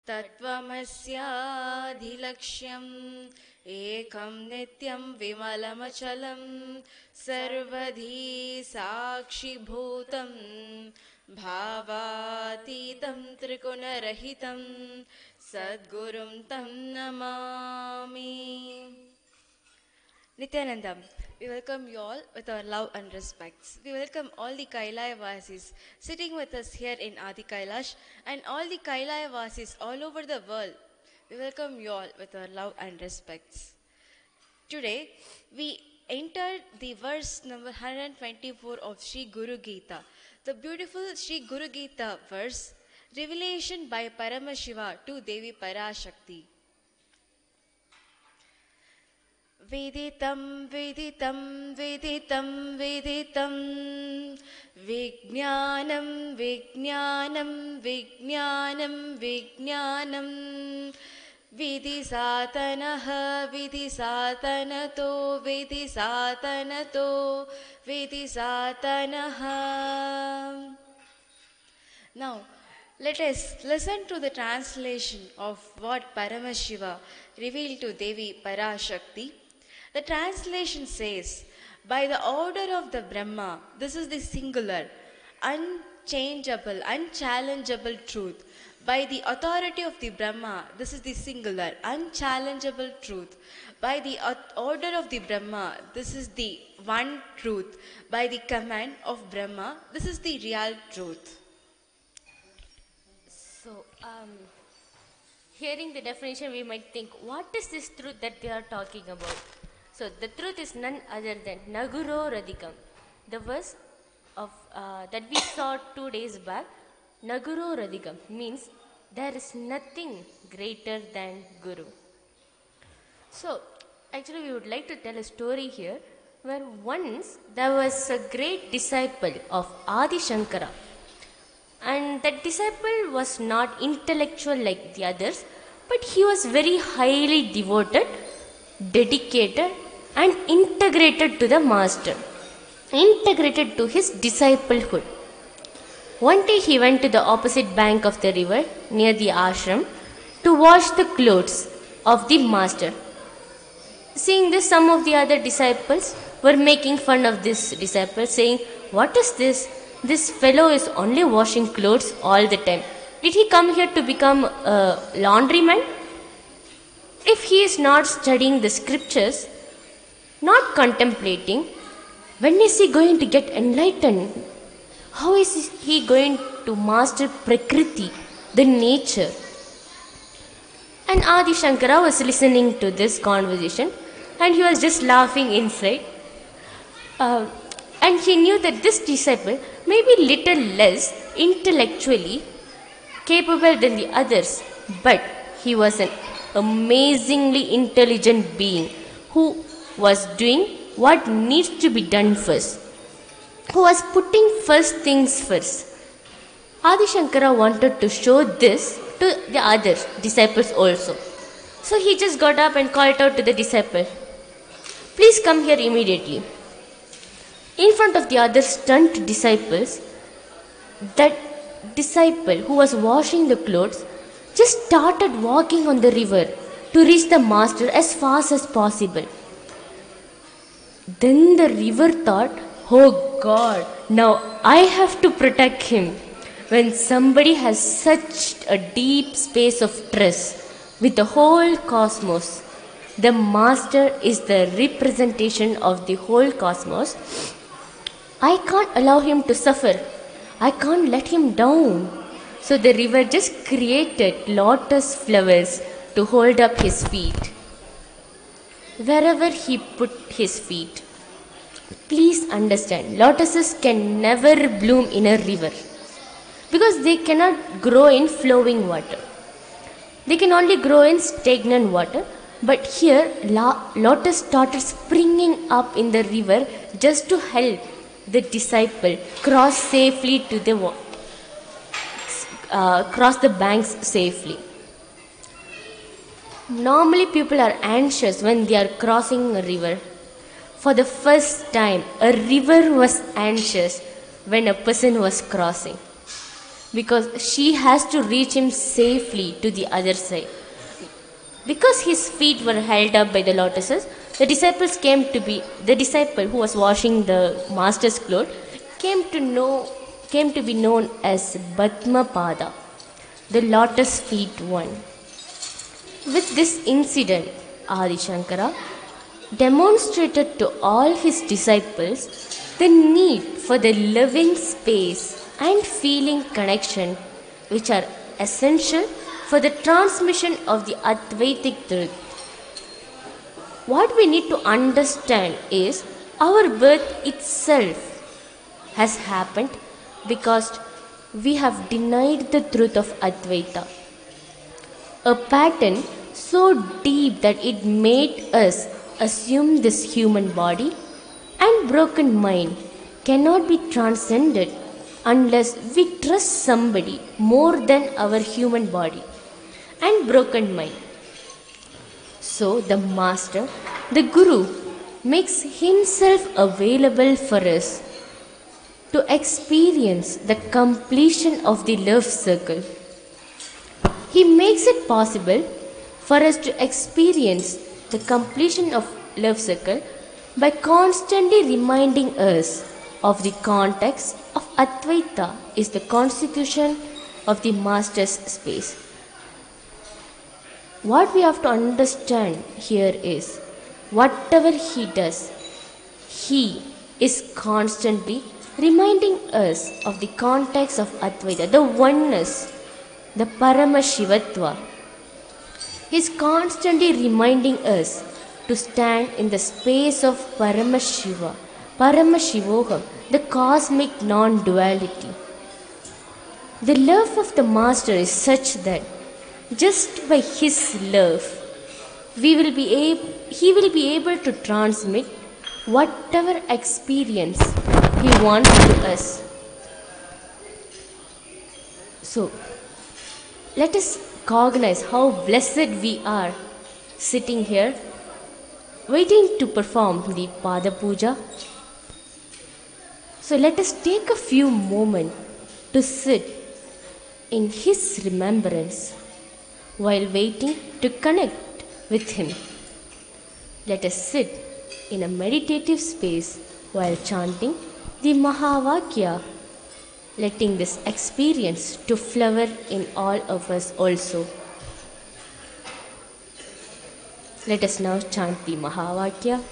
तत्त्वमस्याधिलक्ष्यम् एकं नित्यं विमलमचलं सर्वधी साक्षिभूतं भावातीतं त्रिगुणरहितं सद्गुरुं तं Namami. Nithyananda, we welcome you all with our love and respects. We welcome all the Kailaya Vasis sitting with us here in Adi Kailash and all the Kailaya Vasis all over the world. We welcome you all with our love and respects. Today, we entered the verse number 124 of Sri Guru Gita. The beautiful Sri Guru Gita verse, revelation by Paramashiva to Devi Parashakti. Viditam, viditam, viditam, viditam, Vijnanam, Vijnanam, Vijnanam, Vijnanam, Vidisatanaha, Vidisatanato, Vidisatanato, Vidisatanaha. Now, let us listen to the translation of what Paramashiva revealed to Devi Parashakti. The translation says, by the order of the Brahma, this is the singular, unchangeable, unchallengeable truth. By the authority of the Brahma, this is the singular, unchallengeable truth. By the order of the Brahma, this is the one truth. By the command of Brahma, this is the real truth. So, hearing the definition, we might think, what is this truth that they are talking about? So, the truth is none other than Naguro Radhikam. The verse of that we saw 2 days back, Naguro Radhikam, means there is nothing greater than Guru. So, actually we would like to tell a story here, where once there was a great disciple of Adi Shankara. And that disciple was not intellectual like the others, but he was very highly devoted, dedicated, and integrated to the master, integrated to his disciplehood. One day he went to the opposite bank of the river near the ashram to wash the clothes of the master. Seeing this, some of the other disciples were making fun of this disciple, saying, "What is this? This fellow is only washing clothes all the time. Did he come here to become a laundryman? If he is not studying the scriptures, not contemplating, when is he going to get enlightened? How is he going to master Prakriti, the nature?" And Adi Shankara was listening to this conversation and he was just laughing inside. And he knew that this disciple may be little less intellectually capable than the others, but he was an amazingly intelligent being who was doing what needs to be done first, who was putting first things first. Adi Shankara wanted to show this to the other disciples also. So he just got up and called out to the disciple, "Please come here immediately." In front of the other stunned disciples, that disciple who was washing the clothes just started walking on the river to reach the master as fast as possible. Then the river thought, "Oh God, now I have to protect him." When somebody has such a deep space of trust with the whole cosmos, the master is the representation of the whole cosmos, I can't allow him to suffer. I can't let him down. So the river just created lotus flowers to hold up his feet. Wherever he put his feet. Please understand, lotuses can never bloom in a river because they cannot grow in flowing water. They can only grow in stagnant water. But here, lotus started springing up in the river just to help the disciple cross safely to the cross the banks safely. Normally people are anxious when they are crossing a river. For the first time, a river was anxious when a person was crossing. because she has to reach him safely to the other side. Because his feet were held up by the lotuses, the disciple who was washing the master's clothes came to be known as Padmapada, the lotus feet one. With this incident, Adi Shankara demonstrated to all his disciples the need for the living space and feeling connection which are essential for the transmission of the Advaitic truth. What we need to understand is our birth itself has happened because we have denied the truth of Advaita. A pattern so deep that it made us assume this human body and broken mind cannot be transcended unless we trust somebody more than our human body and broken mind. So the Master, the Guru, makes himself available for us to experience the completion of the love circle. He makes it possible for us to experience the completion of love circle by constantly reminding us of the context of Advaita is the constitution of the Master's space. What we have to understand here is whatever he does, he is constantly reminding us of the context of Advaita, the oneness, the Paramashivatva. He is constantly reminding us to stand in the space of Paramashiva, Paramashivoham, the cosmic non-duality. The love of the Master is such that just by his love, he will be able to transmit whatever experience he wants to us. So, let us cognize how blessed we are sitting here, waiting to perform the Pada Puja. So, let us take a few moments to sit in his remembrance while waiting to connect with him. Let us sit in a meditative space while chanting the Mahavakya, letting this experience to flower in all of us also. Let us now chant the Mahavakya.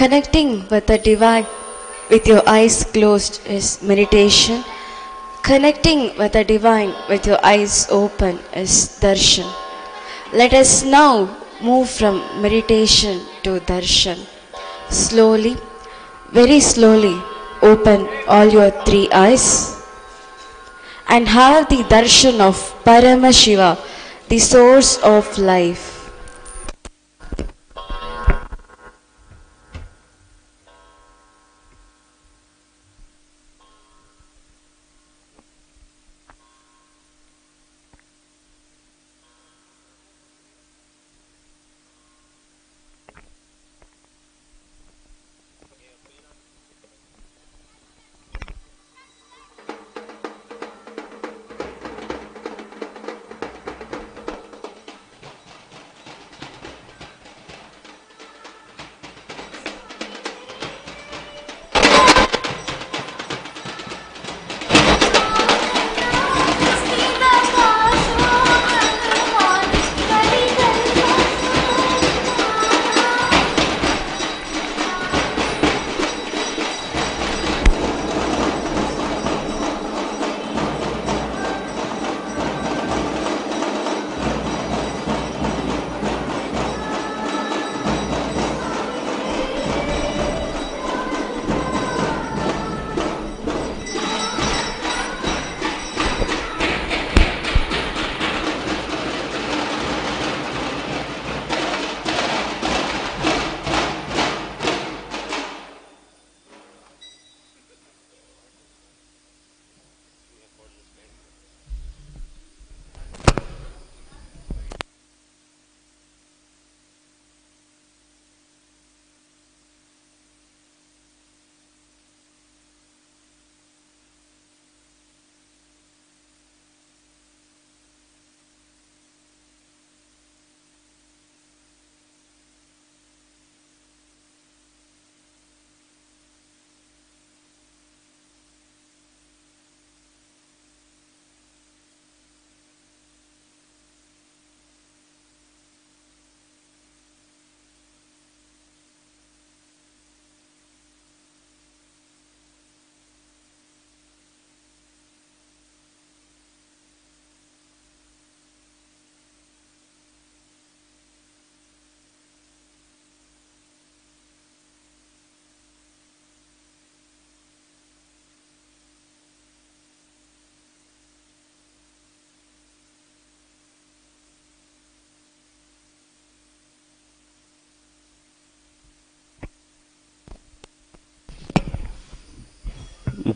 Connecting with the divine with your eyes closed is meditation. Connecting with the divine with your eyes open is darshan. Let us now move from meditation to darshan. Slowly, very slowly, open all your three eyes and have the darshan of Paramashiva, the source of life.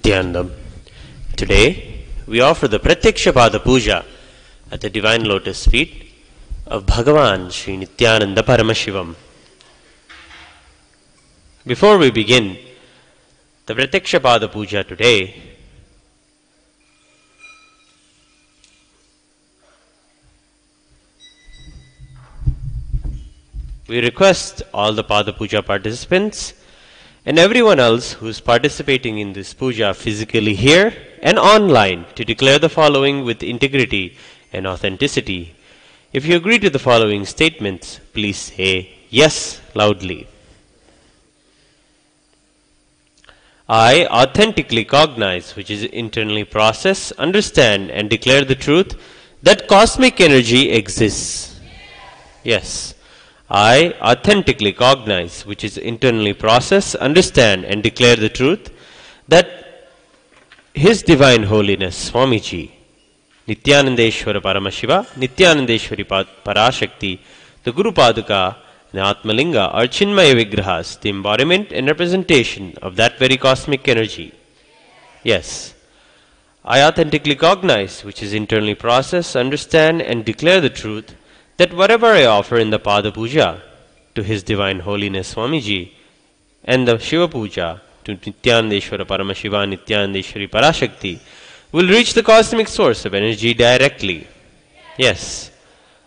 Nithyananda. Today, we offer the Pratyakshapada Puja at the Divine Lotus feet of Bhagavan Sri Nithyananda Paramashivam. Before we begin the Pratyakshapada Puja today, we request all the Pada Puja participants and everyone else who is participating in this puja physically here and online to declare the following with integrity and authenticity. If you agree to the following statements, please say yes loudly. I authentically cognize, which is internally process, understand and declare the truth that cosmic energy exists. Yes. I authentically cognize, which is internally process, understand and declare the truth that His Divine Holiness Swamiji, Nithyanandeshwara Paramashiva, Nithyanandeshwari Parashakti, the Guru Paduka, the Atmalinga are Chinmaya Vigrahas, the embodiment and representation of that very cosmic energy. Yes. I authentically cognize, which is internally process, understand and declare the truth that whatever I offer in the Pada Puja to His Divine Holiness Swamiji and the Shiva Puja to Nithyanandeshwara Paramashiva Nithyanandeshwari Parashakti will reach the cosmic source of energy directly. Yes,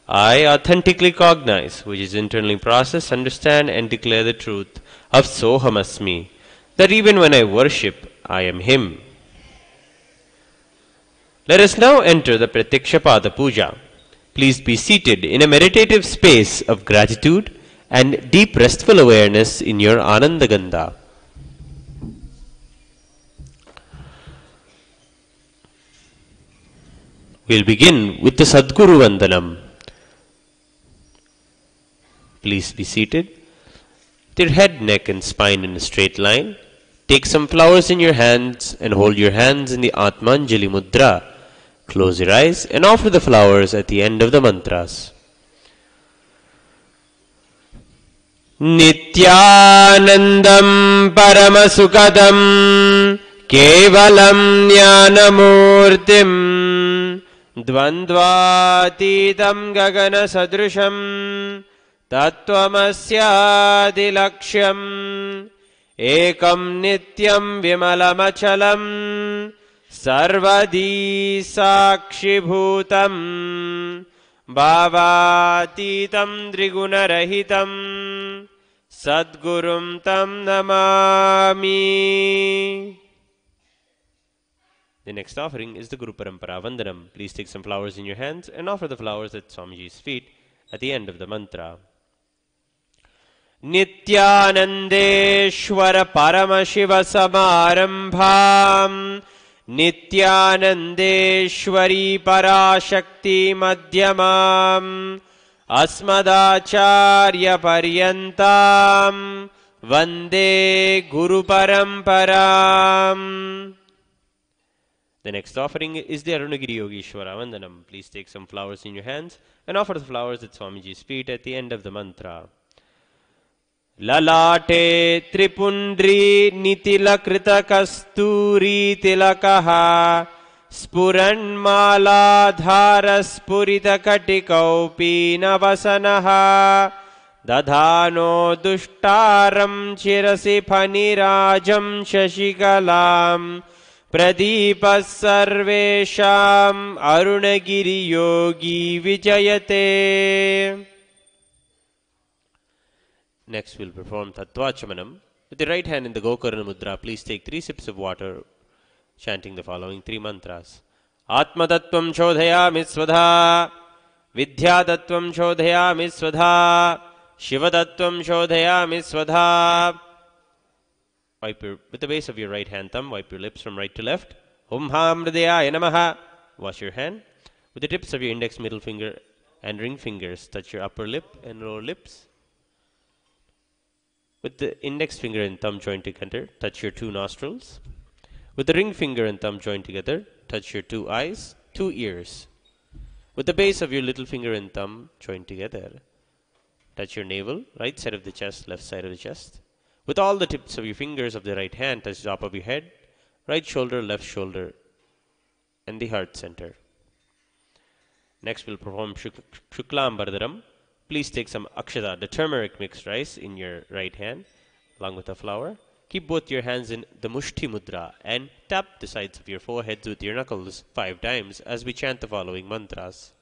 I authentically cognize, which is internally process, understand and declare the truth of Soham Asmi, that even when I worship, I am Him. Let us now enter the Pratyakshapada Puja. Please be seated in a meditative space of gratitude and deep restful awareness in your Anandagandha. We'll begin with the Sadguru Vandanam. Please be seated. With your head, neck and spine in a straight line. Take some flowers in your hands and hold your hands in the Atmanjali Mudra. Close your eyes and offer the flowers at the end of the mantras. Nithyanandam Paramasukadam Kevalam Jnanamurtim Dvandvatitam Gagana Sadrusham Tattvamasyaadilaksham Ekam Nityam Vimalamachalam Sarvadi Sakshibhutam Bhavatitam Drigunarahitam Sadgurum Tam Namami. The next offering is the Guru Parampara Vandanam. Please take some flowers in your hands and offer the flowers at Swamiji's feet at the end of the mantra. Nithyanandeshwara Paramashiva Samarambham Nithyanandeshwari Parashakti Madhyamam Asmadacharya Paryantam Vande Guru Paramparam. The next offering is the Arunagiri Yogeshwara Vandanam. Please take some flowers in your hands and offer the flowers at Swamiji's feet at the end of the mantra. Lalate Tripundri Nitilakrita Kasturi Tilakaha Spuranmala Dhara Spurita Katikaupi Navasanaha Dadhano Dushtaram Chirasi Phanirajam Shashikalam Pradipa Sarvesham Arunagiri Yogi Vijayate. Next we'll perform Tattvachamanam. With the right hand in the Gokarna Mudra, please take 3 sips of water, chanting the following 3 mantras. Atma Tattvam Shodhayami Svadha, Vidya Tattvam Shodhayami Svadha, Shiva Tattvam Shodhayami Svadha. With the base of your right hand thumb, wipe your lips from right to left. Om Ham Hridayaya Namaha. Wash your hand. With the tips of your index, middle finger and ring fingers, touch your upper lip and lower lips. With the index finger and thumb joined together, touch your 2 nostrils. With the ring finger and thumb joined together, touch your 2 eyes, 2 ears. With the base of your little finger and thumb joined together, touch your navel, right side of the chest, left side of the chest. With all the tips of your fingers of the right hand, touch the top of your head, right shoulder, left shoulder, and the heart center. Next we'll perform Shuklam Bharadaram. Please take some akshata, the turmeric mixed rice, in your right hand, along with a flower. Keep both your hands in the Mushti Mudra and tap the sides of your foreheads with your knuckles 5 times as we chant the following mantras.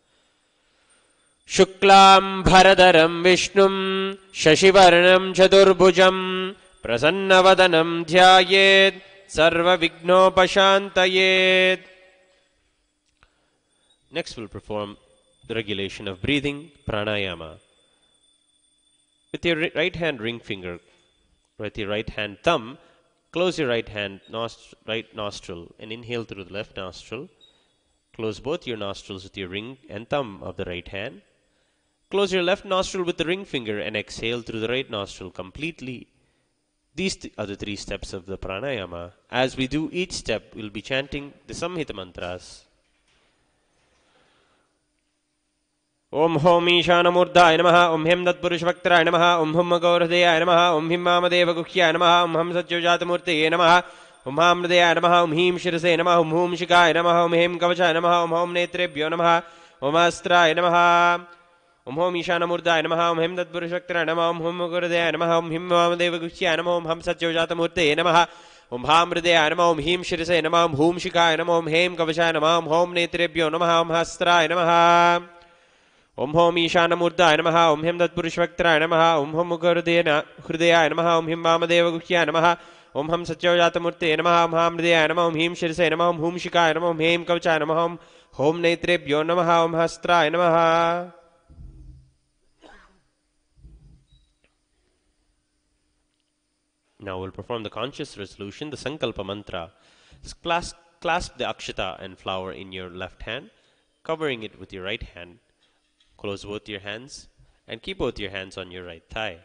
Shuklam Bharadaram Vishnum Shashivarnam Chaturbhujam Prasannavadanam Dhyayet Sarva Vignopashantayet. Next we'll perform the regulation of breathing, pranayama. With your right hand ring finger, with your right hand thumb, close your right nostril and inhale through the left nostril. Close both your nostrils with your ring and thumb of the right hand. Close your left nostril with the ring finger and exhale through the right nostril completely. These are the 3 steps of the pranayama. As we do each step, we'll be chanting the Samhita mantras. Om Hom Ishanamurdaya Namaha, Om Hem Tatpurushvaktraye Namaha, Om Hum Gaurhadaya Namaha, Om Him Mamadeva Guhyaya Namaha, Om Ham Satyavjatamurtaye Namaha, Om Ham Hridaya Namaha, Om Him Shirase Namaha, Om Hum Shikaya Namaha, Om Hem Kavachaya Namaha, Om Hom Netrebhyo Namaha, Om Astraya Namaha, Om Hom Ishanamurdaya Namaha, Om Hem Tatpurushvaktraye Namaha, Om Hum Gaurhadaya Namaha, Om Him Mamadeva Guhyaya Namaha, Om Ham Satyavjatamurtaye Namaha, Om Ham Hridaya Namaha, Om Him Shirase Namaha, Om Hum Shikaya Namaha, Om Hem Kavachaya Namaha, Om Hom Netrebhyo Namaha, Om Astraya Namaha. Om Hom Ishanamurdaya Namaha, Om Hem Tatpurushvaktraye Namaha, Om Hum Hridaya Namaha, Om Him Mamadeva Guhyaya Namaha, Om Ham Satyavjatamurtaye Namaha, Om Ham Hridaya Namaha, Om Him Shirase Namaha, Om Hum Shikaya Namaha, Om Hem Kavachaya Namaha, Om Hom Netrebhyo Namaha, Om Hastraya Namaha. Now we'll perform the conscious resolution, the Sankalpa mantra. Clasp the akshata and flower in your left hand, covering it with your right hand. Close both your hands and keep both your hands on your right thigh.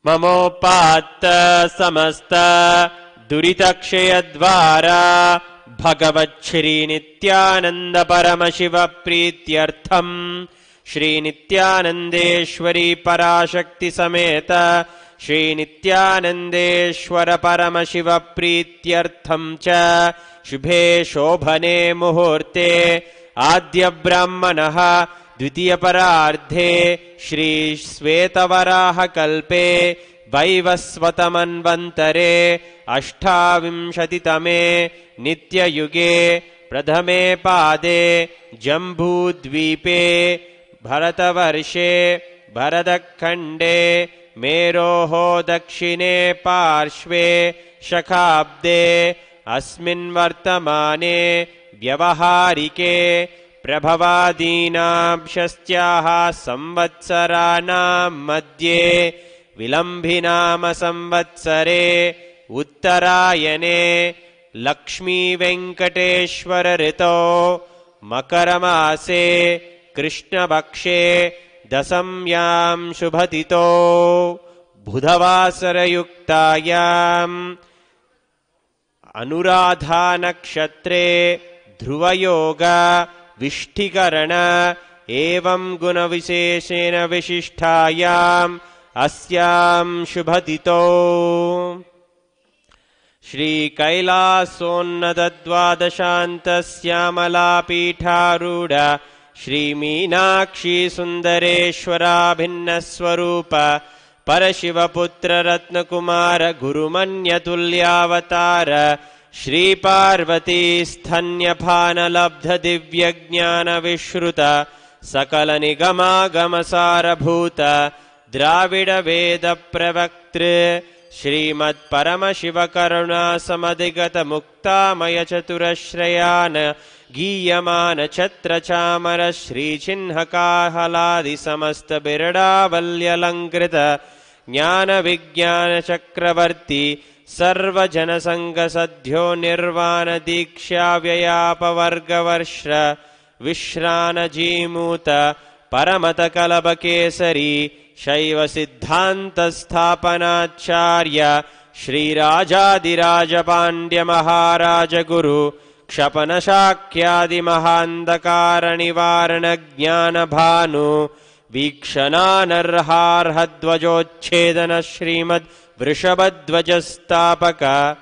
Mamopatta samasta duritakshayadvara Bhagavat Shri Nithyananda Paramashiva Prityartham Shri Nithyanandeshwari Parashakti Sameta Shri Nithyanandeshwara Paramashiva Prityartham Cha Shubhe Shobhane Muhurte Adya Brahmanaha Dvitiya Parardhe Shri Svetavaraha Kalpe Vaivasvatamanvantare Ashtavimshatitame Nityayuge Pradhame Pade Jambudvipe Bharatavarshe Bharatakhande Meroho Dakshine Parshve Shakhabde Asmin Vartamane Vyavaharike Prabhavadinam Shastyaha Samvatsaranam Madhye Vilambhinama Samvatsare Uttarayane Lakshmi Venkateshwara Rito Makaramase Krishna Bhakshe Dasamyam Shubhatito Budhavasara Yuktayam Anuradha Nakshatre Dhruva Yoga Vishtikarana Evam Guna Visheshena Vishishtayam Asyam Shubhatito Shri Kailasonnadadvadashanta Syamala Pitharuda Shri Meenakshi Sundareshwara Bhinna Swarupa Parashiva Putra Ratnakumara Gurumanya Tulyavatara Shri Parvati Sthanyapana Labdha Divya Jnana Vishruta Sakala Nigama Gamasara Bhuta Dravida Veda Pravaktre Shrimad Paramashiva Karuna Samadigata Mukta Maya Chaturashrayana Giyamana Chatra Chamara Shri Chinhaka Haladi Samasta Birada Valyalankrita Jnana Vijnana Chakravarti Sarva Janasanga Sadhyo Nirvana Diksha Vyayapa Varga Varshra Vishrana Jimuta Paramata Kalaba Kesari Shaiva Siddhanta Sthapanacharya Shri Rajadiraja Pandya Maharaja Guru Kshapana Shakyadi Mahandakara Nivarana Jnana Bhanu Vikshana Narharhadvajochedana Shrimad Vrishabhadvajastapaka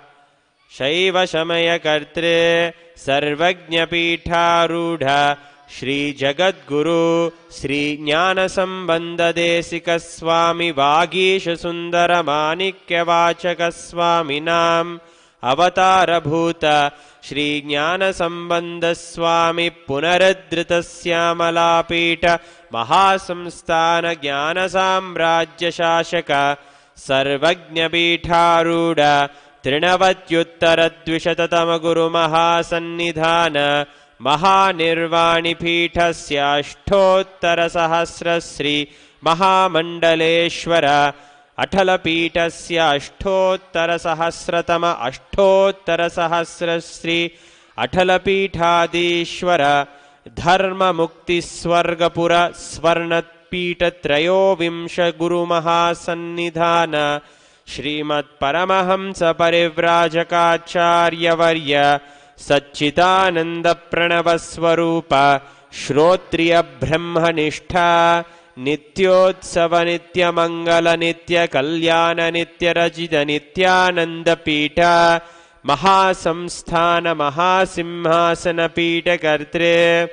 Shaiva Shamaya Kartre Sarvajna Pitharudha Shri Jagadguru Shri Jnana Sambandha Desika Swami Vagisha Sundara Manikya Vachaka Swami Nam Avatara Bhuta Shri Jnana Sambandha Swami Punaradrita Syamala Pita Mahasamsthana Jnana Samrajya Shashaka Sarvajna Pitharuda Trinavatyuttara Dvishatatama Guru Mahasannidhana Mahanirvani Pithasya Ashtottara Sahasra Sri Mahamandaleshwara Athala Pithasya Ashtottara Sahasratama Ashtottara Sahasra Sri Athala Pithadishwara Dharma Mukti Swargapura Swarnat Pita Trayo Vimsha Guru Mahasannidhana Shrimad Paramahamsa Parivrajakaacharya Varya Satchitananda Pranavaswarupa Shrotriya Brahmanistha Nityotsava Nitya Mangala Nitya Kalyana Nitya Rajita Nityananda Pita Mahasamsthana Mahasimhasana Pita Kartre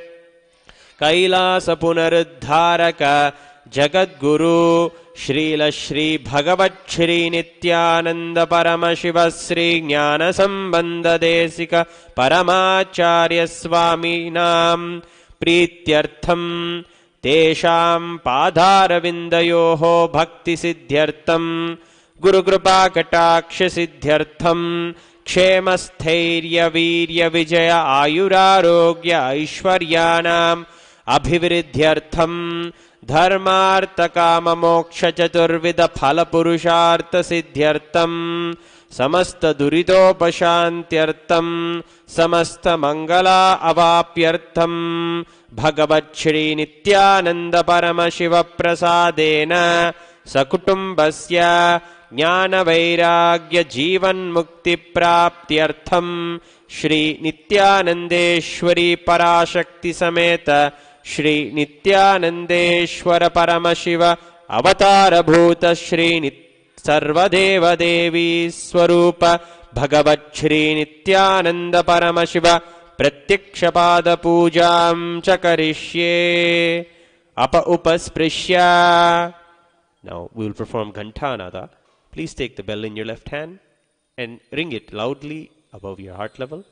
Kailasa Punaruddharaka Jagadguru Srila Shri Bhagavat Shri Nithyananda Paramashiva Sri Jnana Sambandha Desika Paramacharya Swami Nam Prityartham Tesham Padharavindayoho Bhakti Siddhyartham Guru Kripa Kataksha Siddhyartham क्षेमस्थैर्यवीर्यविजय आयुरारोग्य ऐश्वर्याणाम् अभिवृद्ध्यर्थम् धर्मार्थकाममोक्षचतुर्विधफलपुरुषार्थसिद्ध्यर्थम् समस्तदुरितोपशान्त्यर्थम् समस्तमङ्गला अवाप्यर्थम् भगवच्छ्रीनित्यानन्दपरमशिवप्रसादेन सकुटुम्बस्य ज्ञानवैराग्यजीवन्मुक्तिप्राप्त्यर्थम् श्रीनित्यानन्देश्वरी पराशक्तिसमेत श्रीनित्यानन्देश्वर Paramshiva अवतारभूत सर्वदेवदेवी स्वरूप भगवच्छ्रीनित्यानन्द परमशिव प्रत्यक्षपादपूजां च करिष्ये उपस्पृश्य. Now we will perform Ghantanada. Please take the bell in your left hand and ring it loudly above your heart level.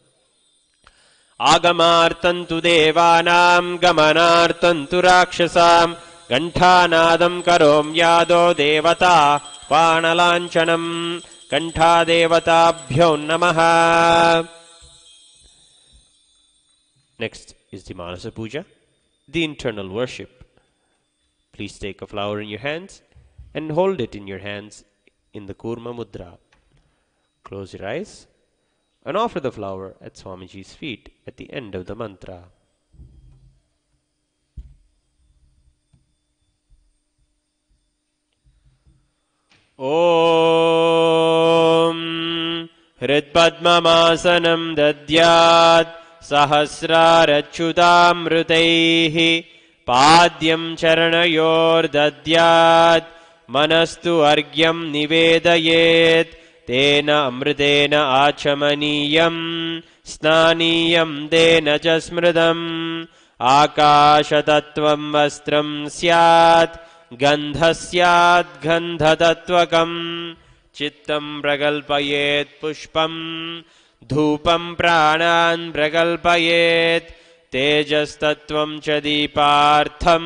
Agamartantu devanam gamanartantu rakshasam Ghantanadam karom yado devata Panalanchanam Kantha devatabhyo namaha. Next is the Manasa Puja, the internal worship. Please take a flower in your hands and hold it in your hands in the Kurma Mudra. Close your eyes and offer the flower at Swamiji's feet at the end of the mantra. Om Hritpadmamasanam Dadyat Sahasrarachyutamrutaihi Padyam Charanayor Dadyat Manastu Argyam Nivedayet Tena Amritena Achamaniyam Snaniyam Dena Jasmridam Akashatattvam Vastram Syat Gandhasyat Gandhatatvakam Chittam Pragalpayet Pushpam Dhupam Pranan Pragalpayet Tejastatvam Chadipartham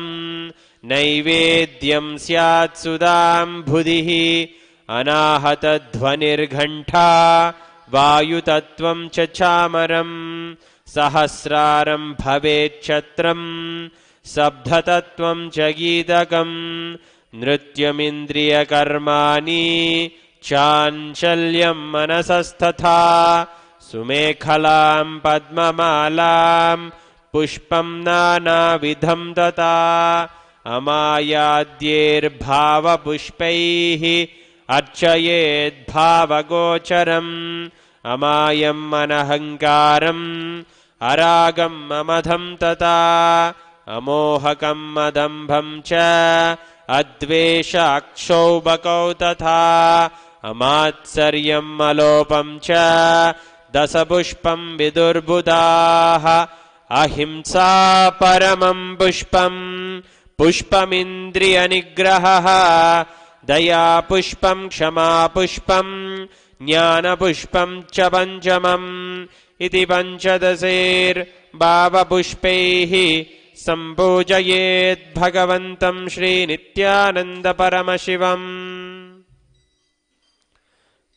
Naivedyam Syat Sudam Bhudihi Anahatadhvanirghanta Vayutattvam Chachamaram Sahasraram Bhavet Chatram Sabdhatattvam Chagidakam Nrityamindriya Karmani Chanchalyam Manasasthatha Sumekhalam Padmamalam Pushpam Nana Vidham Tata Amayadyer Bhava Pushpaihi Archayed Bhava Gocharam Amayam Manahankaram Aragam Amadham Tata Amohakam Madambham Cha Advesha Akshobhakau Tatha Amatsaryam Malopam Cha Dasapushpam Vidurbudaha Ahimsa Paramam Pushpam Pushpamindriya Nigraha Daya Pushpam Kshama Pushpam Jnana Pushpam Cha Panchamam Iti Panchadasir Bhava Pushpaihi Sambhojayet Bhagavantam Shri Nithyananda Paramashivam.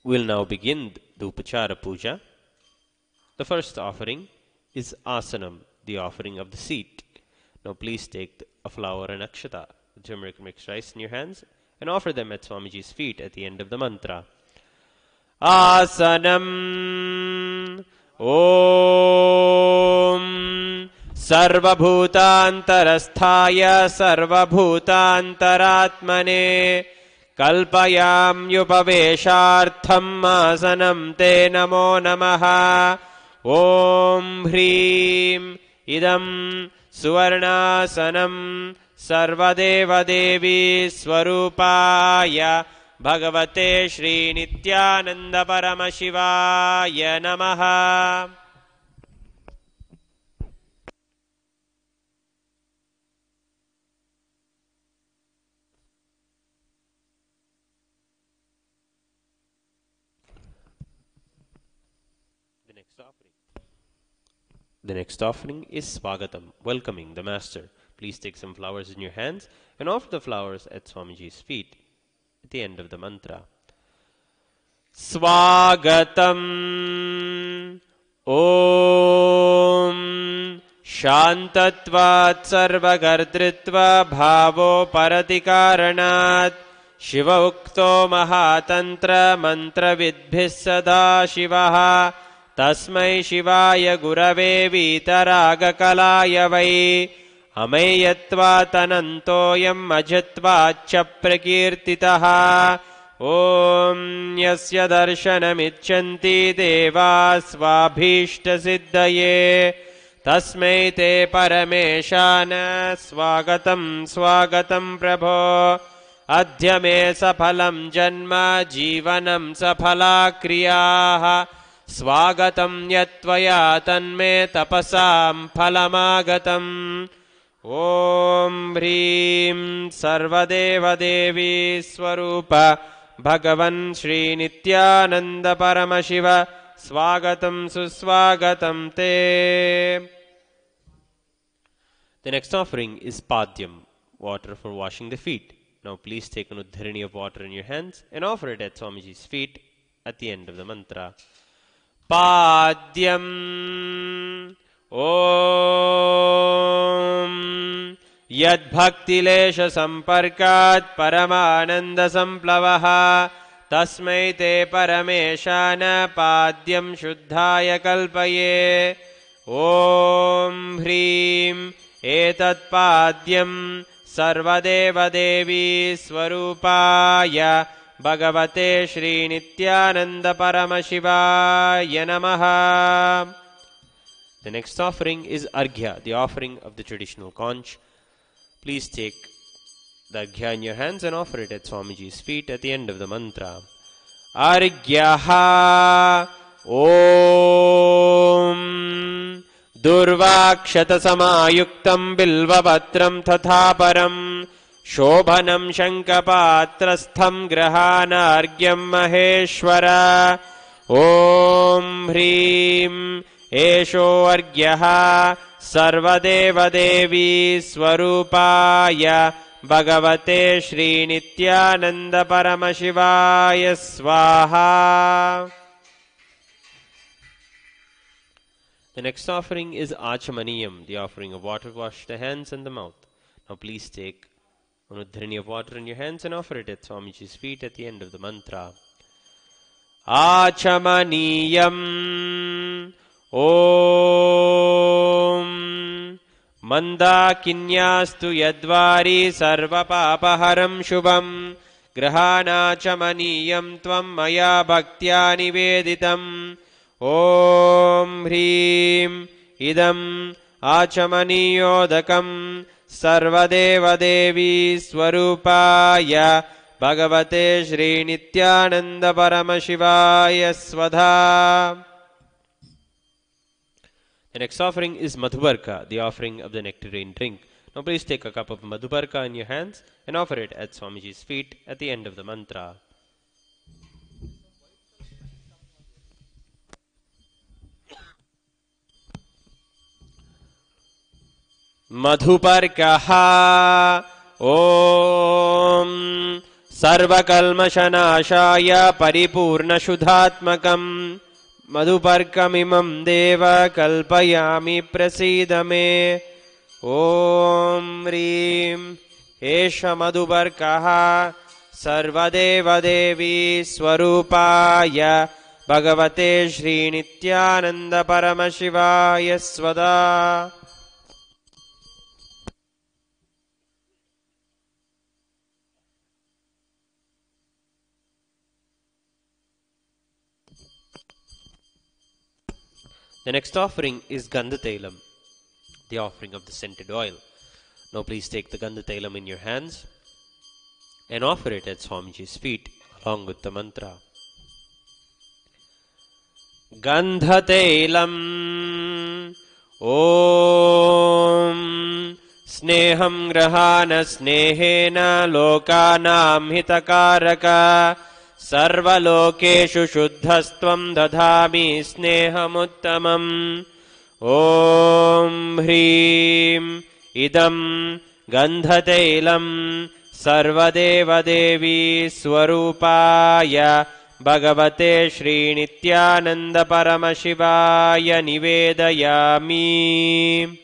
We'll now begin the Upachara Puja. The first offering is Asanam, the offering of the seat. Now please take a flower and akshata, the turmeric mixed rice in your hands, and offer them at Swamiji's feet at the end of the mantra. Asanam Om Sarvabhutantarasthaya Sarvabhutantaratmane Kalpayamyupaveshartham Asanam Te Namo Namaha. Om Hrim Idam Suvarnasanam Sarvadeva Devi Swarupaya Bhagavate Shri Nithyananda Paramashivaya Namaha. The next offering is Swagatam, welcoming the Master. Please take some flowers in your hands and offer the flowers at Swamiji's feet at the end of the mantra. स्वागतम् ॐ शान्तत्वात् सर्वकर्तृत्व भावो परतिकारणात् शिव उक्तो महातन्त्र मन्त्रविद्भिः सदा शिवः तस्मै शिवाय गुरवे वीतरागकलाय वै अमेयत्वातनन्तोऽयम् अजत्वाच्च प्रकीर्तितः ॐ यस्य दर्शनमिच्छन्ति देवाः स्वाभीष्टसिद्धये तस्मै ते परमेशान स्वागतं स्वागतं प्रभो अद्य मे सफलं जन्म जीवनं सफला क्रियाः स्वागतं यत्त्वया तन्मे तपसां फलमागतम् ॐ ह्रीं सर्वदेवदेवी स्वरूप भगवन् श्रीनित्यानन्द परमशिव स्वागतं सुस्वागतं ते. The next offering is Padyam, water for washing the feet. Now please take an uddharini of water in your hands and offer it at Swamiji's feet at the end of the mantra. Padyam Om Yad Bhaktilesha Samparkat Paramananda Samplavaha Tasmai Te Parameshana Padyam Shuddhaya Kalpaye Om Hrim Etat Padyam Sarvadeva Devi Swarupaya Bhagavate Shri Nithyananda Paramashivaya Namaha. The next offering is Arghya, the offering of the traditional conch. Please take the Arghya in your hands and offer it at Swamiji's feet at the end of the mantra. Arghyaha Om Durvakshatasamayuktam Bilvavatram Tathaparam Shobhanam Shankapatrastham Grahana Argyam Maheshwara Om Hrim Esho Argyaha Sarvadeva Devi Swarupaya Bhagavate Shri Nithyananda Paramashivaya Swaha. The next offering is Achamaniyam, the offering of water to wash the hands and the mouth. Now please take an uddharini of water in your hands and offer it at Swamiji's feet at the end of the mantra. Achamaniyam Om Mandakinyastu Yadvari Sarvapapaharam Shubham Grahanachamaniyam Tvam Maya Bhaktya Niveditam Om Hrim Idam Achamaniyodakam Sarvadeva Devi Swarupaya Bhagavate Shri Nithyananda Paramashivaya Swadha. The next offering is Madhubarka, the offering of the nectarine drink. Now please take a cup of Madhubarka in your hands and offer it at Swamiji's feet at the end of the mantra. Madhubarkaha Om Sarvakalmashanashaya Paripurna Shudhatmakam Madhuparkamimam Deva Kalpayami Prasidame Om Hrim Esha Madhubarkaha Sarvadeva Devi Swarupaya Bhagavate Shri Nithyananda Paramashivaya Svada. The next offering is Gandhatailam, the offering of the scented oil. Now please take the Gandhatailam in your hands and offer it at Swamiji's feet along with the mantra. Gandhatailam Om Sneham Grahana Snehena Lokanam Hitakaraka Sarvalokeshu Shuddhastvam Dadhami Snehamuttamam Om Hrim Idam Gandhatailam Sarvadeva Devi Swarupaya Bhagavate Shri Nithyananda Paramashivaya Nivedayami.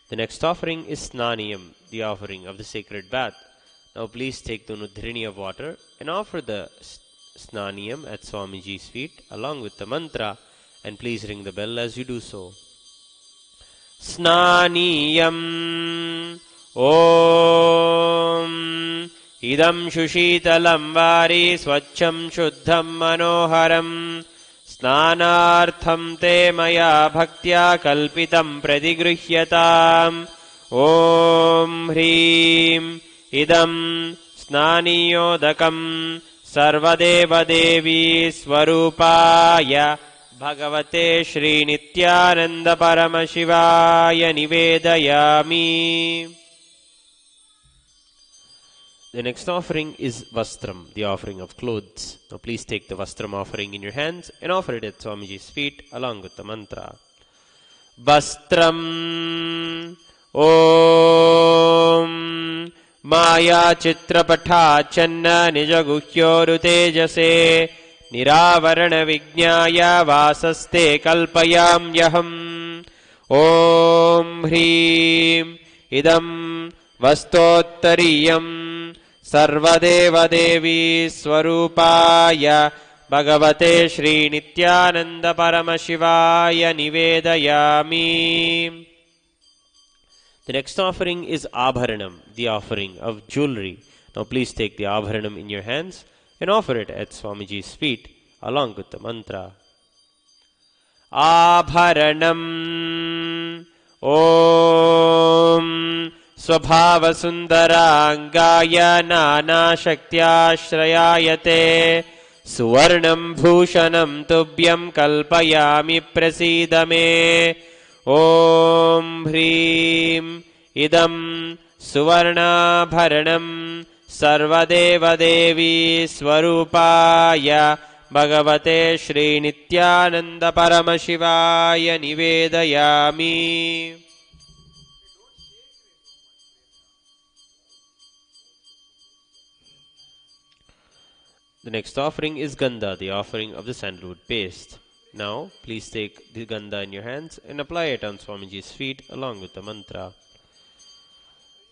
The next offering is Snaniyam, the offering of the sacred bath. Now please take the nudhrini of water and offer the Snaniyam at Swamiji's feet along with the mantra, and please ring the bell as you do so. Snaniyam Om Idam Shushitalam Vari Swacham Shuddham Manoharam Snanartham Te Maya Bhaktya Kalpitam Pradigruhyatam Om Hrim Idam Snaniyodakam Sarvadeva Devi Swarupaya Bhagavate Shri Nithyananda Paramashivaya Nivedayami. The next offering is Vastram, the offering of clothes. Now please take the Vastram offering in your hands and offer it at Swamiji's feet along with the mantra. Vastram Om Maya Chitrapatha Channa Nijaguhyoru Tejase Niravarana Vijnaya Vasaste Kalpayam Yaham Om Hrim Idam Vastottariyam Sarvadeva Devi Swarupaya Bhagavate Shri Nithyananda Paramashivaya Nivedayami. The next offering is Abharanam, the offering of jewelry. Now please take the Abharanam in your hands and offer it at Swamiji's feet along with the mantra. Abharanam Om Swabhava Sundarangaya Nana Shaktyashrayayate Suvarnam Bhushanam Tubhyam Kalpayami Prasidame Om Hrim Idam Suvarnabharanam Sarvadeva Devi Swarupaya Bhagavate Shri Nithyananda Paramashivaya Nivedayami. The next offering is Gandha, the offering of the sandalwood paste. Now, please take the Gandha in your hands and apply it on Swamiji's feet along with the mantra.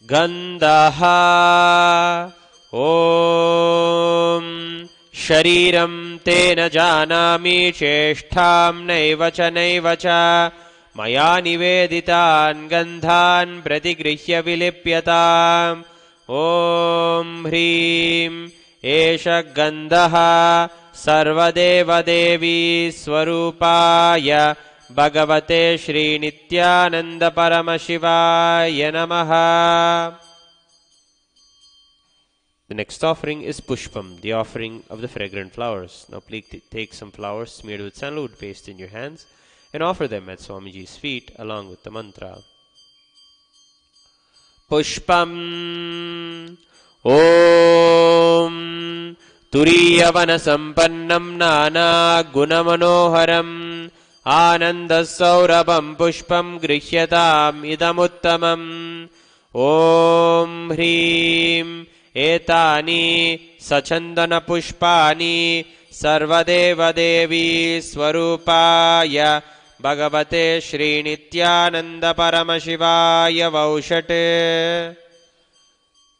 Gandha Om Shariram Tena Janami Cheshtham Naiva Cha Maya Niveditan Gandhan Pratigrihya Vilipyatam Om Hrim Esha Gandha Sarvadeva Devi Swarupaya Bhagavate Shri Nithyananda Paramashivaya Namaha. The next offering is Pushpam, the offering of the fragrant flowers. Now please take some flowers smeared with sandalwood paste in your hands and offer them at Swamiji's feet along with the mantra. Pushpam Om Turiyavana Sampannam Nana Gunamanoharam Ananda Saurabham Pushpam Grihyatam Idamuttamam Om Hrim Etani Sachandana Pushpani Sarvadeva Devi Swarupaya Bhagavate Shri Nithyananda Paramashivaya Vaushate.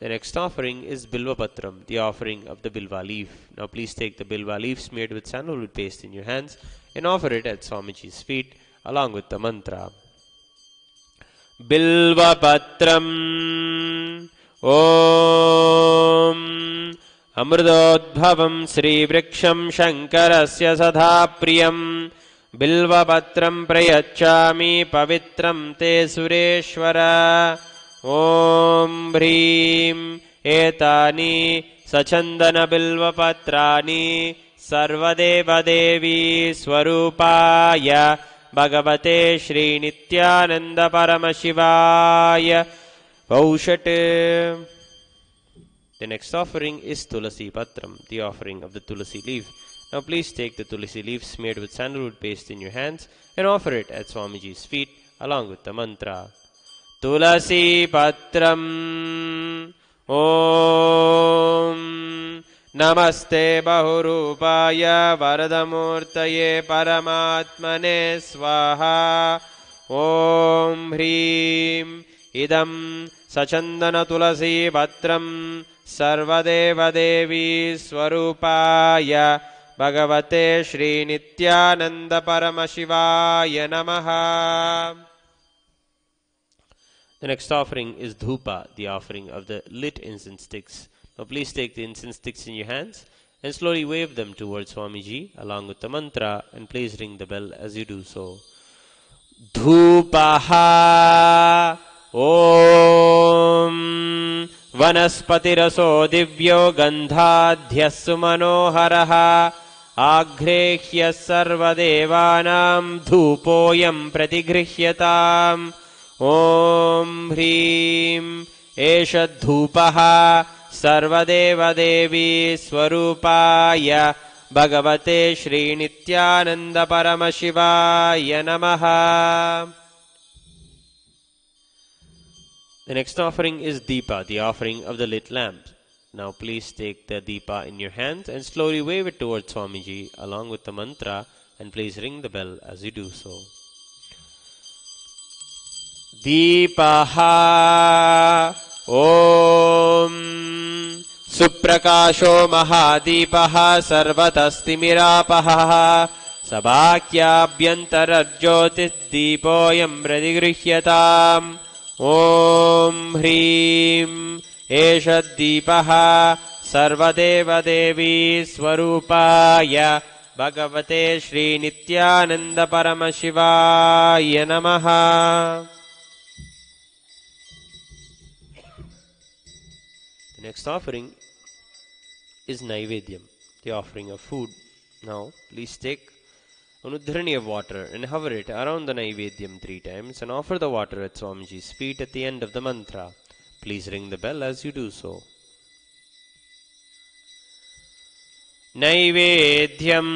The next offering is Bilva Patram, the offering of the Bilva leaf. Now please take the Bilva leaf smeared with sandalwood paste in your hands and offer it at Swamiji's feet along with the mantra. Bilva Patram Om Amrudodbhavam Sri Vriksham Shankarasya Sadha Priyam Bilva Patram Prayachami Pavitram Te Sureshwara Om Hrim Etani Sachandana Bilva Patrani Sarvadeva Devi Swarupaya Bhagavate Shri Nithyananda Paramashivaya Vaushate. The next offering is Tulasi Patram, the offering of the Tulasi leaf. Now please take the Tulasi leaf smeared with sandalwood paste in your hands and offer it at Swamiji's feet along with the mantra. Tulasi Patram Om नमस्ते बहुरूपाय वरदमूर्तये परमात्मने स्वाहा ॐ ह्रीं इदं सचन्दनतुलसीपत्रं सर्वदेवदेवी स्वरूपाय भगवते श्रीनित्यानन्दपरमशिवाय नमः. The next offering is dhupa, the offering of the lit incense sticks. Now please take the incense sticks in your hands and slowly wave them towards Swamiji along with the mantra, and please ring the bell as you do so. Dhupaha Om Vanaspatiraso Divyo Gandhadhyassu Manoharaha Agrehya Sarvadevanam Dhupoyam Pratigrihyatam Om Hrim Esha Dhupaha Sarvadevadevi Swarupaya Bhagavate Shri Nithyananda Paramashivaya Namaha. The next offering is Deepa, the offering of the lit lamp. Now please take the Deepa in your hands and slowly wave it towards Swamiji along with the mantra, and please ring the bell as you do so. Deepaha Om Suprakasho Mahadipaha Sarvatastimiراpaha Sabhakyabhyantarajyotis Deepoyam Pradigrihyatam Om Hrim Esha Deepaha Sarvadevadevi Swarupaya Bhagavate Shri Nithyananda Paramashivaya Namaha. The next offering is Naivedyam, the offering of food. Now please take an udhrani of water and hover it around the Naivedyam 3 times and offer the water at Swamiji's feet at the end of the mantra. Please ring the bell as you do so. Naivedyam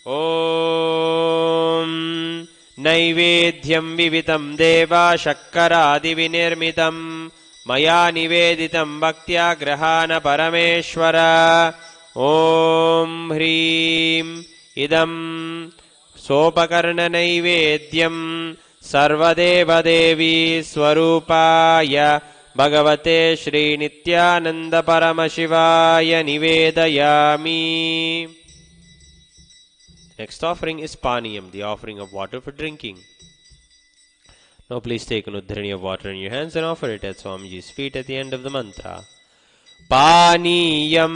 Om Naivedyam Vivitam Deva Shakkaradi Vinirmitam Maya Niveditam Bhaktya Grahana Parameshwara Om Hrim Idam Sopakarna Naivedyam Sarvadeva Devi Swarupaya Bhagavate Shri Nithyananda Paramashivaya Nivedayami. Next offering is Paniyam, the offering of water for drinking. Now please take an udhrani of water in your hands and offer it at Swamiji's feet at the end of the mantra. Paniyam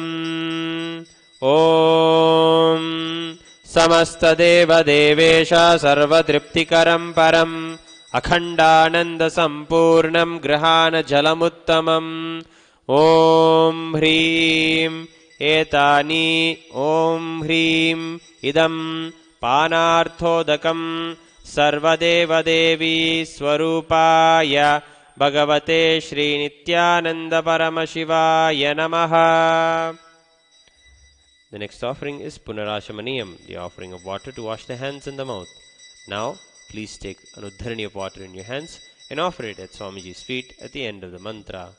Om Samasta Deva Devesha Sarva Triptikaram Param Akhandananda Sampurnam Grahana Jalamuttamam Om Hrim Etani Om Hrim Idam Panarthodakam Sarvadeva Devi Swarupaya Bhagavate Shri Nithyananda Paramashivaya Namaha. The next offering is Punarashamaniyam, the offering of water to wash the hands and the mouth. Now please take an udhrani of water in your hands and offer it at Swamiji's feet at the end of the mantra.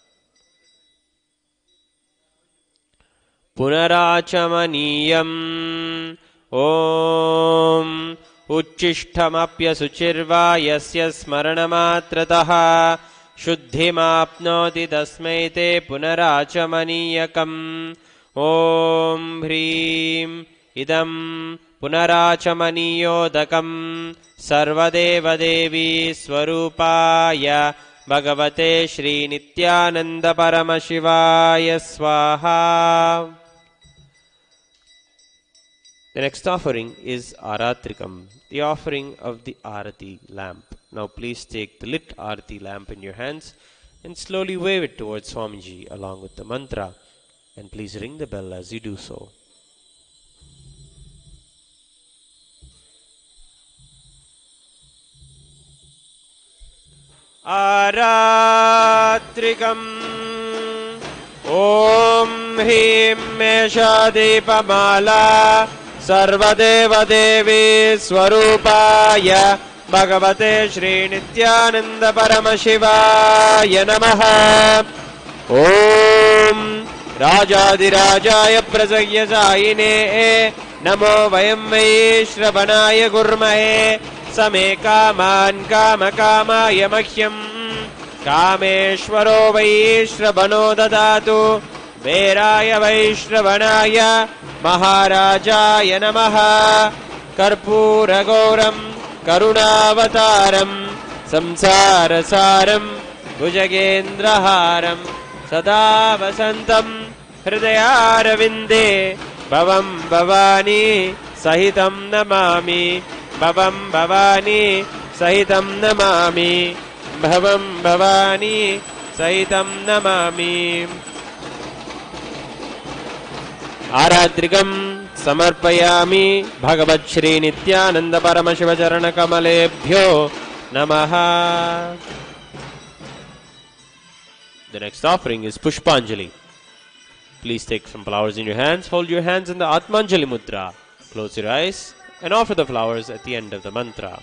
Punarachamaniyam Om Uchishtamapya Suchirva Yasya Smaranamatrataha Shuddhimapnoti Dasmaite Punarachamaniyakam Om Hrim Idam Punarachamaniyotakam Sarvadeva Devi Swarupaya Bhagavate Shri Nithyananda Paramashivaya Swaha. The next offering is Aratrikam, the offering of the Arati lamp. Now please take the lit Arati lamp in your hands and slowly wave it towards Swamiji along with the mantra, and please ring the bell as you do so. Aratrikam Om Him Mesha Deepamala Sarvadeva Devi Swarupaya Bhagavate Shri Nithyananda Paramashivaya Namaha. Om राजाधिराजाय प्रसह्यसायिने नमो वयं वै श्रवणाय कुर्महे समे कामान् कामकामाय मह्यम् कामेश्वरो वै श्रवणो ददातु वीराय वैश्रवणाय महाराजाय नमः कर्पूरगौरं करुणावतारं संसारसारं भुजगेन्द्रहारं सदा वसन्तं हृदयारविन्दे भवं भवानी सहितं नमामि भवं भवानी सहितं नमामि भवं भवानी सहितं नमामि आरात्रिकं समर्पयामि भगवच्छ्री नित्यानंद परमशिव चरण कमलेभ्यो नमः. The next offering is Pushpanjali. Please take some flowers in your hands. Hold your hands in the Atmanjali Mudra. Close your eyes and offer the flowers at the end of the mantra.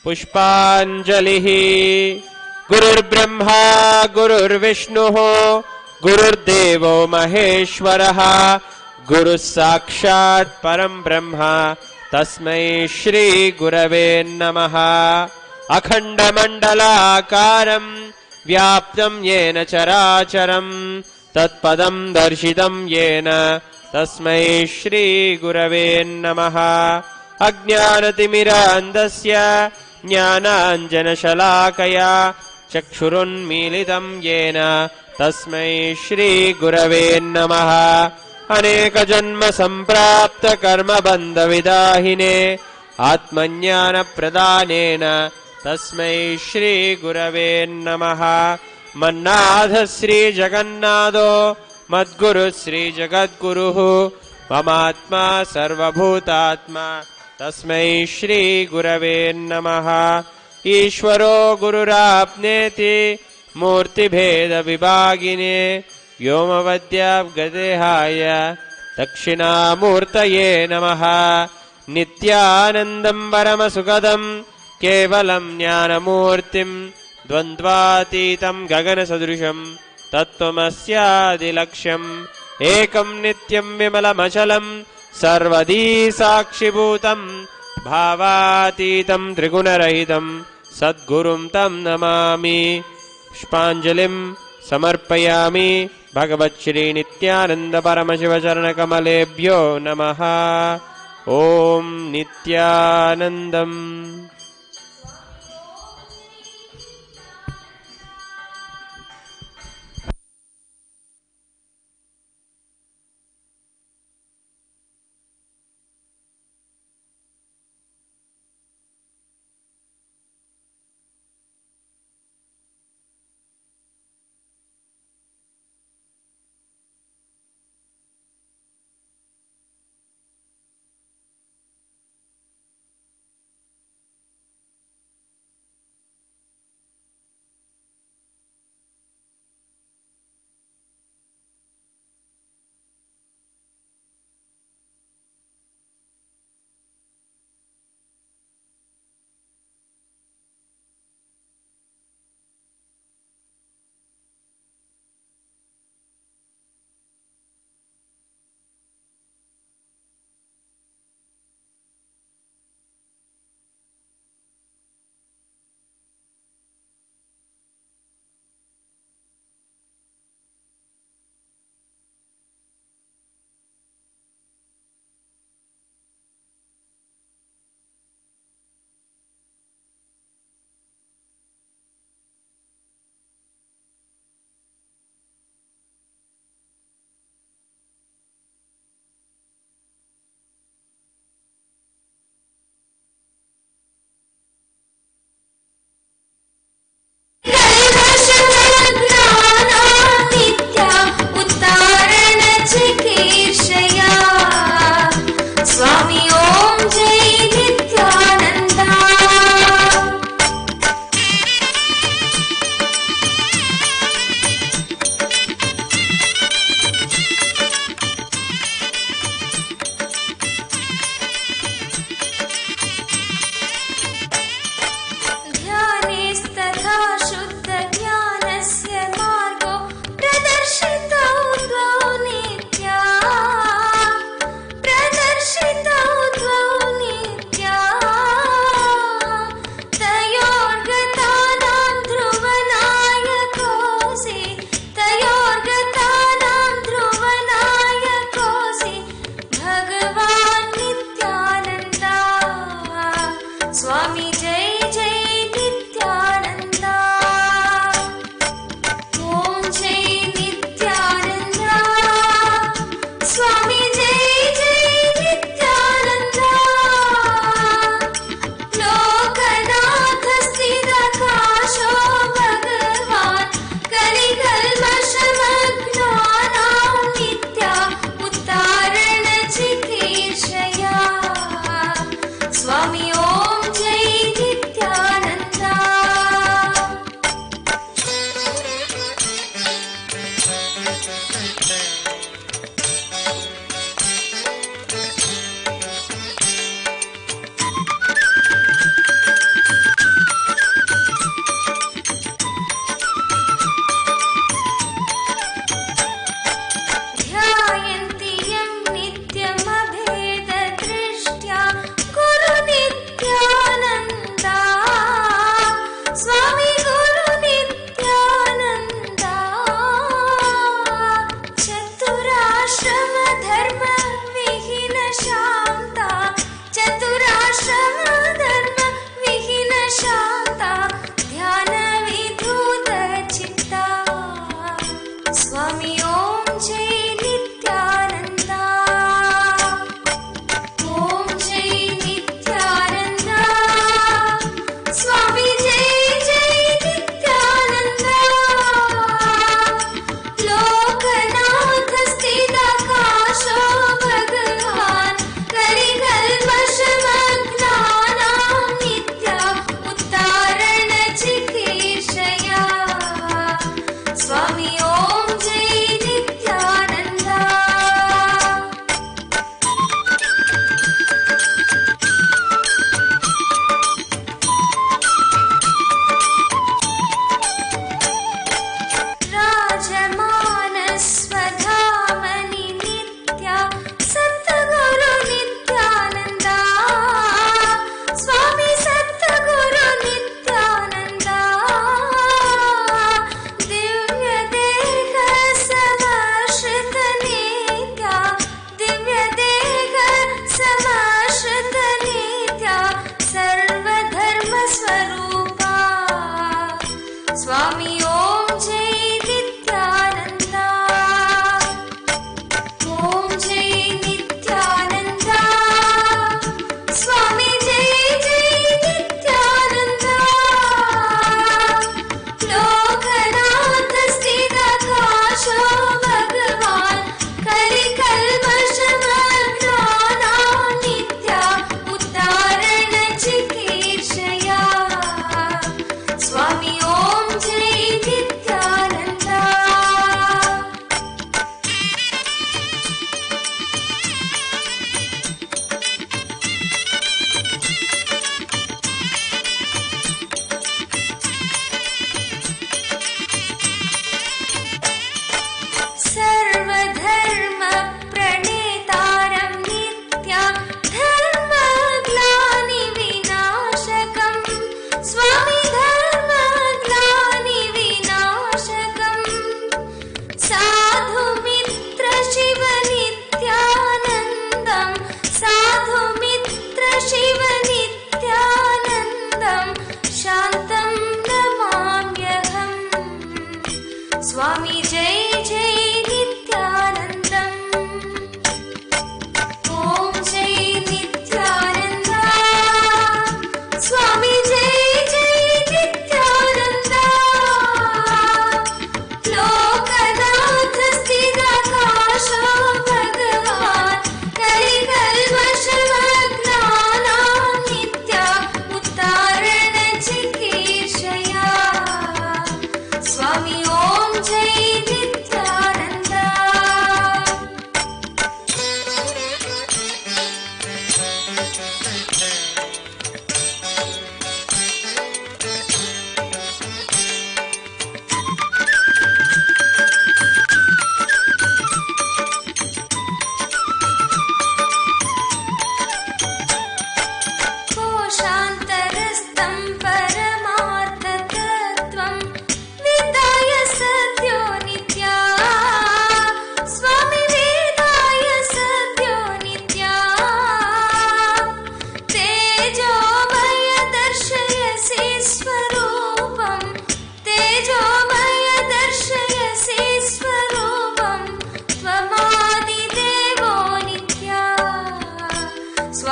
Pushpanjalihi Gurur Brahma Gurur Vishnuho Gurur Devo Maheshwaraha Guru Sakshat Param Brahma Tasmai Shri Gurave Namaha Akhanda Mandala Akaram Vyaptam Yena Characharam Tatpadam Darshitam Yena Tasmai Shri Gurave Namaha Ajnanatimirandasya Jnananjana Shalakaya Chakshurunmilitam Yena Tasmai Shri Gurave Namaha Aneka Janma Samprapta Karma Bandha Vidahine Atmanyana Pradhanena Tasmai Shri Gurave Namaha Mannadha Sri Jagannatho Madguru Sri Jagadguruhu Mamatma Sarvabhutatma Tasmai Shri Gurave Namaha Ishvaro Gururapneti Murti Bheda Vibhagine Vyomavadyabgadehaya Dakshina Murtaye Namaha Nithyanandam Paramasukadam Kevalam Jnanamurtim Dvandvatitam Gagana Sadrusham Tattvamasyaadilaksham Ekam Nityam Vimalamachalam Sarvadi Sakshibhutam Bhavatitam Trigunarahitam Sadgurum Tam Namami Pushpanjalim Samarpayami Bhagavat Shri Nithyananda Paramashiva Charana Kamalebhyo Namaha Om Nithyanandam.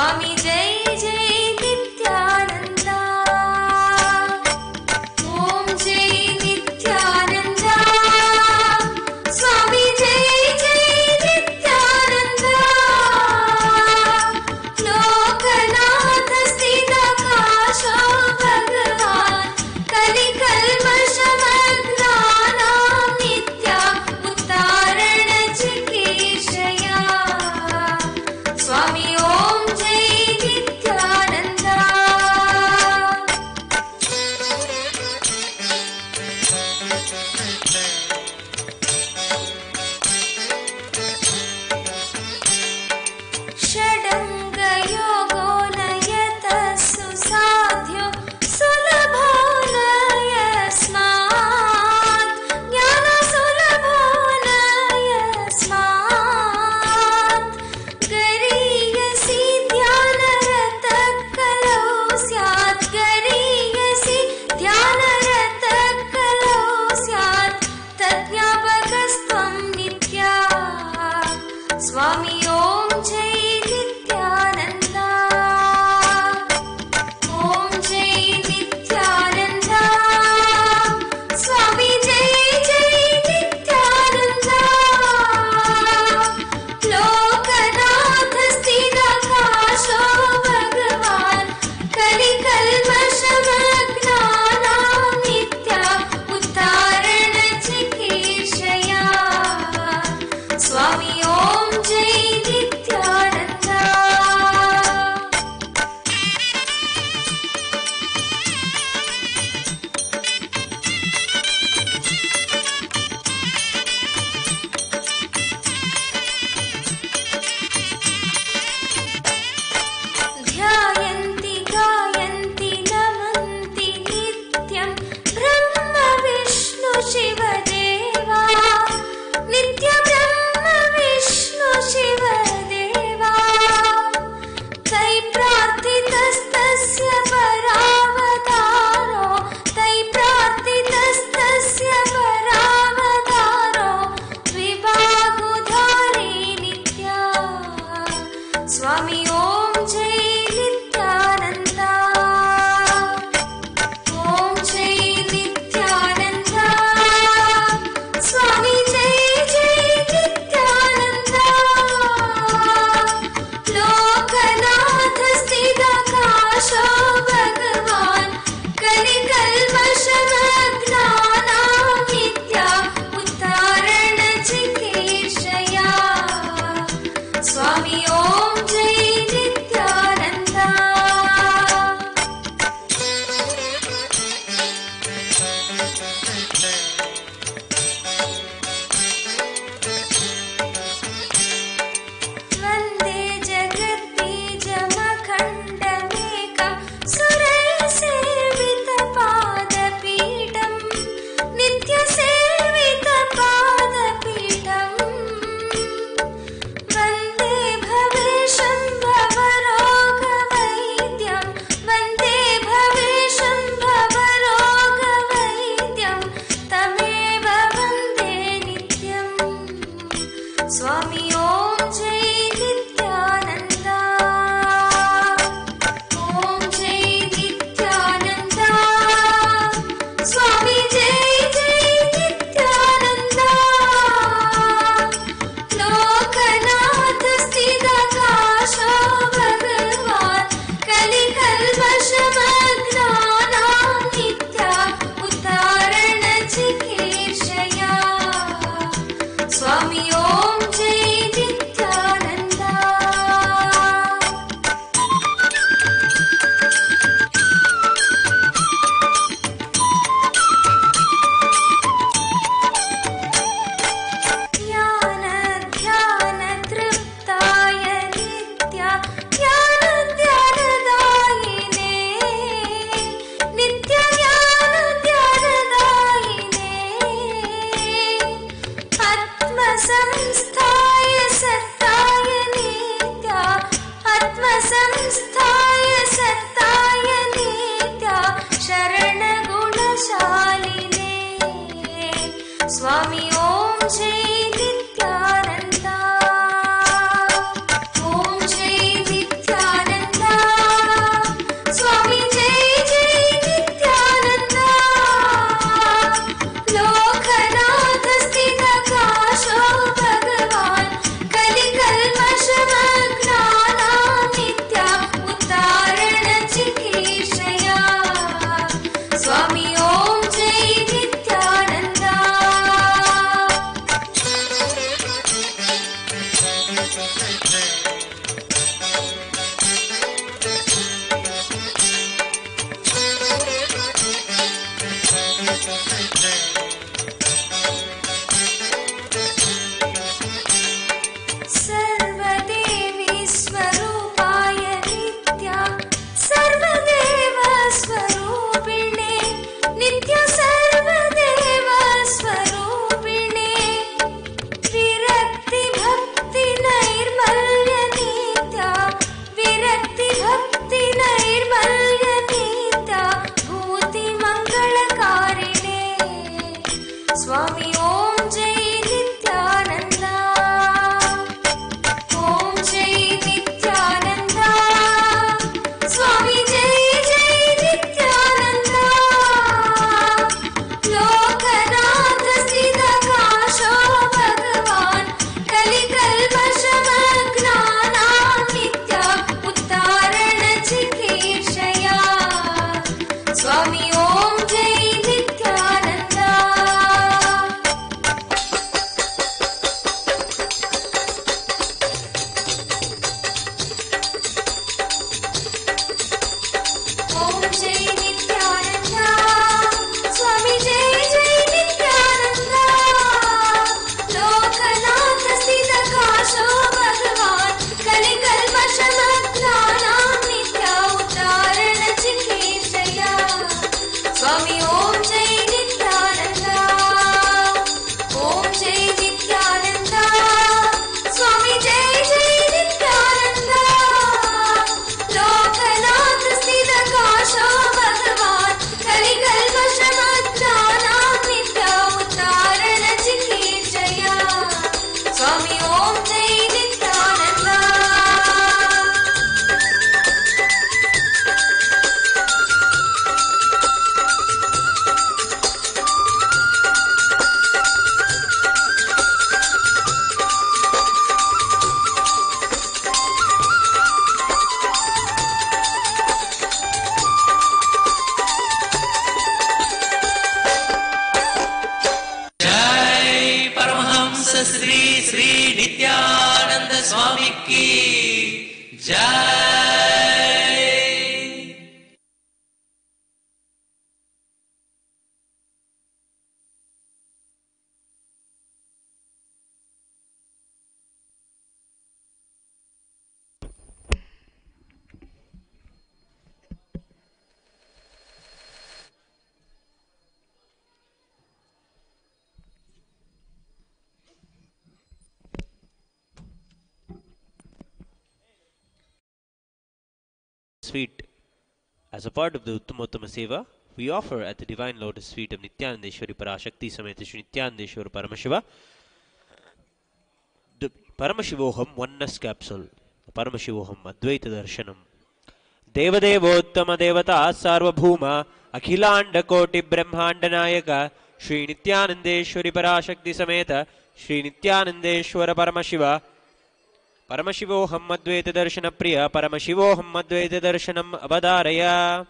Swami Jai Jai Nithyananda. Om Jai Nithyananda. Swami Jai Jai Nithyananda. Lokanath Sthita Kasha Bhagavan Kali Kalmashamagranam Nitya Uttarana Chikeshaya. Swami Om Jai Nithyananda. Shadanga yogo nayata susadhyo sulabho nayasmat jnana sulabho nayasmat gariyasi dhyanarata kalau syat gariyasi dhyanarata kalau syat tatyapakastvam nitya. Swami Om Jai Nithyananda. Om Jai Nithyananda. Swami Jai Jai Nithyananda. Lokanath Sthita Kasha Bhagavan Kali Kalmashamagranam Nitya Uttarana Chikeshaya. Swami Om Jai Nithyananda. ध्यायन्ति गायन्ति नमन्ति नित्यं ब्रह्म विष्णु शिवदेवा. नित्य ब्रह्म विष्णु शिवदेवा. तै प्रार्थितस्तस्य परावतारो तै प्रार्थितस्तस्य परावतारो विभागुधारी नित्या. Swami Om Jai Nithyananda. Om Jai Nithyananda. Swami Jai Jai Nithyananda. Lokanath Sthita Kasha Bhagavan Kali Kalmashamagranam Nitya Uttarana Chikeshaya. Swami Om Jai Nithyananda. Vande Jagatbijamakhandamekam Suraisevitabadapeetam Nityasevitapadapidam. Vande Bhavesham Bhavarogavaidyam. Vande Bhavesham Bhavarogavaidyam. Tameva Vande Nityam. Swami Om Jai Nithyananda. Om Jai Nithyananda. Swami Jai Jai Nithyananda. Lokanath Sthita Kasha Bhagavan Kali Kalmashamagranam Nitya Uttarana Chikeshaya. Swami Om Jai Nithyananda. Jnana Dhyana Triptaya Nitya Jnana Dhyanadayine. Nitya Jnana Dhyanadayine. Atma Samsthaya Sattaya Nitya. Atma Samsthaya Sattaya Nitya. Sharana Gunashaline. Swami Om Jai Nithyananda. Om Jai Nithyananda. Sweet. As a part of the Uttamotama Seva, we offer at the Divine Lotus Feet of Nithyanandeshwari Parashakti Sameta Shri Nithyanandeshwara Paramashiva the Paramashivoham oneness capsule, the Paramashivoham Advaita Darshanam. Devadevottama Devata Sarvabhuma Akhilanda Koti Brahmanda Nayaka Shri Nithyanandeshwari Parashakti Sameta Shri Nithyanandeshwara Paramashiva Paramashivoham Advaita Darshana Priya Paramashivoham Advaita Darshanam Abhadaraya.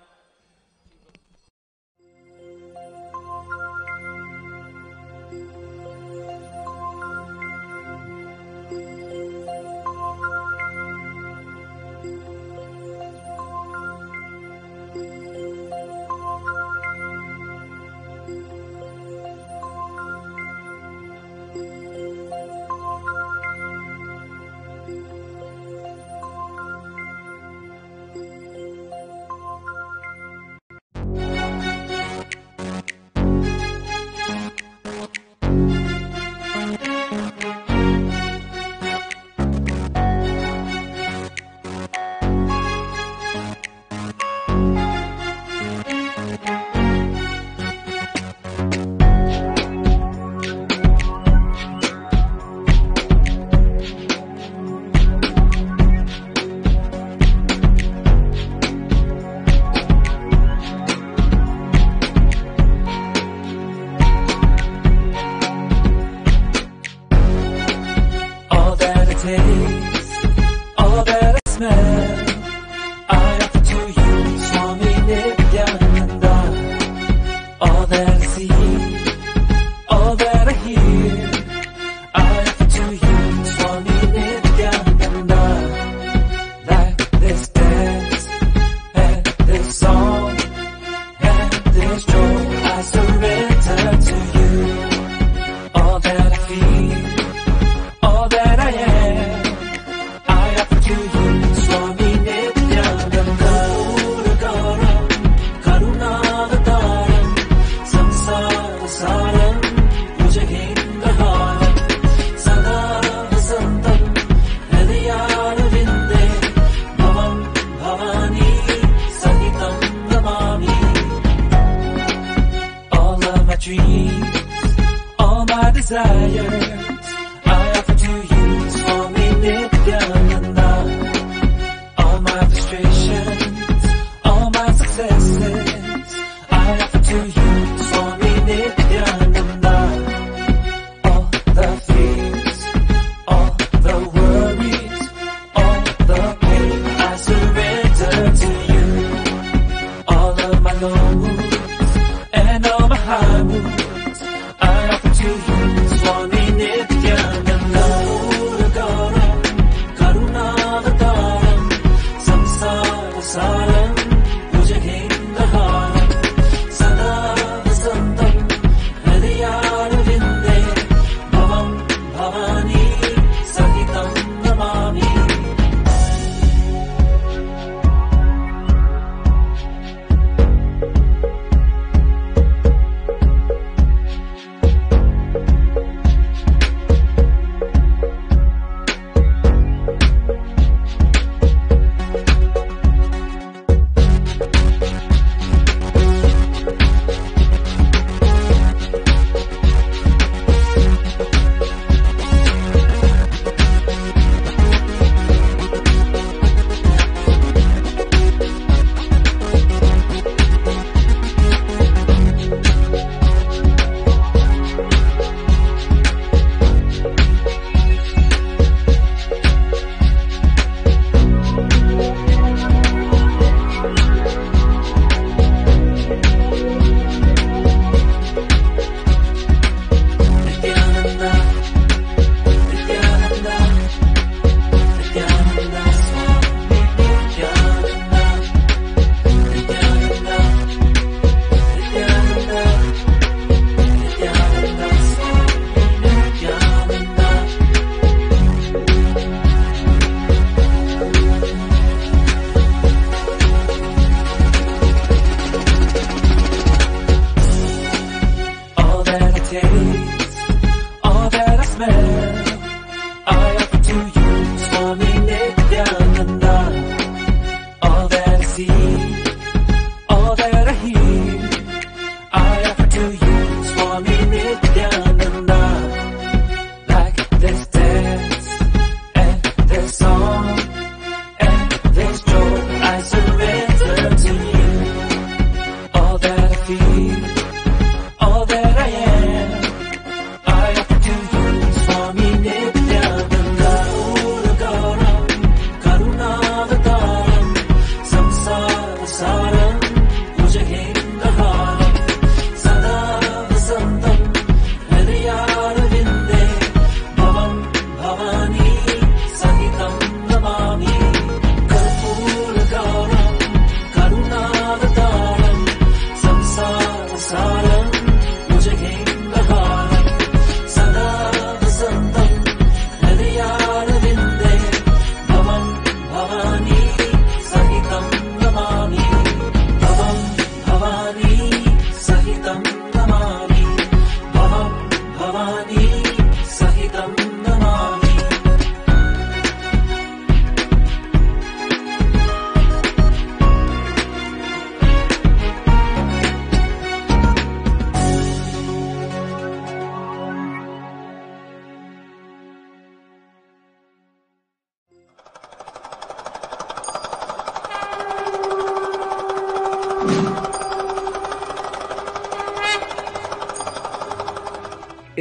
And all my high moods I offer to you, Swami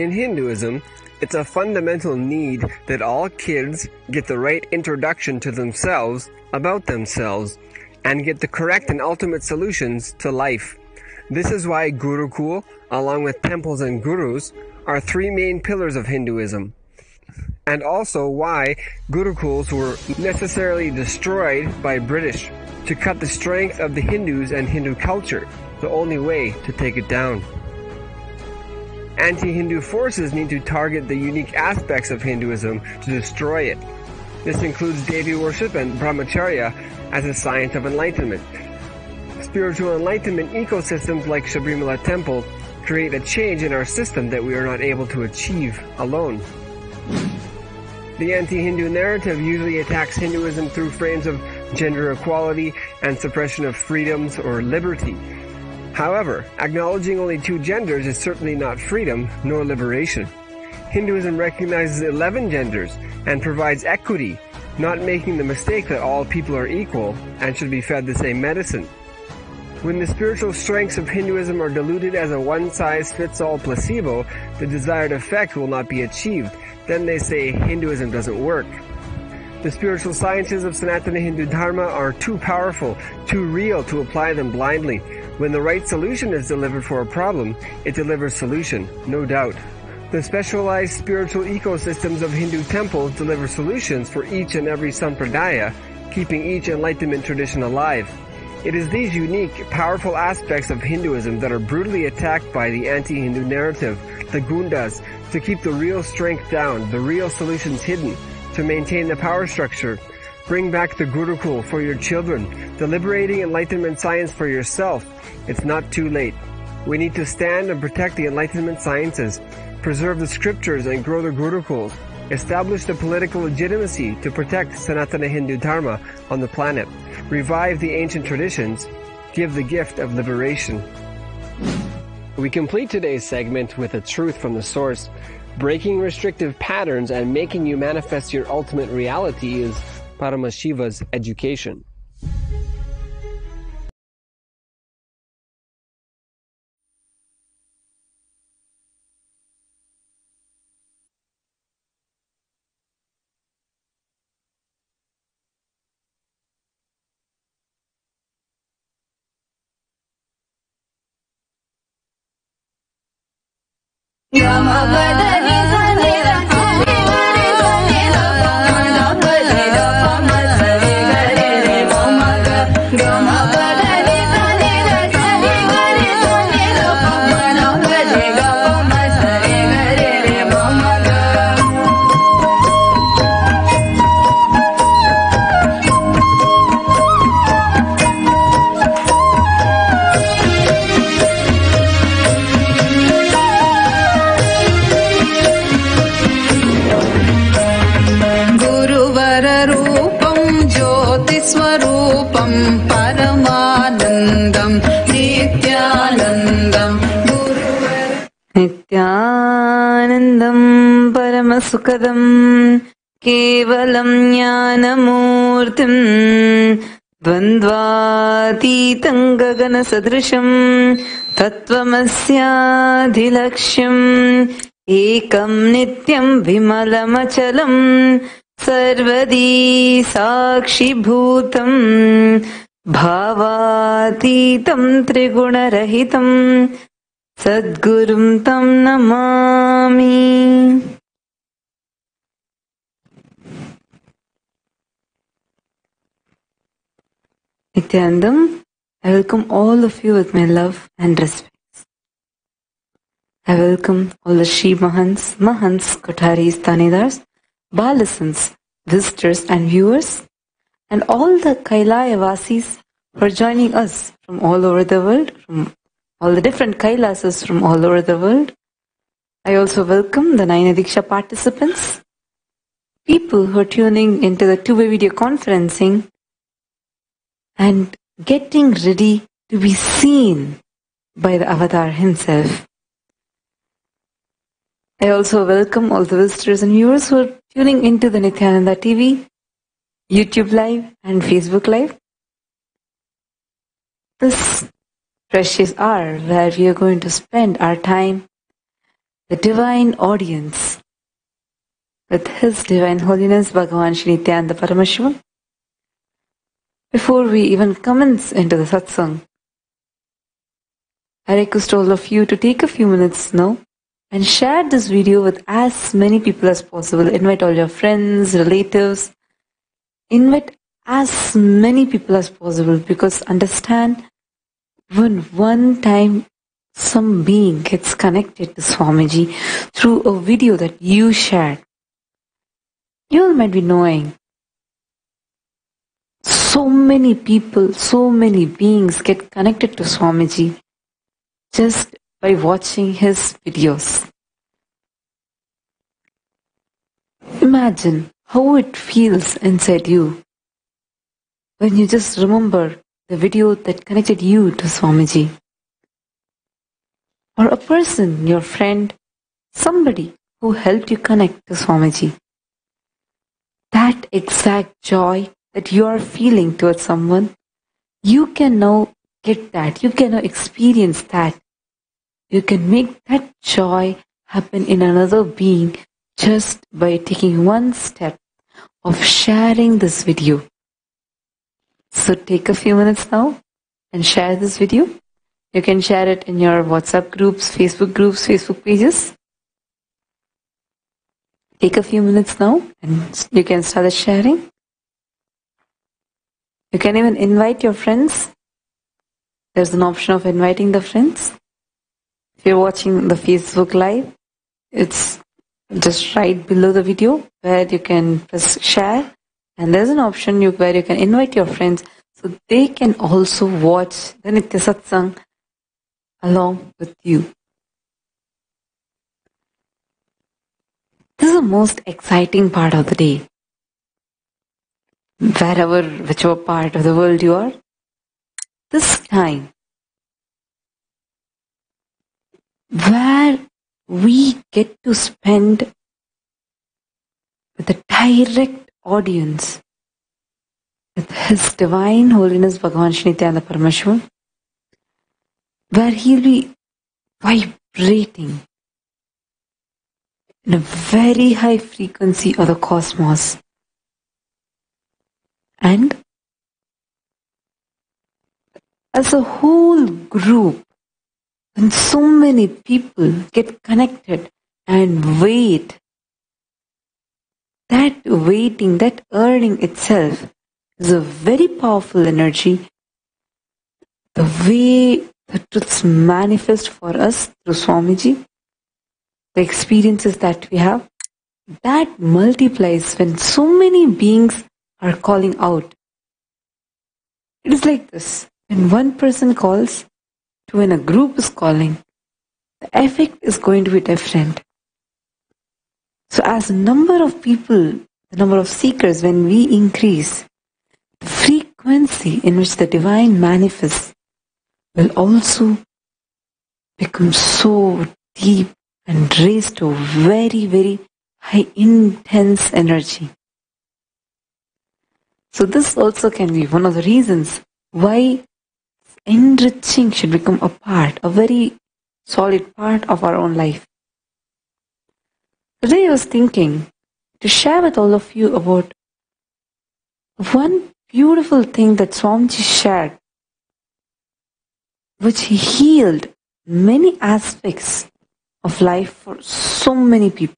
In Hinduism, it's a fundamental need that all kids get the right introduction to themselves, about themselves, and get the correct and ultimate solutions to life. This is why Gurukul, along with temples and gurus, are three main pillars of Hinduism. And also why Gurukuls were necessarily destroyed by British to cut the strength of the Hindus and Hindu culture, the only way to take it down. Anti-Hindu forces need to target the unique aspects of Hinduism to destroy it. This includes Devi worship and brahmacharya as a science of enlightenment. Spiritual enlightenment ecosystems like Sabrimala Temple create a change in our system that we are not able to achieve alone. The anti-Hindu narrative usually attacks Hinduism through frames of gender equality and suppression of freedoms or liberty. However, acknowledging only two genders is certainly not freedom nor liberation. Hinduism recognizes 11 genders and provides equity, not making the mistake that all people are equal and should be fed the same medicine. When the spiritual strengths of Hinduism are diluted as a one-size-fits-all placebo, the desired effect will not be achieved. Then they say Hinduism doesn't work. The spiritual sciences of Sanatana Hindu Dharma are too powerful, too real to apply them blindly. When the right solution is delivered for a problem, it delivers solution, no doubt. The specialized spiritual ecosystems of Hindu temples deliver solutions for each and every sampradaya, keeping each enlightenment tradition alive. It is these unique, powerful aspects of Hinduism that are brutally attacked by the anti-Hindu narrative, the Gundas, to keep the real strength down, the real solutions hidden, to maintain the power structure. Bring back the Gurukul for your children, the liberating enlightenment science for yourself. It's not too late. We need to stand and protect the enlightenment sciences, preserve the scriptures and grow the Gurukuls, establish the political legitimacy to protect Sanatana Hindu Dharma on the planet, revive the ancient traditions, give the gift of liberation. We complete today's segment with a truth from the source. Breaking restrictive patterns and making you manifest your ultimate reality is Paramashiva's education. स्वरूपं परमानन्दं नित्यानन्दं नित्यानन्दं परमसुखदं केवलं ज्ञानमूर्तिं द्वन्द्वातीतं गगनसदृशं तत्त्वमस्याधिलक्ष्यम् एकं नित्यं विमलमचलं सर्वदी साक्षिभूतं भावातीतं त्रिगुणरहितं सद्गुरुं तं Namami. Nithyanandam, I welcome all of you with my love and respect. I welcome all the Shri Mahants, Kotharis, Tanedars, Balasans, visitors and viewers, and all the Kailaya Vasis who are joining us from all over the world, from all the different Kailasas from all over the world. I also welcome the Naina Diksha participants, people who are tuning into the two-way video conferencing and getting ready to be seen by the Avatar himself. I also welcome all the visitors and viewers who are tuning into the Nithyananda TV, YouTube Live and Facebook Live. This precious hour where we are going to spend our time the divine audience with His Divine Holiness Bhagavan Shri Nithyananda Paramashivam. Before we even commence into the satsang, I request all of you to take a few minutes now and share this video with as many people as possible. Invite all your friends, relatives, invite as many people as possible, because understand, when one time some being gets connected to Swamiji through a video that you shared, you all might be knowing so many people, so many beings get connected to Swamiji just by watching his videos. Imagine how it feels inside you when you just remember the video that connected you to Swamiji. Or a person, your friend, somebody who helped you connect to Swamiji. That exact joy that you are feeling towards someone, you can now get that. You can now experience that. You can make that joy happen in another being just by taking one step of sharing this video. So take a few minutes now and share this video. You can share it in your WhatsApp groups, Facebook pages. Take a few minutes now and you can start sharing. You can even invite your friends. There's an option of inviting the friends. If you're watching the Facebook Live, it's just right below the video where you can press share, and there's an option where you can invite your friends so they can also watch the Nitya Satsang along with you. This is the most exciting part of the day. Whichever part of the world you are, this time where we get to spend with a direct audience with His Divine Holiness Bhagavan Shri Nithyananda Paramashivam, where he'll be vibrating in a very high frequency of the cosmos. And as a whole group, when so many people get connected and wait, that waiting, that earning itself is a very powerful energy. The way the truths manifest for us through Swamiji, the experiences that we have, that multiplies when so many beings are calling out. It is like this. When one person calls to when a group is calling, the effect is going to be different. So as the number of people, the number of seekers, when we increase, the frequency in which the divine manifests will also become so deep and raise to very, very high intense energy. So this also can be one of the reasons why enriching should become a very solid part of our own life. Today I was thinking to share with all of you about one beautiful thing that Swamiji shared, which he healed many aspects of life for so many people.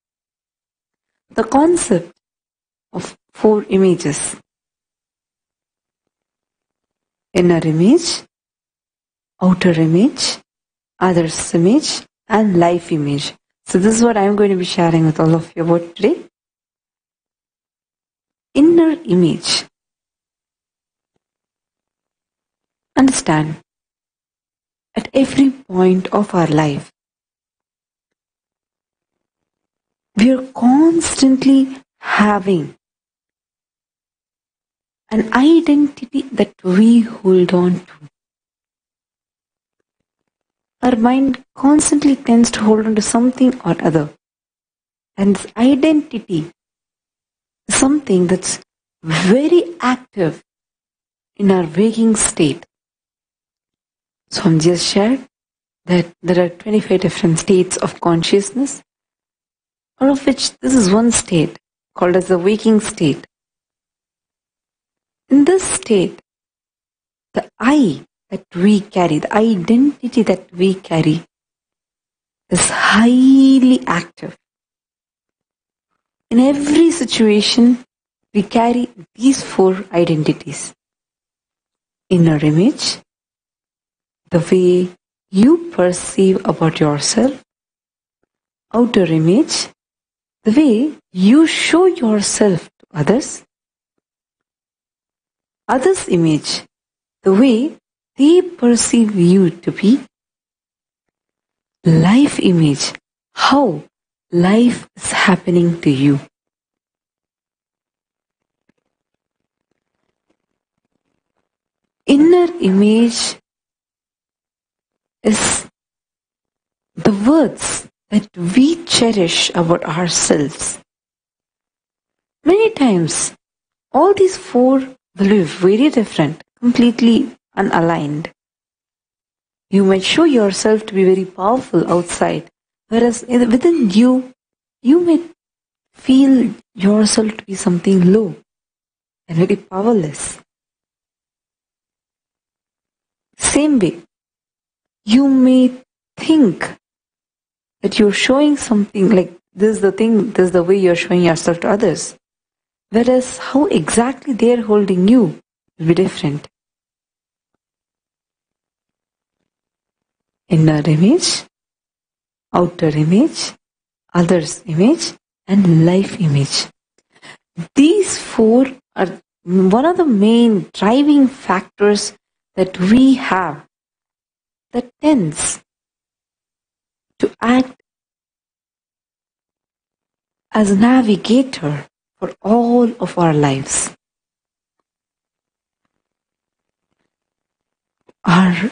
The concept of 4 images. Inner image, outer image, others image, and life image. So this is what I'm going to be sharing with all of you about today. Inner image. Understand, at every point of our life, we are constantly having an identity that we hold on to. Our mind constantly tends to hold on to something or other. And this identity is something that's very active in our waking state. So I'm just shared that there are 25 different states of consciousness, out of which this is one state called as the waking state. In this state, the I that we carry, the identity that we carry, is highly active. In every situation, we carry these 4 identities. Inner image, the way you perceive about yourself. Outer image, the way you show yourself to others. Others' image, the way they perceive you to be. Life image, how life is happening to you. Inner image is the words that we cherish about ourselves. Many times, all these 4 will be very different, completely unaligned. You might show yourself to be very powerful outside, whereas within you, you may feel yourself to be something low and very powerless. Same way, you may think that you're showing something like this is the thing, this is the way you're showing yourself to others. Whereas how exactly they're holding you will be different. Inner image, outer image, others' image, and life image. These 4 are one of the main driving factors that we have that tends to act as a navigator for all of our lives. Our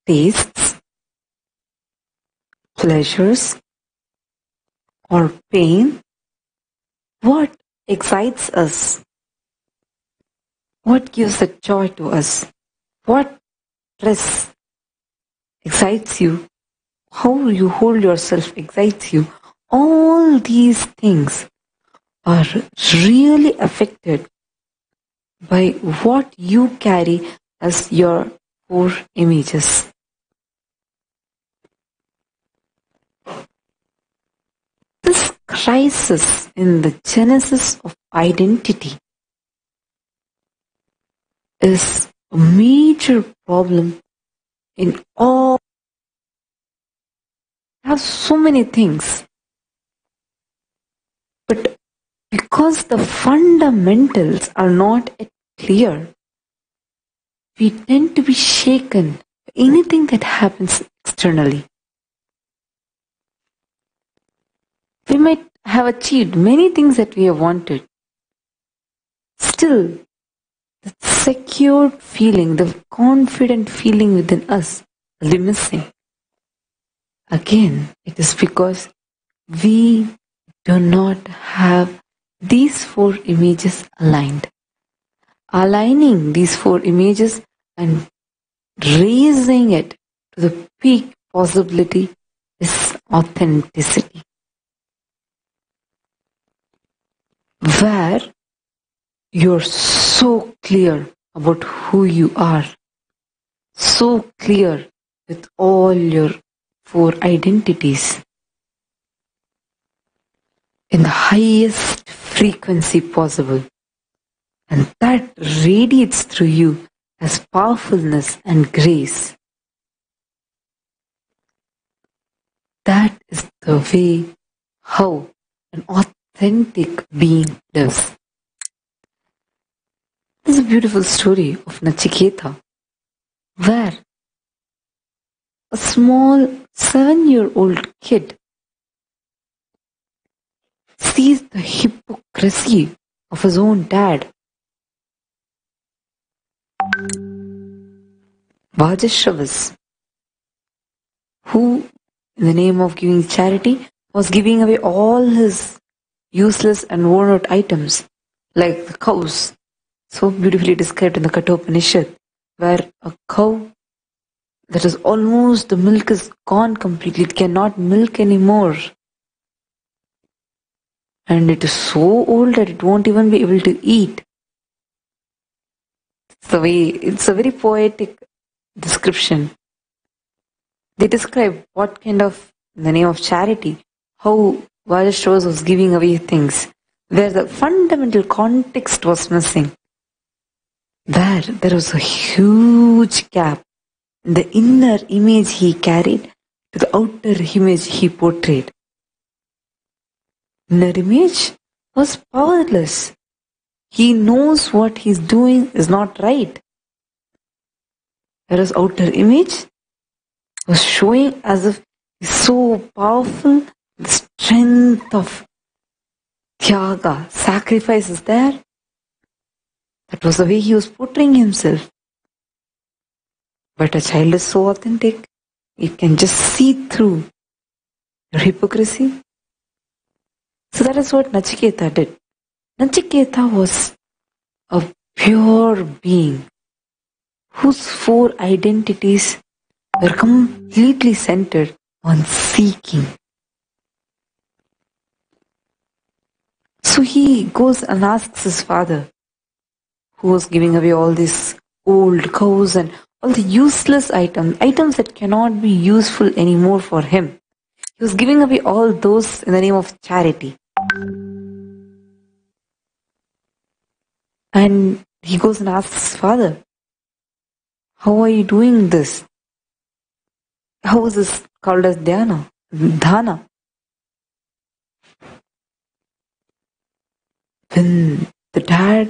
tastes, pleasures, or pain, what excites us? What gives a joy to us? What stress excites you? How you hold yourself excites you. All these things are really affected by what you carry as your 4 images. This crisis in the genesis of identity is a major problem in all. We have so many things, but because the fundamentals are not yet clear, we tend to be shaken by anything that happens externally. We might have achieved many things that we have wanted. Still, the secure feeling, the confident feeling within us will be missing. Again, it is because we do not have these 4 images aligned. Aligning these 4 images and raising it to the peak possibility is authenticity. Where you're so clear about who you are, so clear with all your 4 identities, in the highest frequency possible, and that radiates through you as powerfulness and grace. That is the way how an authentic being lives. This is a beautiful story of Nachiketa, where a small 7-year-old kid sees the hypocrisy of his own dad. Vajashravas, who, in the name of giving charity, was giving away all his useless and worn out items, like the cows, so beautifully described in the Kathopanishad, where a cow That is almost, the milk is gone completely. It cannot milk anymore. And it is so old that it won't even be able to eat. It's a very poetic description. They describe what kind of, in the name of charity, how Vajashras was giving away things, where the fundamental context was missing. There was a huge gap in the inner image he carried to the outer image he portrayed. Inner image was powerless. He knows what he's doing is not right. Whereas outer image was showing as if he's so powerful, the strength of Tyaga, sacrifice is there. That was the way he was portraying himself. But a child is so authentic, it can just see through your hypocrisy. So that is what Nachiketa did. Nachiketa was a pure being whose four identities were completely centered on seeking. So he goes and asks his father, who was giving away all these old cows and all the useless items that cannot be useful anymore for him. He was giving away all those in the name of charity. And he goes and asks his father, how are you doing this? How is this called as dhyana? Dhana. When the dad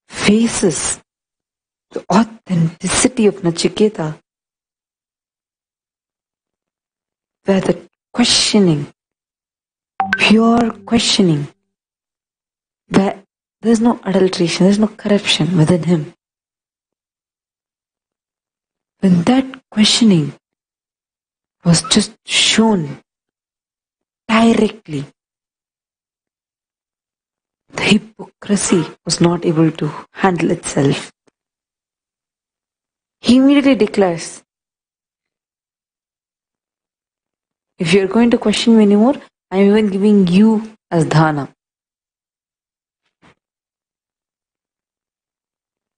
faces the authenticity of Nachiketa, where the questioning, pure questioning, where there's no adulteration, there's no corruption within him. When that questioning was just shown directly, the hypocrisy was not able to handle itself. He immediately declares, if you're going to question me anymore, I'm even giving you as dhana.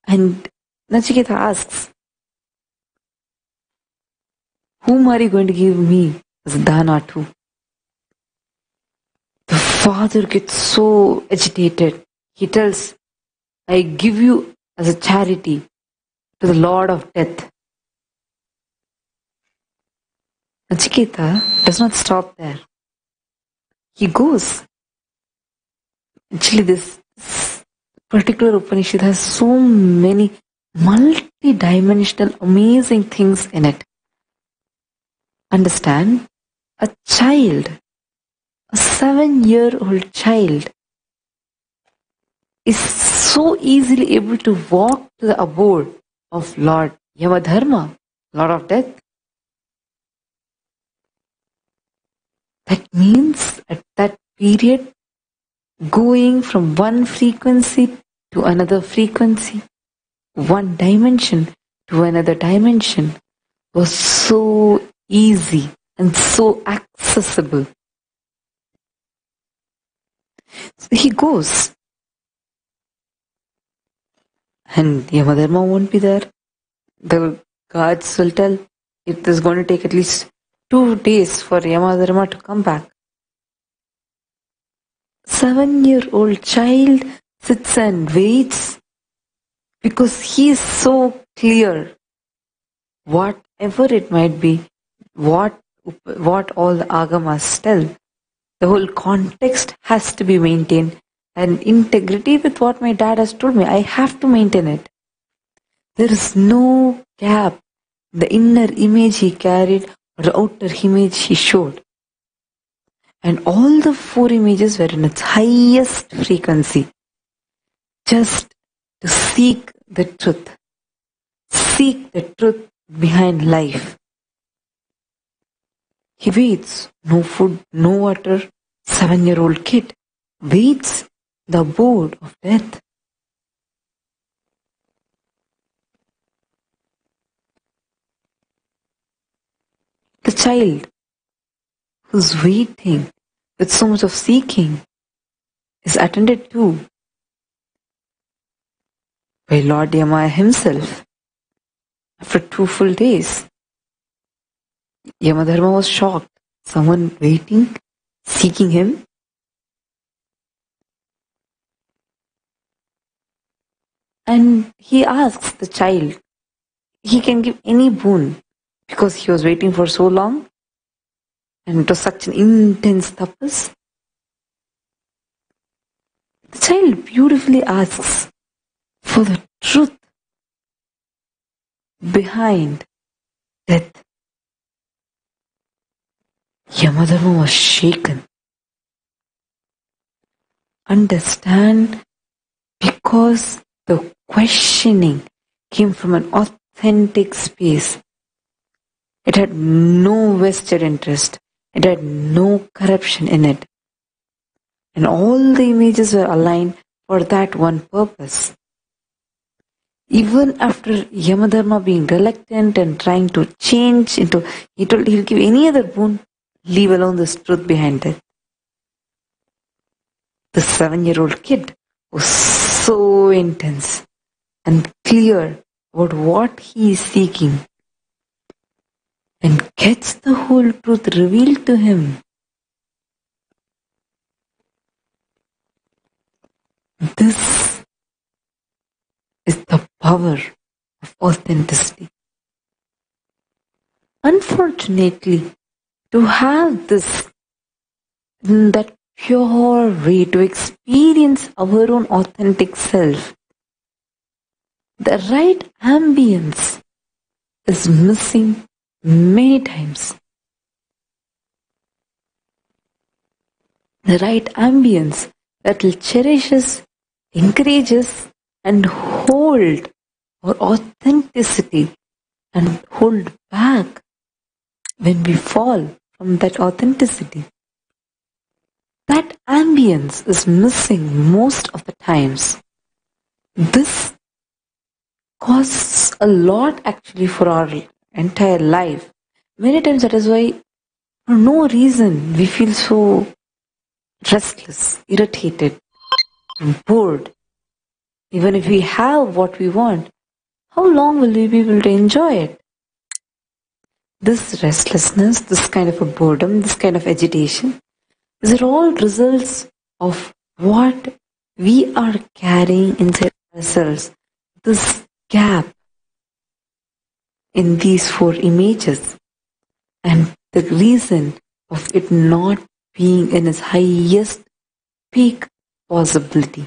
And Nachiketa asks, whom are you going to give me as dhana to? The father gets so agitated. He tells, I give you as a charity to the Lord of Death. Nachiketa does not stop there. He goes. Actually, this particular Upanishad has so many multi-dimensional, amazing things in it. Understand, a child, a 7-year-old child, is so easily able to walk to the abode of Lord Yamadharma, Lord of Death. That means at that period, going from one frequency to another frequency, one dimension to another dimension, was so easy and so accessible. So he goes, and Yamadharma won't be there. The guards will tell it is going to take at least 2 days for Yamadharma to come back. 7-year-old child sits and waits because he is so clear, whatever it might be, what all the agamas tell, the whole context has to be maintained, and integrity with what my dad has told me, I have to maintain it. There is no gap. The inner image he carried or the outer image he showed. And all the 4 images were in its highest frequency. Just to seek the truth. Seek the truth behind life. He waits. No food, no water. 7-year-old kid waits the abode of death. child who's waiting with so much of seeking is attended to by Lord Yama himself. After 2 full days, Yamadharma was shocked. Someone waiting, seeking him. And he asks the child, he can give any boon because he was waiting for so long and it was such an intense tapas. The child beautifully asks for the truth behind death. Yamadharma was shaken. Understand, because the questioning came from an authentic space. It had no vested interest. It had no corruption in it. And all the images were aligned for that one purpose. Even after Yamadharma being reluctant and trying to change into, he told he'll give any other boon, leave alone this truth behind it. The 7-year-old kid was so intense and clear about what he is seeking and gets the whole truth revealed to him. This is the power of authenticity. Unfortunately, to have this, that pure way to experience our own authentic self, the right ambience is missing many times. The right ambience that will cherish us, encourage us, and hold our authenticity and hold back when we fall from that authenticity. That ambience is missing most of the times. This costs a lot actually for our entire life. Many times that is why for no reason we feel so restless, irritated, and bored. Even if we have what we want, how long will we be able to enjoy it? This restlessness, this kind of a boredom, this kind of agitation, these are all results of what we are carrying inside ourselves. This gap in these 4 images, and the reason of it not being in its highest peak possibility.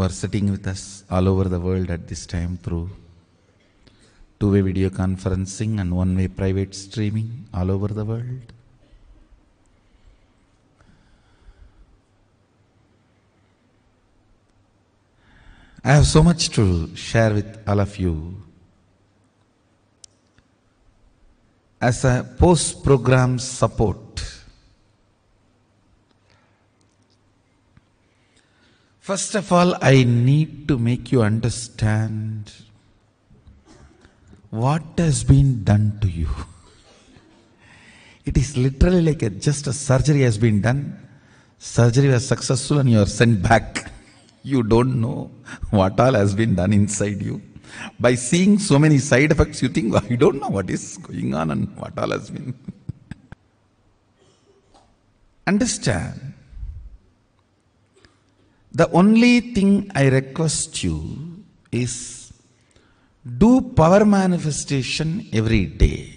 who are sitting with us all over the world at this time through two-way video conferencing and one-way private streaming all over the world. I have so much to share with all of you. As a post-program support, first of all, I need to make you understand what has been done to you. It is literally like just a surgery has been done. Surgery was successful and you are sent back. You don't know what all has been done inside you. By seeing so many side effects, you think, I don't know what is going on and what all has been. Understand. The only thing I request you is do power manifestation every day.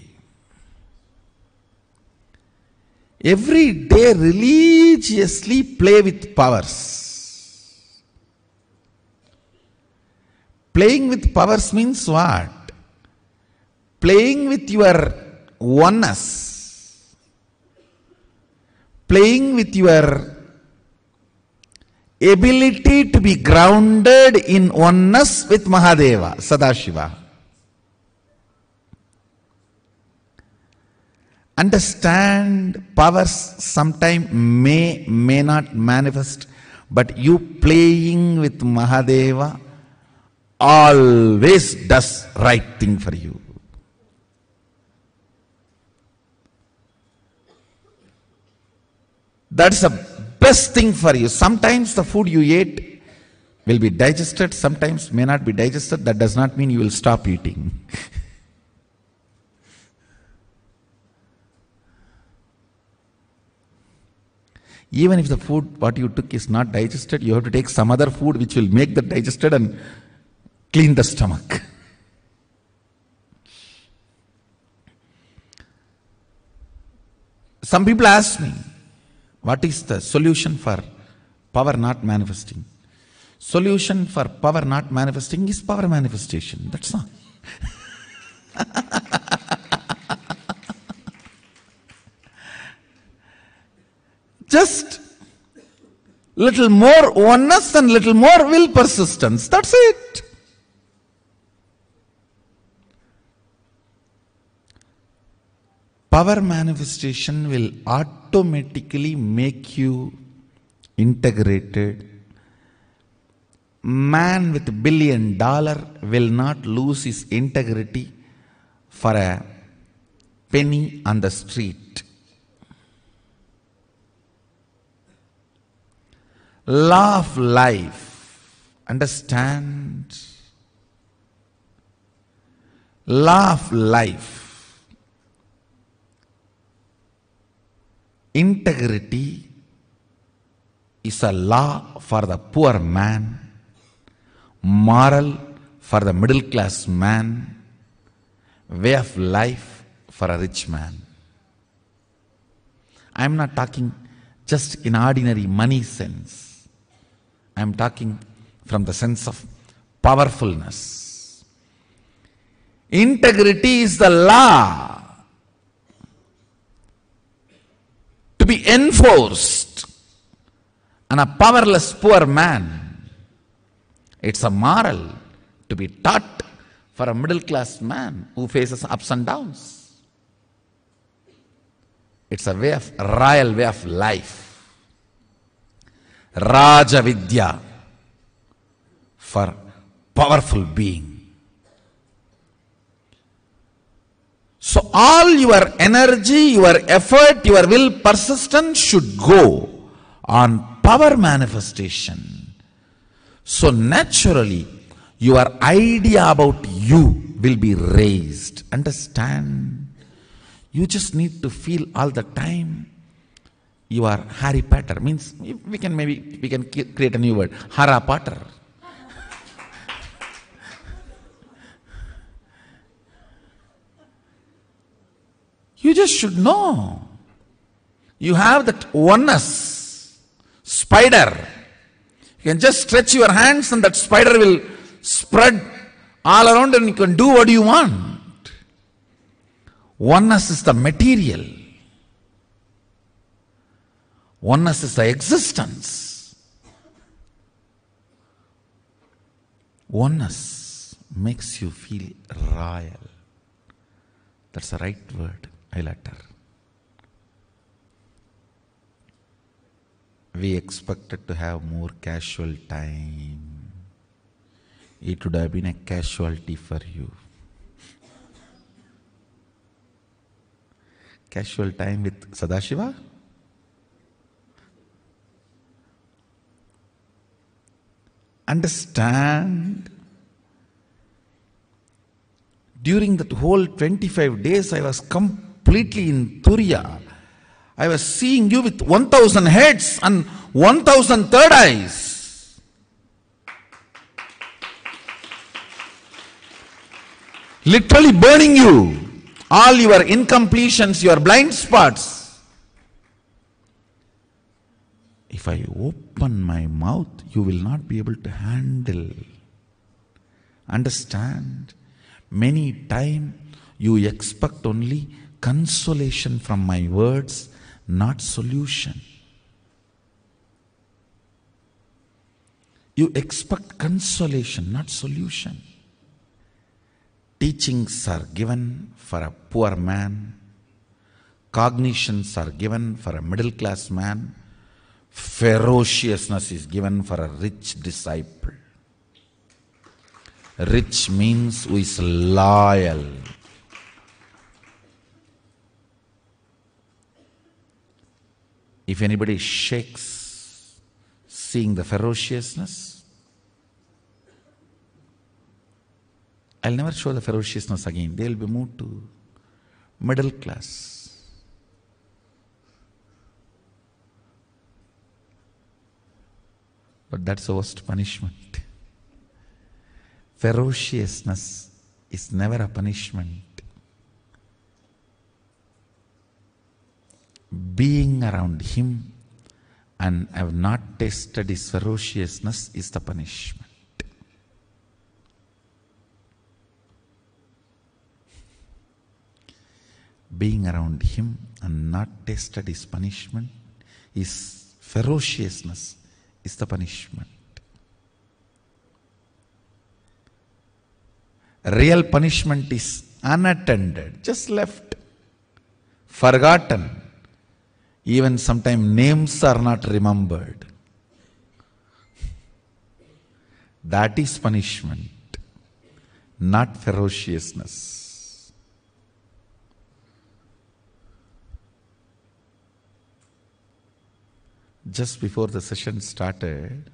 Every day religiously play with powers. Playing with powers means what? Playing with your oneness. Playing with your ability to be grounded in oneness with Mahadeva, Sadashiva. Understand, powers sometime may not manifest, but you playing with Mahadeva always does right thing for you. That's the best thing for you. Sometimes the food you ate will be digested, sometimes may not be digested. That does not mean you will stop eating. Even if the food what you took is not digested, you have to take some other food which will make that digested and clean the stomach. Some people ask me, what is the solution for power not manifesting? Solution for power not manifesting is power manifestation. That's all. Just little more oneness and little more will persistence. That's it. Power manifestation will automatically make you integrated. Man with $1 billion will not lose his integrity for a penny on the street. Law of life. Understand? Law of life. Integrity is a law for the poor man, moral for the middle class man, way of life for a rich man. I am not talking just in ordinary money sense. I am talking from the sense of powerfulness. Integrity is the law to be enforced on a powerless poor man. It's a moral to be taught for a middle class man who faces ups and downs. It's a way of royal way of life. Raja Vidya for powerful being. So all your energy, your effort, your will, persistence should go on power manifestation. So naturally, your idea about you will be raised. Understand? You just need to feel all the time you are Harry Potter. Means we can create a new word. Hara Potter. You just should know. You have that oneness. Spider. You can just stretch your hands and that spider will spread all around and you can do what you want. Oneness is the material. Oneness is the existence. Oneness makes you feel royal. That's the right word, I'll utter. We expected to have more casual time. It would have been a casualty for you. Casual time with Sadashiva? Understand. During that whole 25 days, I was completely in Turiya. I was seeing you with 1,000 heads and 1,000 third eyes. Literally burning you. All your incompletions, your blind spots. If I open my mouth, you will not be able to handle. Understand? Many times you expect only consolation from my words, not solution. You expect consolation, not solution. Teachings are given for a poor man. Cognitions are given for a middle class man. Ferociousness is given for a rich disciple. Rich means who is loyal. If anybody shakes seeing the ferociousness, I'll never show the ferociousness again. They'll be moved to middle class. But that's the worst punishment. Ferociousness is never a punishment. Being around him and have not tasted his ferociousness is the punishment. Being around him and not tasted his punishment is ferociousness is the punishment. Real punishment is unattended, just left, forgotten. Even sometimes names are not remembered. That is punishment, not ferociousness. Just before the session started,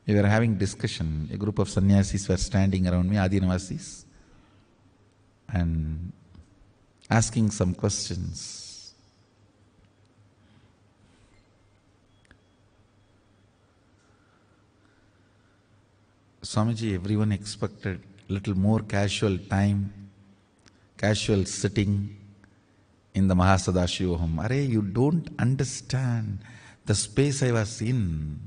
we were having discussion. A group of sannyasis were standing around me, Adinavasis, and asking some questions. Swamiji, everyone expected little more casual time, casual sitting in the Mahasadashivoham. Arey, you don't understand the space I was in,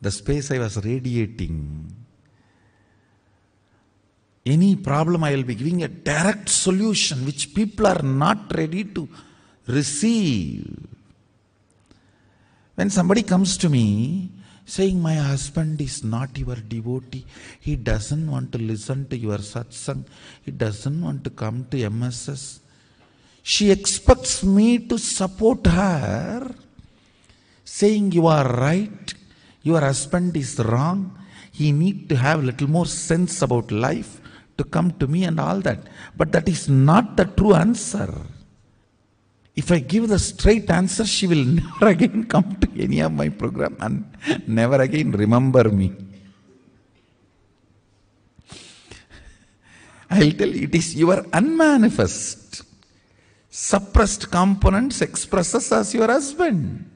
the space I was radiating. Any problem I will be giving a direct solution which people are not ready to receive. When somebody comes to me saying, my husband is not your devotee, he doesn't want to listen to your satsang, he doesn't want to come to MSS, she expects me to support her, saying, you are right, your husband is wrong, he need to have a little more sense about life to come to me and all that. But that is not the true answer. If I give the straight answer, she will never again come to any of my program and never again remember me. I'll tell you, it is your unmanifest, suppressed components expresses as your husband.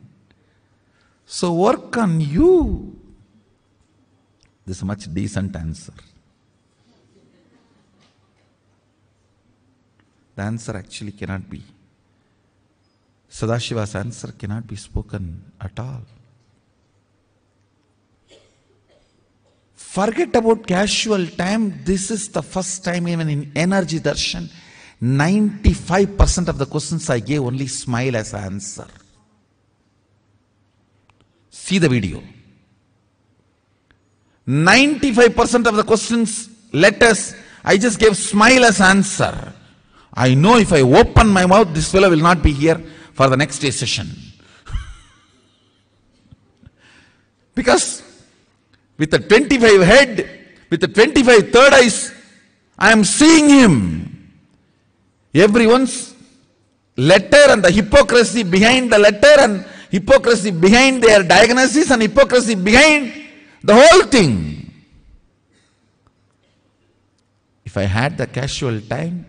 So work on you. This is a much decent answer. The answer actually cannot be. Sadashiva's answer cannot be spoken at all. Forget about casual time. This is the first time even in energy darshan, 95% of the questions I gave only smile as answer. See the video. 95% of the questions, letters, I just gave smile as answer. I know if I open my mouth, this fellow will not be here for the next day session. Because with the 25 head, with the 25 third eyes, I am seeing him. Everyone's letter and the hypocrisy behind the letter and hypocrisy behind their diagnosis and hypocrisy behind the whole thing. If I had the casual time,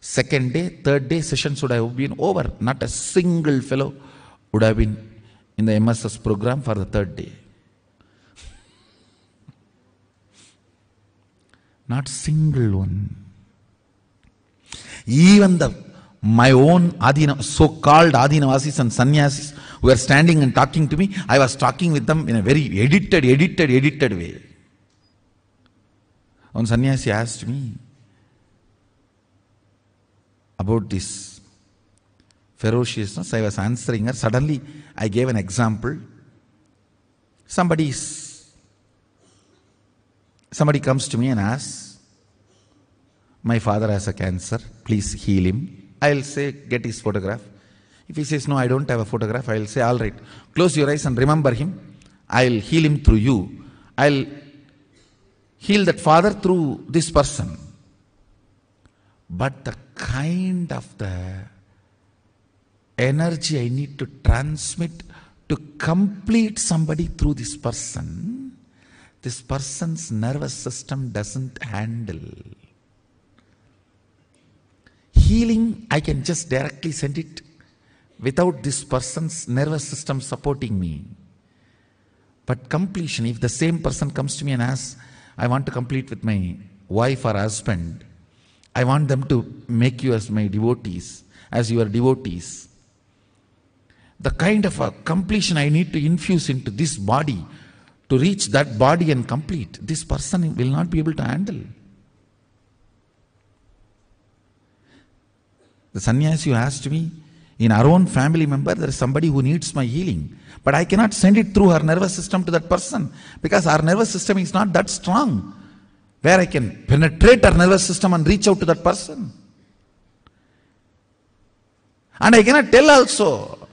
second day, third day sessions would have been over. Not a single fellow would have been in the MSS program for the third day. Not single one. Even my own Adina, so-called Adinavasis and Sannyasis who were standing and talking to me, I was talking with them in a very edited way. One Sannyasi asked me about this ferociousness. I was answering her. Suddenly I gave an example. Somebody comes to me and asks, my father has a cancer, please heal him. I'll say, get his photograph. If he says, no, I don't have a photograph, I'll say, all right, close your eyes and remember him. I'll heal him through you. I'll heal that father through this person. But the kind of the energy I need to transmit to complete somebody through this person's nervous system doesn't handle. Healing, I can just directly send it without this person's nervous system supporting me. But completion, if the same person comes to me and asks, I want to complete with my wife or husband, I want them to make you as my devotees, as your devotees. The kind of a completion I need to infuse into this body to reach that body and complete, this person will not be able to handle. The sannyasi who asked me, in our own family member, there is somebody who needs my healing. But I cannot send it through her nervous system to that person because our nervous system is not that strong where I can penetrate her nervous system and reach out to that person. And I cannot tell also,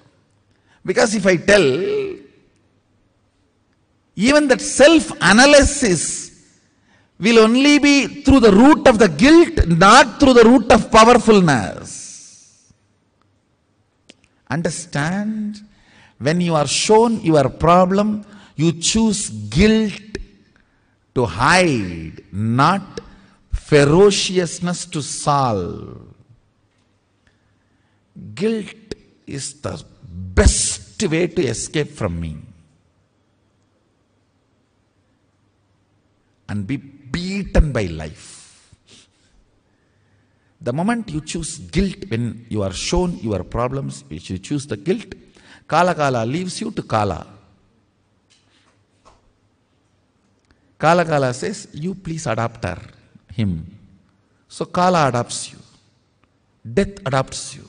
because if I tell, even that self-analysis will only be through the root of the guilt, not through the root of powerfulness. Understand? When you are shown your problem, you choose guilt to hide, not ferociousness to solve. Guilt is the best way to escape from me and be beaten by life. The moment you choose guilt, when you are shown your problems, if you choose the guilt, Kala leaves you to Kala. Kala says, you please adopt him. So Kala adopts you. Death adopts you.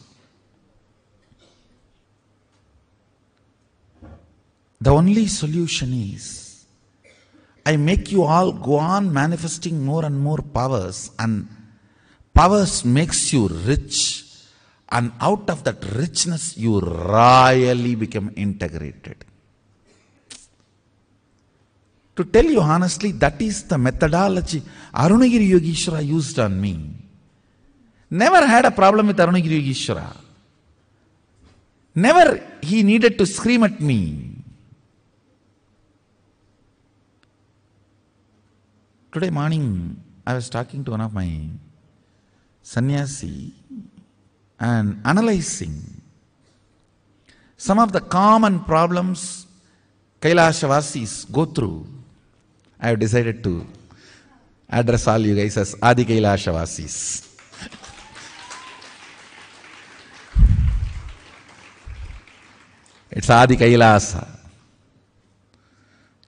The only solution is, I make you all go on manifesting more and more powers, and powers makes you rich, and out of that richness you royally become integrated. To tell you honestly, that is the methodology Arunagiri Yogeshwara used on me. Never had a problem with Arunagiri Yogeshwara. Never he needed to scream at me. Today morning, I was talking to one of my sannyasi and analyzing some of the common problems Kailashavasis go through. I have decided to address all you guys as Adi Kailashavasis. It's Adi Kailasa.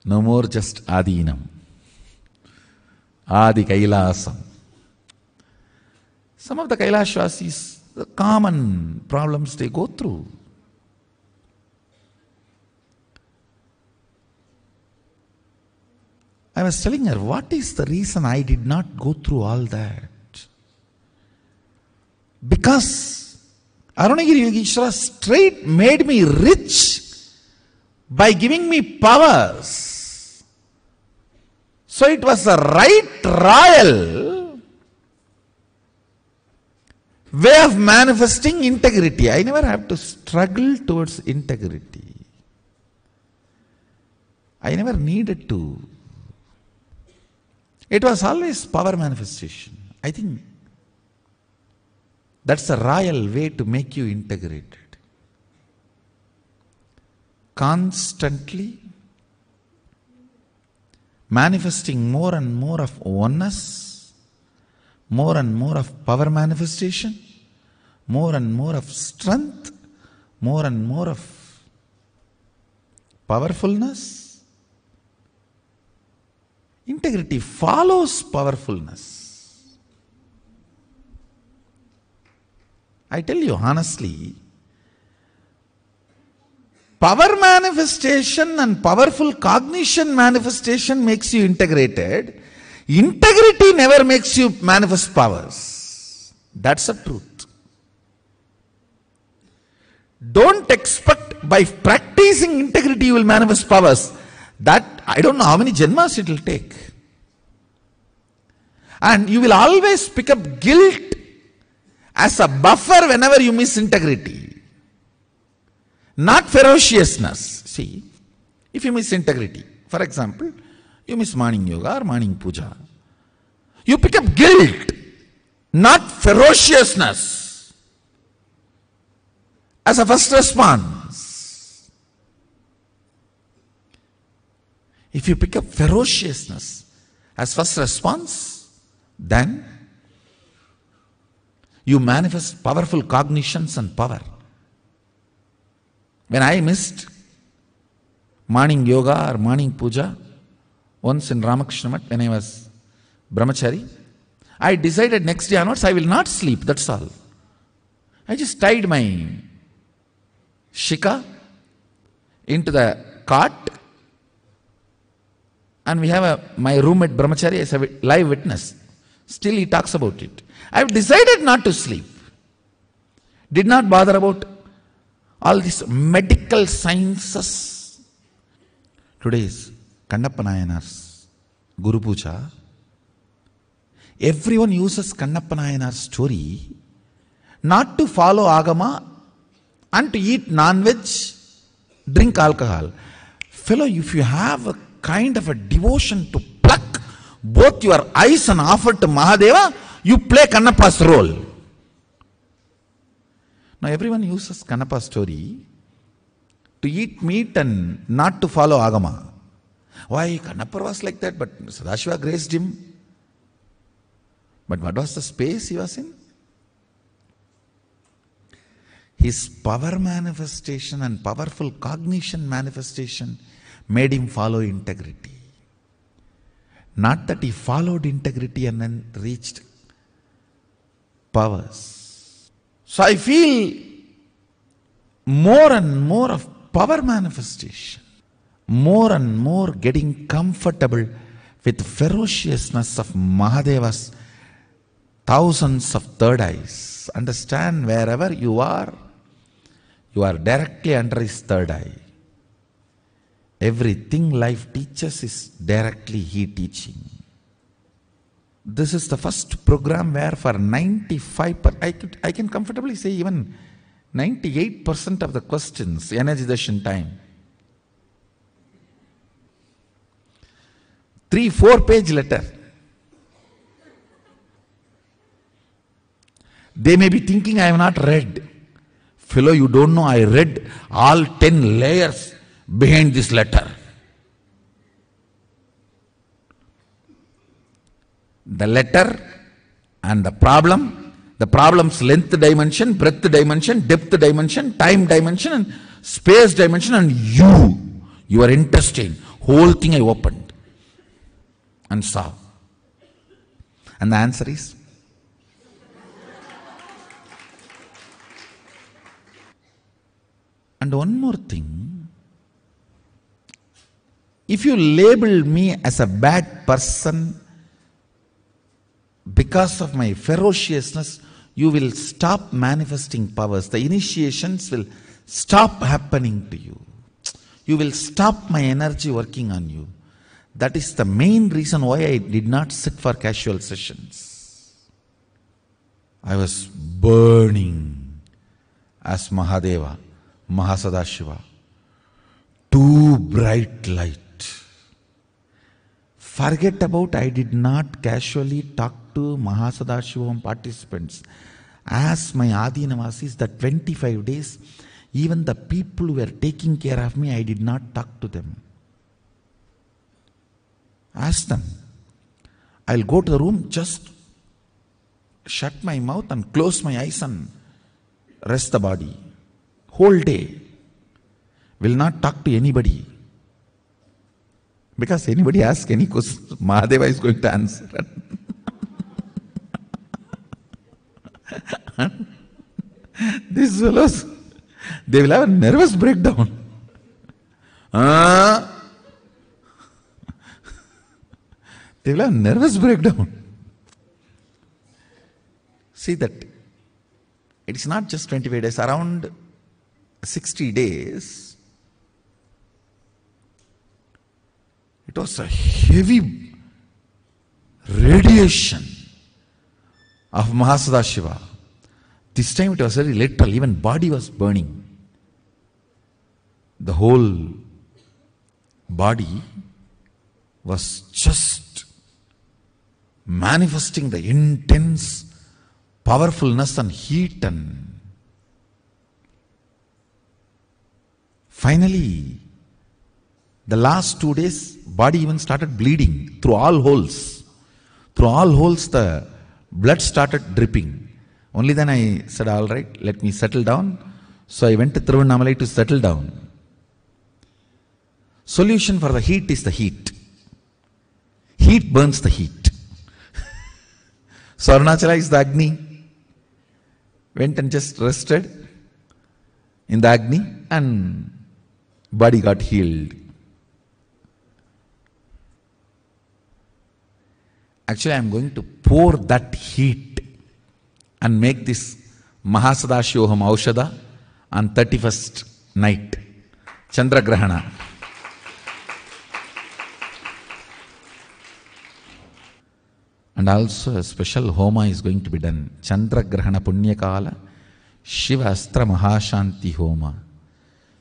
No more just Adinam. Adi Kailasam. Some of the Kailashvasis, the common problems they go through. I was telling her, what is the reason I did not go through all that? Because Arunagiri Yogeshwara straight made me rich by giving me powers. So it was a right royal way of manifesting integrity. I never have to struggle towards integrity. I never needed to. It was always power manifestation. I think that's a royal way to make you integrated. Constantly manifesting more and more of oneness, more and more of power manifestation, more and more of strength, more and more of powerfulness. Integrity follows powerfulness. I tell you honestly, power manifestation and powerful cognition manifestation makes you integrated. Integrity never makes you manifest powers. That's the truth. Don't expect by practicing integrity you will manifest powers. That, I don't know how many janmas it will take. And you will always pick up guilt as a buffer whenever you miss integrity. Not ferociousness. See, if you miss integrity, for example, you miss morning yoga or morning puja, you pick up guilt, not ferociousness, as a first response. If you pick up ferociousness as first response, then you manifest powerful cognitions and power. When I missed morning yoga or morning puja once in Ramakrishna Math when I was brahmachari, I decided next day onwards I will not sleep, that's all. I just tied my shika into the cart, and we have my roommate brahmachari as a live witness. Still he talks about it. I have decided not to sleep. Did not bother about all these medical sciences. Today's Kannappa Nayanar's Guru Puja, everyone uses Kannappa Nayanar's story not to follow Agama and to eat non-veg, drink alcohol. Fellow, if you have a kind of a devotion to pluck both your eyes and offer to Mahadeva, you play Kannappa's role. Now everyone uses Kannappa's story to eat meat and not to follow Agama. Why? Kannappa was like that, but Sadashiva graced him. But what was the space he was in? His power manifestation and powerful cognition manifestation made him follow integrity. Not that he followed integrity and then reached powers. So I feel more and more of power manifestation, more and more getting comfortable with ferociousness of Mahadeva's thousands of third eyes. Understand, wherever you are directly under his third eye. Everything life teaches is directly he teaching. This is the first program where for 95%, I can comfortably say even 98% of the questions, energy darshan time, 3-4 page letter. They may be thinking I have not read. Fellow, you don't know, I read all 10 layers behind this letter. The letter and the problem's length dimension, breadth dimension, depth dimension, time dimension and space dimension, and your intestine, whole thing I opened and saw. And the answer is, and one more thing, if you label me as a bad person because of my ferociousness, you will stop manifesting powers. The initiations will stop happening to you. You will stop my energy working on you. That is the main reason why I did not sit for casual sessions. I was burning as Mahadeva, Mahasadashiva. Too bright light. Forget about I did not casually talk to Mahasadashivoham participants. As my Adinavasis, the 25 days, even the people who were taking care of me, I did not talk to them. Ask them. I'll go to the room, just shut my mouth and close my eyes and rest the body. Whole day. Will not talk to anybody. Because anybody asks any question, Mahadeva is going to answer. These fellows, they will have a nervous breakdown. They will have a nervous breakdown. See that it is not just 25 days, around 60 days, it was a heavy radiation of Mahasadashiva. This time it was very literal, even body was burning. The whole body was just manifesting the intense powerfulness and heat, and finally the last 2 days body even started bleeding through all holes. Through all holes the blood started dripping. Only then I said, all right, let me settle down. So I went to Thiruvannamalai to settle down. Solution for the heat is the heat. Heat burns the heat. So Arunachala is the Agni. Went and just rested in the Agni and body got healed. Actually, I am going to pour that heat and make this Mahasadashivoham Aushada on 31st night, Chandra Grahana. And also a special homa is going to be done. Chandra Grahana Punyakala Shiva Astra Mahashanti Homa.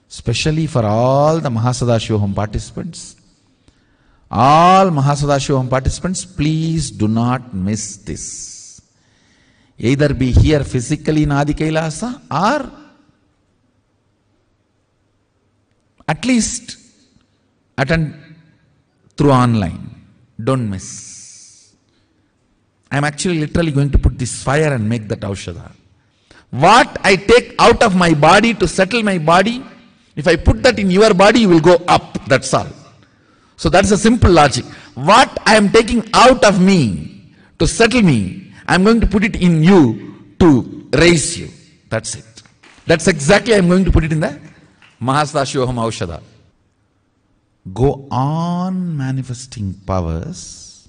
Specially for all the Mahasadashivoham participants. All Mahasadashivoham participants, please do not miss this. Either be here physically in Adi Kailasa or at least attend through online. Don't miss. I am actually literally going to put this fire and make that Aushada. What I take out of my body to settle my body, if I put that in your body, you will go up. That's all. So that's a simple logic. What I am taking out of me to settle me, I am going to put it in you to raise you. That's it. That's exactly I am going to put it in the Mahasadashivoham Aushada. Go on manifesting powers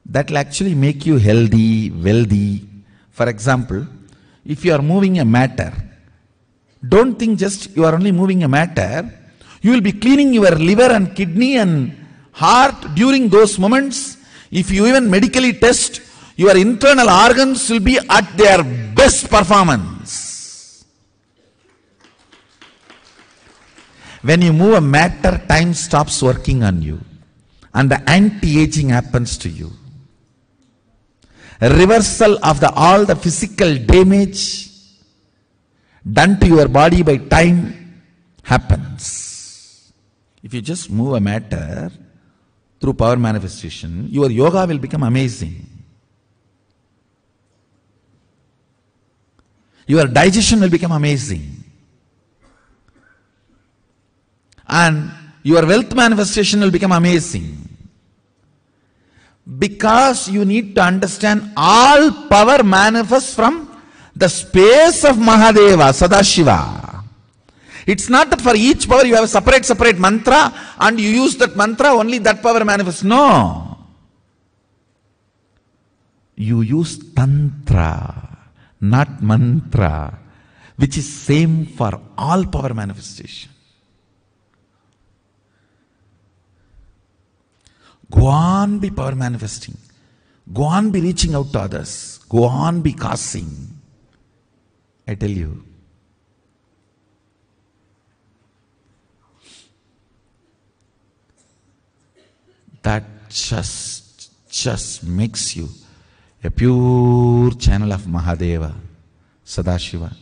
that will actually make you healthy, wealthy. For example, if you are moving a matter, don't think just you are only moving a matter. You will be cleaning your liver and kidney and heart during those moments. If you even medically test, your internal organs will be at their best performance. When you move a matter, time stops working on you and the anti-aging happens to you. A reversal of all the physical damage done to your body by time happens. If you just move a matter through power manifestation, your yoga will become amazing. Your digestion will become amazing. And your wealth manifestation will become amazing. Because you need to understand all power manifests from the space of Mahadeva, Sadashiva. It's not that for each power you have a separate mantra and you use that mantra, only that power manifests. No. You use tantra, not mantra, which is same for all power manifestation. Go on be power manifesting. Go on be reaching out to others. Go on be causing. I tell you. That just makes you a pure channel of Mahadeva, Sadashiva.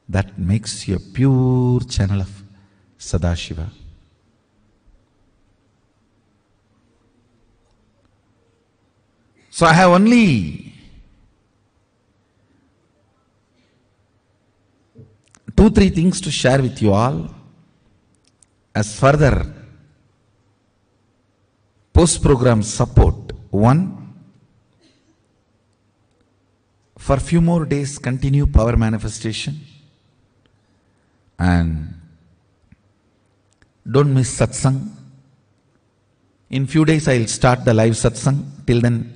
That makes you a pure channel of Sadashiva. So I have only 2-3 things to share with you all as further post-program support. One, for few more days continue power manifestation and don't miss satsang. In few days I will start the live satsang. Till then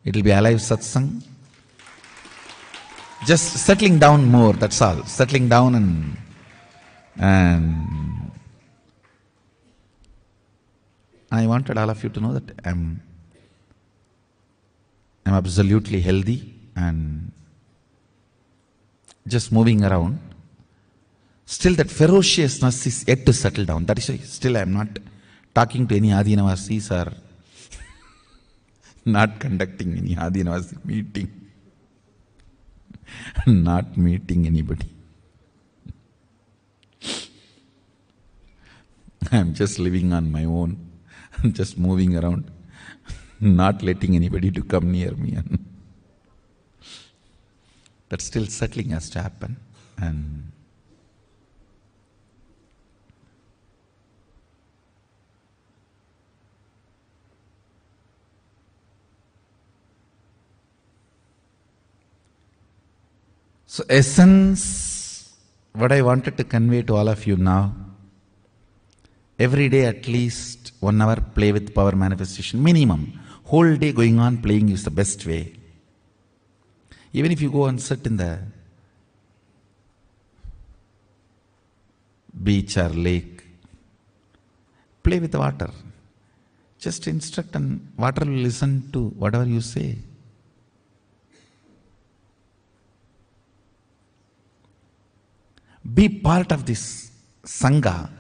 it will be a live satsang. Just settling down more, that's all. Settling down and I wanted all of you to know that I'm absolutely healthy and just moving around. Still that ferociousness is yet to settle down. That is why still I am not talking to any Adinavasis or not conducting any Adinavasi meeting. Not meeting anybody. I am just living on my own. Just moving around. Not letting anybody to come near me. That still settling has to happen. And so essence, what I wanted to convey to all of you now, every day at least 1 hour play with power manifestation, minimum. Whole day going on playing is the best way. Even if you go and sit in the beach or lake, play with the water. Just instruct and water will listen to whatever you say. Be part of this Sangha.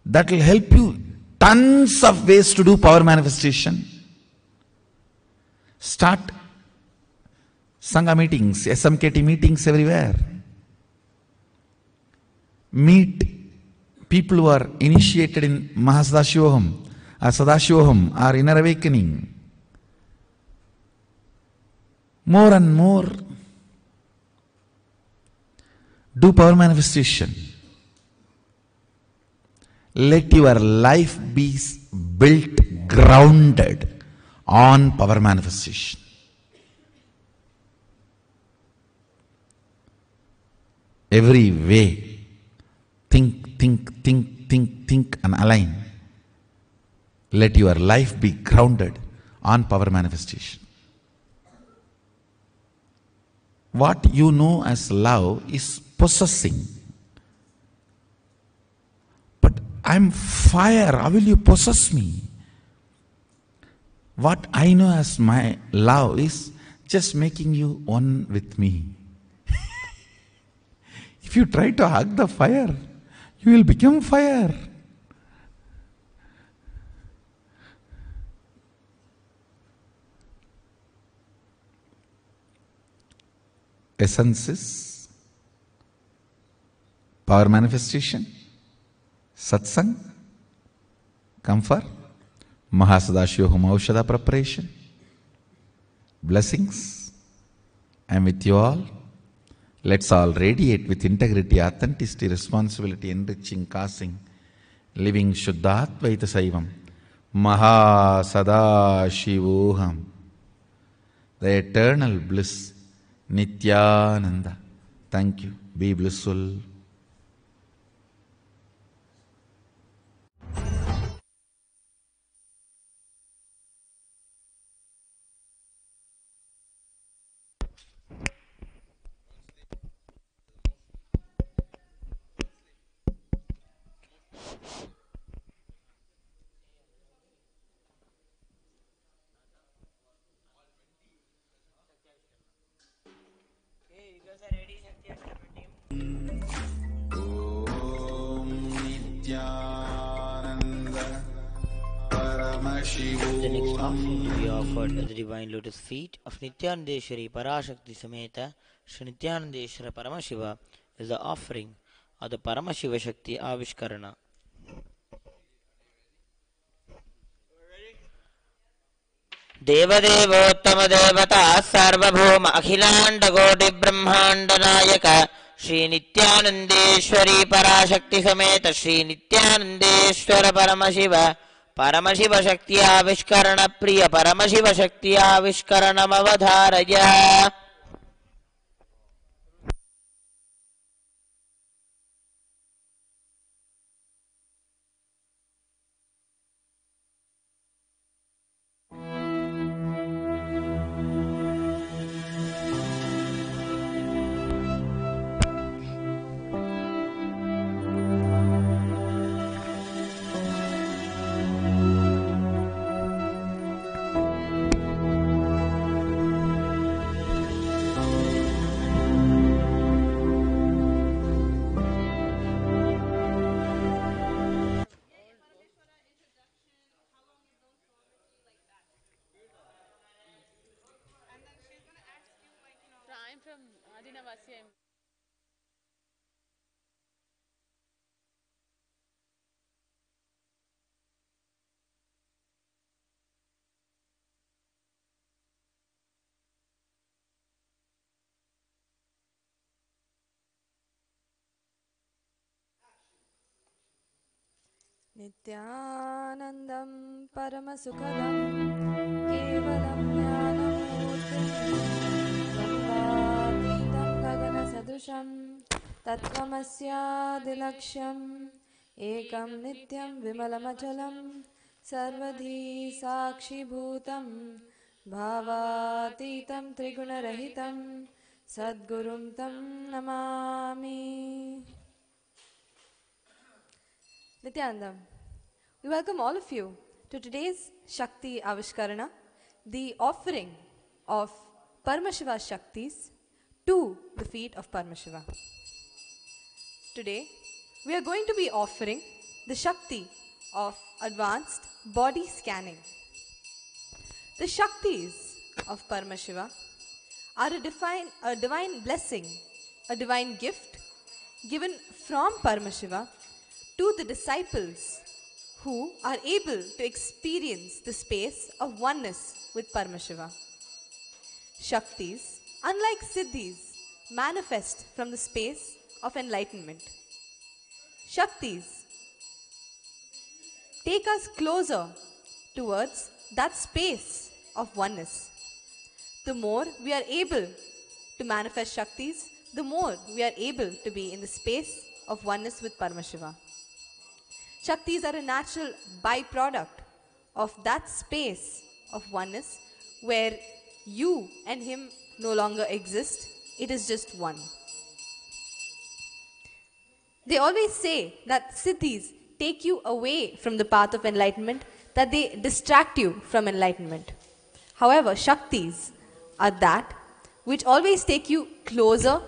That will help you tons of ways to do power manifestation. Start Sangha meetings, SMKT meetings everywhere. Meet people who are initiated in Mahasadashivoham or Sadashivoham or inner awakening. More and more do power manifestation. Let your life be built, grounded on power manifestation. Every way, think and align. Let your life be grounded on power manifestation. What you know as love is possessing. But I'm fire, how will you possess me? What I know as my love is just making you one with me. If you try to hug the fire, you will become fire. Essence is power manifestation, satsang, comfort, Mahasadashivoham Aushadha preparation, blessings. I am with you all. Let's all radiate with integrity, authenticity, responsibility, enriching, causing, living Shuddhatvaita Saivam. Maha Sadashivoham. The eternal bliss, Nithyananda. Thank you. Be blissful. The next offering to be offered at the divine lotus feet of Nithyanandeshwari Parashakti Sameta Shri Nithyanandeshwara Paramashiva is the offering of the Paramashiva Shakti Avishkarana. देवदेवोत्तम देवता सार्वभौम अखिलांड कोटि ब्रह्मांड नायक श्री नित्यानंदेश्वरी पराशक्ति समेत श्री नित्यानंदेश्वर परमशिव परमशिव शक्ति आविष्करण प्रिय परमशिव शक्ति आविष्करणमवधारय. नित्यानन्दं परमसुखदं केवलं ज्ञानमूर्तिं द्वन्द्वातीतं गगनसदृशं तत्त्वमस्यादिलक्ष्यम् एकं नित्यं विमलमचलं सर्वधी साक्षिभूतं भावातीतं त्रिगुणरहितं सद्गुरुं तं Namami. Nithyanandam, we welcome all of you to today's Shakti Avishkarana, the offering of Paramashiva Shaktis to the feet of Paramashiva. Today, we are going to be offering the Shakti of advanced body scanning. The Shaktis of Paramashiva are a divine blessing, a divine gift given from Paramashiva to the disciples who are able to experience the space of oneness with Paramashiva. Shaktis, unlike Siddhis, manifest from the space of enlightenment. Shaktis take us closer towards that space of oneness. The more we are able to manifest Shaktis, the more we are able to be in the space of oneness with Paramashiva. Shaktis are a natural byproduct of that space of oneness where you and him no longer exist. It is just one. They always say that Siddhis take you away from the path of enlightenment, that they distract you from enlightenment. However, Shaktis are that which always take you closer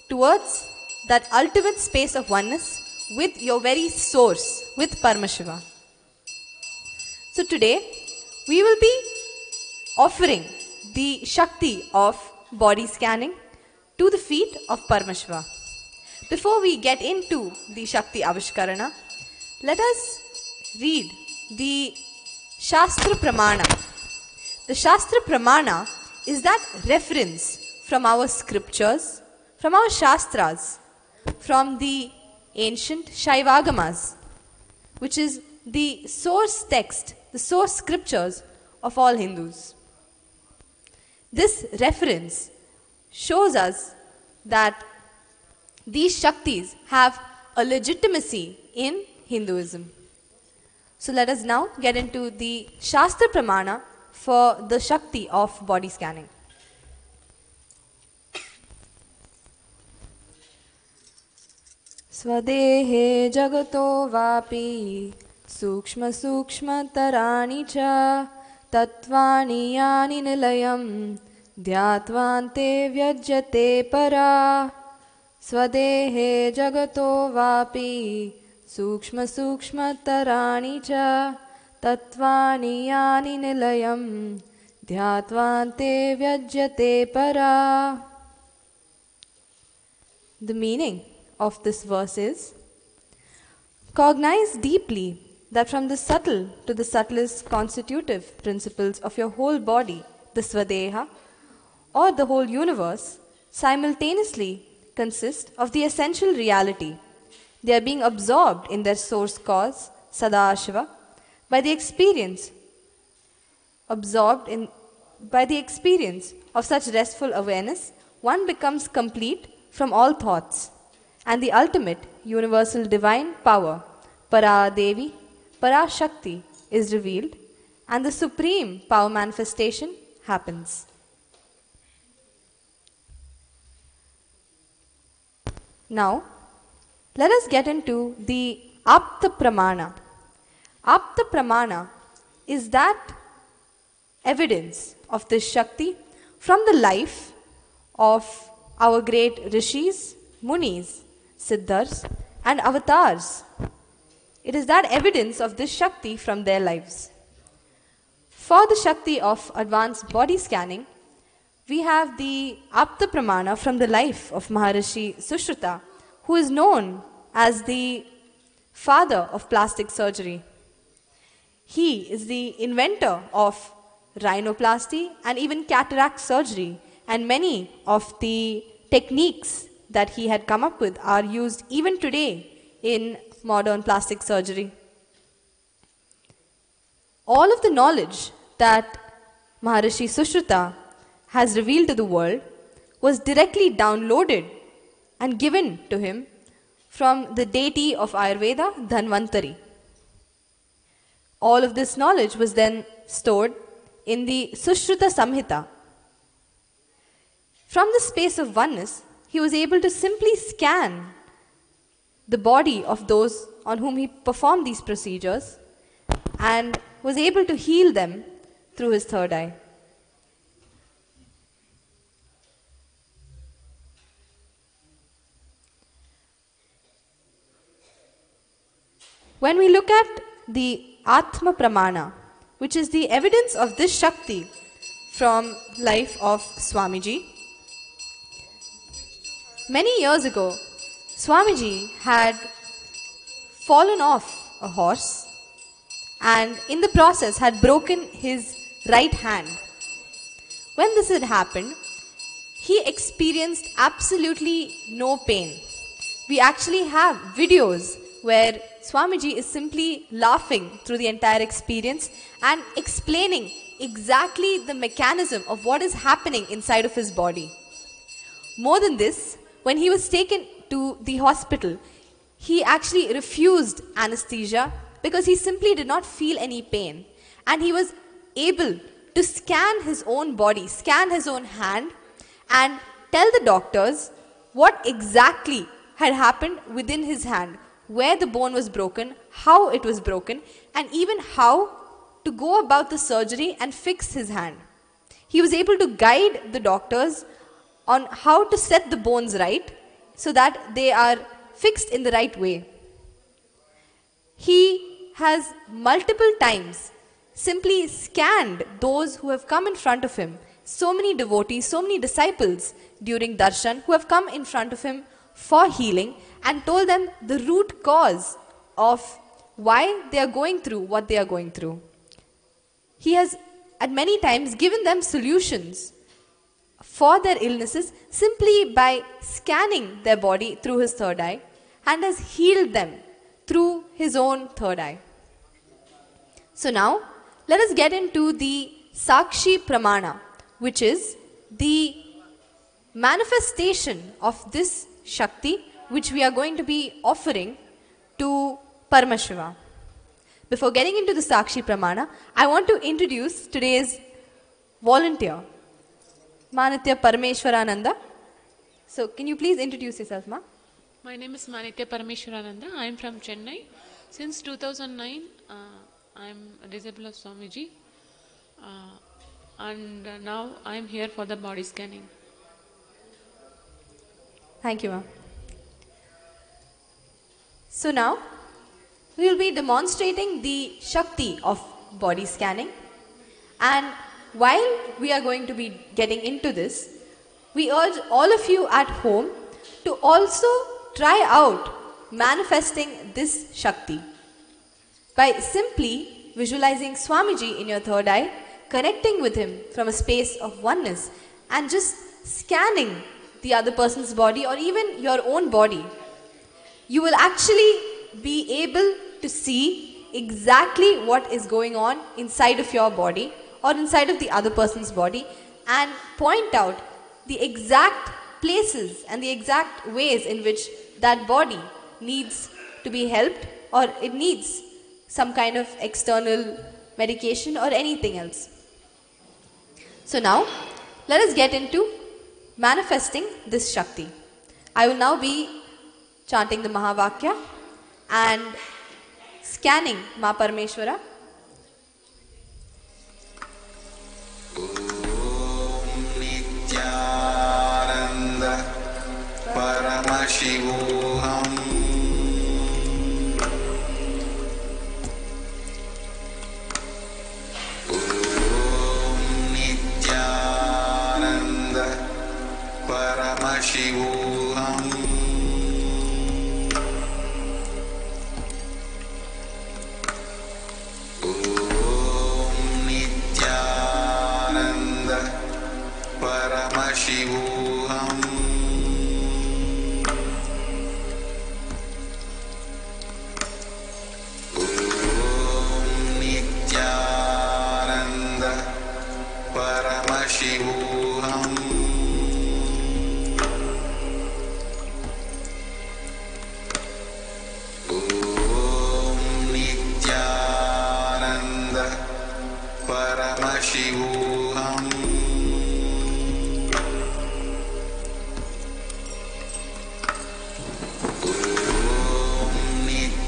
towards that ultimate space of oneness with your very source, with Paramashiva. So today, we will be offering the Shakti of body scanning to the feet of Paramashiva. Before we get into the Shakti Avishkarana, let us read the Shastra Pramana. The Shastra Pramana is that reference from our scriptures from our Shastras, from the ancient Shaivagamas, which is the source text, the source scriptures of all Hindus. This reference shows us that these Shaktis have a legitimacy in Hinduism. So let us now get into the Shastra Pramana for the Shakti of body scanning. Swadehe jagato vapi sukshma sukshma tarani cha tatvani yani nilayam dhyatvante vyajyate para. Swadehe jagato vapi sukshma sukshma tarani cha tatvani yani nilayam dhyatvante vyajyate para. The meaning of this verse is: cognize deeply that from the subtle to the subtlest constitutive principles of your whole body, the Swadeha, or the whole universe, simultaneously consist of the essential reality. They are being absorbed in their source cause, Sadashiva, by the experience of such restful awareness. One becomes complete from all thoughts, and the ultimate universal divine power, Para Devi, Para Shakti, is revealed, and the supreme power manifestation happens. Now, let us get into the Apta Pramana. Apta Pramana is that evidence of this Shakti from the life of our great Rishis, Munis, Siddhas and Avatars. It is that evidence of this Shakti from their lives. For the Shakti of advanced body scanning, we have the Apta Pramana from the life of Maharishi Sushruta, who is known as the father of plastic surgery. He is the inventor of rhinoplasty and even cataract surgery, and many of the techniques that he had come up with are used even today in modern plastic surgery. All of the knowledge that Maharishi Sushruta has revealed to the world was directly downloaded and given to him from the deity of Ayurveda, Dhanvantari. All of this knowledge was then stored in the Sushruta Samhita. From the space of oneness, he was able to simply scan the body of those on whom he performed these procedures and was able to heal them through his third eye. When we look at the Atma Pramana, which is the evidence of this Shakti from life of Swamiji, many years ago, Swamiji had fallen off a horse and in the process had broken his right hand. When this had happened, he experienced absolutely no pain. We actually have videos where Swamiji is simply laughing through the entire experience and explaining exactly the mechanism of what is happening inside of his body. More than this, when he was taken to the hospital, he actually refused anesthesia because he simply did not feel any pain. And he was able to scan his own body, scan his own hand, and tell the doctors what exactly had happened within his hand, where the bone was broken, how it was broken, and even how to go about the surgery and fix his hand. He was able to guide the doctors on how to set the bones right so that they are fixed in the right way. He has multiple times simply scanned those who have come in front of him. So many devotees, so many disciples during darshan who have come in front of him for healing and told them the root cause of why they are going through what they are going through. He has at many times given them solutions for their illnesses simply by scanning their body through his third eye and has healed them through his own third eye. So now, let us get into the Sakshi Pramana, which is the manifestation of this Shakti which we are going to be offering to Paramashiva. Before getting into the Sakshi Pramana, I want to introduce today's volunteer, Manitya Parameshwarananda. So, can you please introduce yourself, Ma? My name is Manitya Parameshwarananda. I am from Chennai. Since 2009, I am a disciple of Swamiji. And now I am here for the body scanning. Thank you, Ma. So now, we will be demonstrating the Shakti of body scanning. And while we are going to be getting into this, we urge all of you at home to also try out manifesting this Shakti by simply visualizing Swamiji in your third eye, connecting with him from a space of oneness and just scanning the other person's body or even your own body. You will actually be able to see exactly what is going on inside of your body or inside of the other person's body and point out the exact places and the exact ways in which that body needs to be helped or it needs some kind of external medication or anything else. So now, let us get into manifesting this Shakti. I will now be chanting the Mahavakya and scanning Ma Parameshwara. Nithyananda Paramashivoham. Nithyananda Paramashivoham. Nithyananda Paramashivoham. Nithyananda Paramashivoham.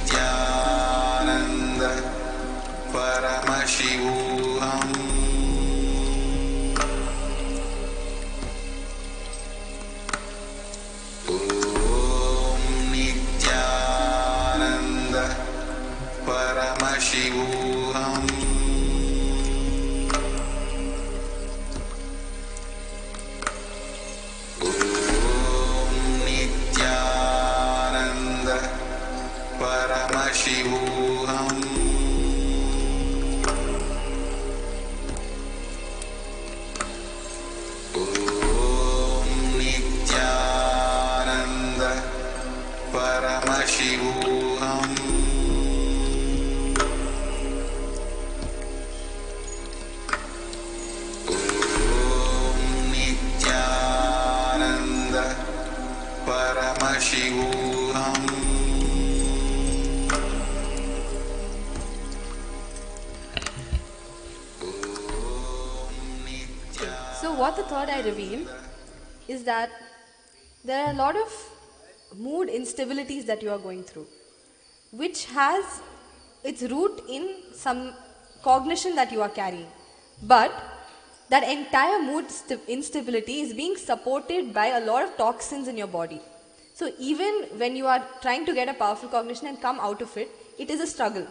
Nithyananda Paramashivoham. Nithyananda Paramashivoham. Nithyananda Paramashivoham. Nithyananda Paramashivoham. Nithyananda Paramashivoham. Nithyananda Paramashivoham. So what the third eye revealed is that there are a lot of mood instabilities that you are going through, which has its root in some cognition that you are carrying. But that entire instability is being supported by a lot of toxins in your body. So even when you are trying to get a powerful cognition and come out of it, it is a struggle.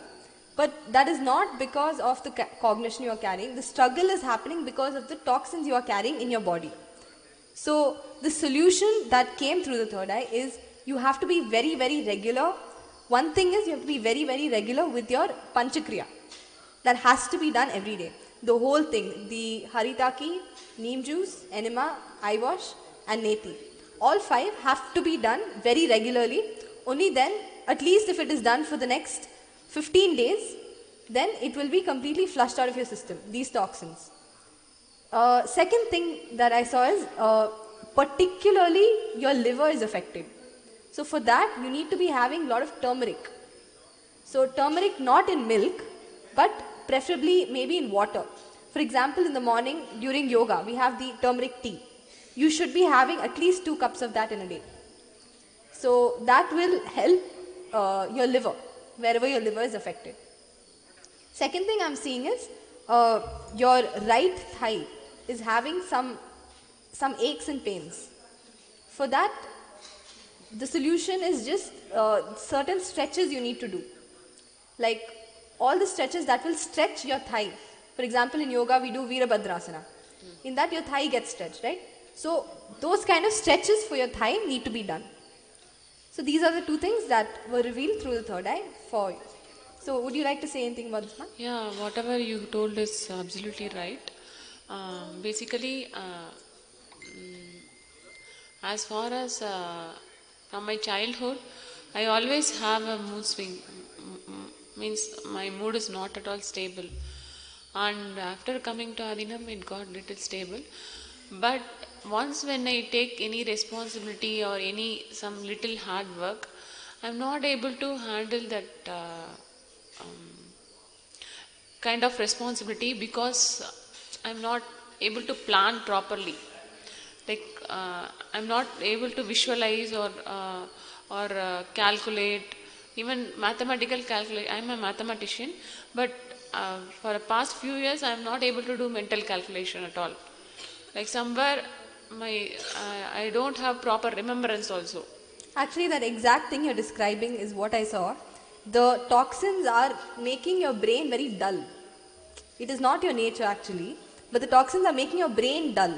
But that is not because of the cognition you are carrying. The struggle is happening because of the toxins you are carrying in your body. So the solution that came through the third eye is you have to be very, very regular. One thing is you have to be very, very regular with your panchakriya. That has to be done every day. the whole thing, the haritaki, neem juice, enema, eye wash and neti. All 5 have to be done very regularly. Only then, at least if it is done for the next 15 days, then it will be completely flushed out of your system, these toxins. Second thing that I saw is particularly your liver is affected. So for that you need to be having a lot of turmeric. So turmeric not in milk but preferably maybe in water. For example, in the morning during yoga we have the turmeric tea. You should be having at least 2 cups of that in a day. So that will help your liver, wherever your liver is affected. Second thing I'm seeing is your right thigh is having some aches and pains. For that, the solution is just certain stretches you need to do. Like all the stretches that will stretch your thigh. For example, in yoga we do Virabhadrasana. In that your thigh gets stretched, right? So those kind of stretches for your thigh need to be done. So these are the 2 things that were revealed through the third eye for you. So would you like to say anything about this one? Yeah, whatever you told is absolutely right. Basically, as far as from my childhood, I always have a mood swing. Means my mood is not at all stable. And after coming to Adinam, it got little stable. But once when I take any responsibility or some little hard work, I'm not able to handle that kind of responsibility because I'm not able to plan properly. Like I'm not able to visualize or calculate, even mathematical calculate. I'm a mathematician, but for the past few years I'm not able to do mental calculation at all. Like somewhere I don't have proper remembrance also. Actually, that exact thing you're describing is what I saw. The toxins are making your brain very dull. It is not your nature actually, but the toxins are making your brain dull.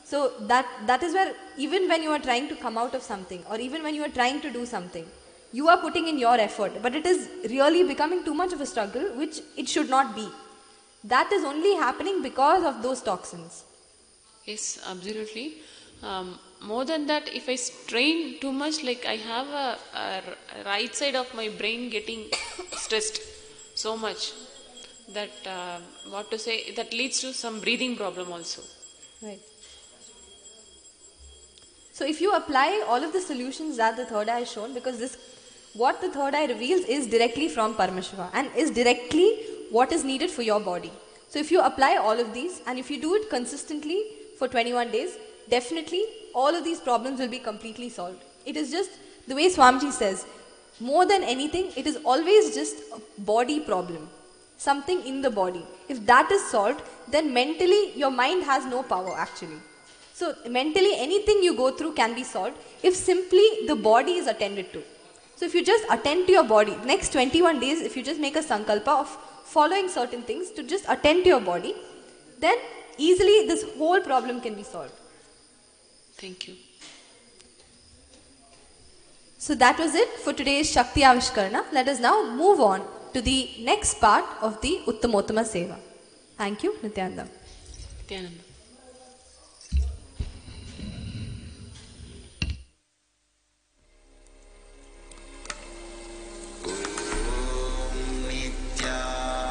So that is where even when you are trying to come out of something or even when you are trying to do something, you are putting in your effort, but it is really becoming too much of a struggle, which it should not be. That is only happening because of those toxins. Yes, absolutely. More than that, if I strain too much, like I have a right side of my brain getting stressed so much that that leads to some breathing problem also. Right. So if you apply all of the solutions that the third eye has shown, because what the third eye reveals is directly from Paramashiva and is directly what is needed for your body. So if you apply all of these and if you do it consistently for 21 days, definitely all of these problems will be completely solved. It is just the way Swamiji says, more than anything, it is always just a body problem, something in the body. If that is solved, then mentally your mind has no power actually. So mentally anything you go through can be solved if simply the body is attended to. So if you just attend to your body, next 21 days, if you just make a sankalpa of following certain things to just attend to your body, then easily this whole problem can be solved. Thank you. So that was it for today's Shakti Avishkarana. Let us now move on to the next part of the Uttamottama Seva. Thank you, Nithyananda. Nithyananda. Nithyananda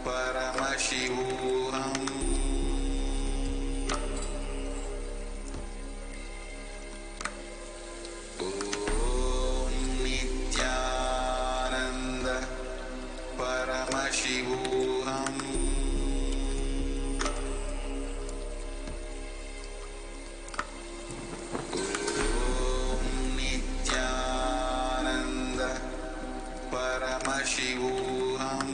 Paramashivoham. Nithyananda Paramashivoham. Nithyananda Paramashivoham.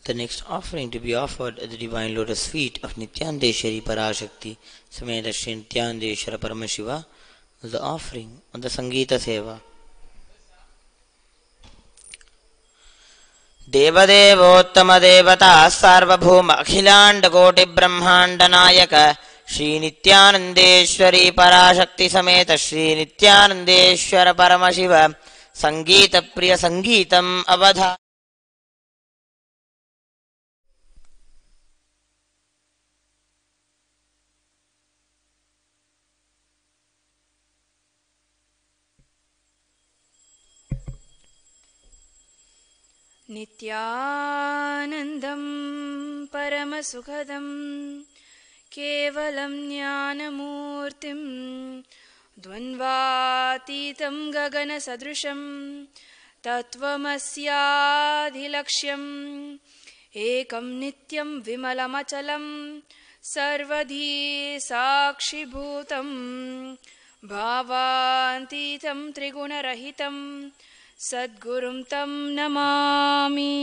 The next offering to be offered at the divine lotus feet of Nithyananda Parashakti Sameta Shri Nithyananda Paramashiva was the offering of the Sangeeta Seva. देवदेवोत्तम देवता सार्वभौम अखिलांड कोटि ब्रह्मांड नायक श्री नित्यानंदेश्वरी पराशक्ति समेत श्री नित्यानंदेश्वर परमशिव संगीत प्रिय संगीतम अवधा नित्यानन्दं परमसुखदं केवलं ज्ञानमूर्तिं द्वन्द्वातीतं गगनसदृशं तत्त्वमस्याधिलक्ष्यम् एकं नित्यं विमलमचलं सर्वधी साक्षिभूतं भावातीतं त्रिगुणरहितं सद्गुरुं तं Namami.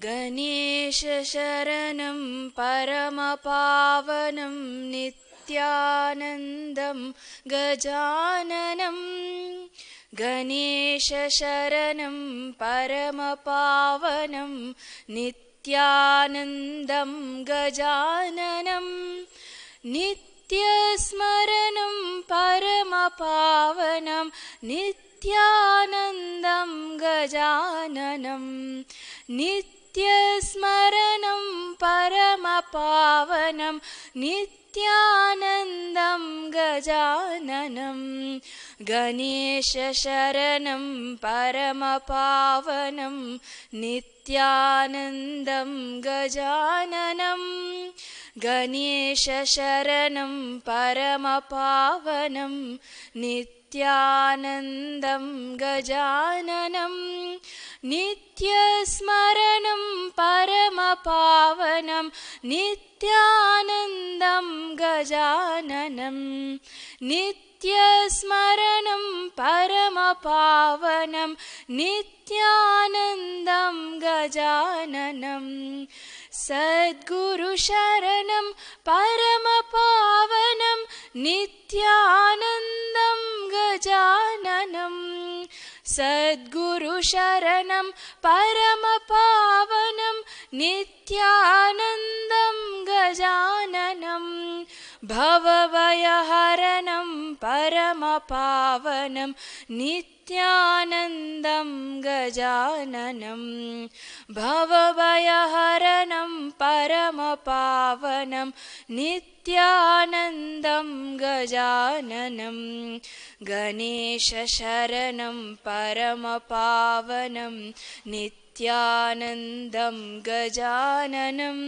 गणेशशरणं परमपावनं नित्यानन्दं गजाननं गणेशशरणं परमपावनं नित्यानन्दं गजाननं नित्यस्मरणं परमपावनं नित्यानन्दं गजाननं नित्यस्मरणं परमपावनं नित्यानन्दं गजाननं गणेशशरणं परमपावनं नित्यानन्दं गजाननं गणेशशरणं परमपावनं नित्यानन्दं गजाननं नित्यस्मरणं परमपावनं नित्यानन्दं गजाननं नित्यस्मरणं परमपावनं नित्यानन्दं गजाननं सद्गुरुशरणं परमपावनं नित्यानन्दं गजाननं सद्गुरुशरणं परमपावनं नित्यानन्दं गजाननं भवभयहरणं परमपावनं नित्यानन्दं गजाननं भवभयहरणं परमपावनं नित्यानन्दं गजाननं गणेशशरणं परमपावनं नित्यानन्दं गजाननं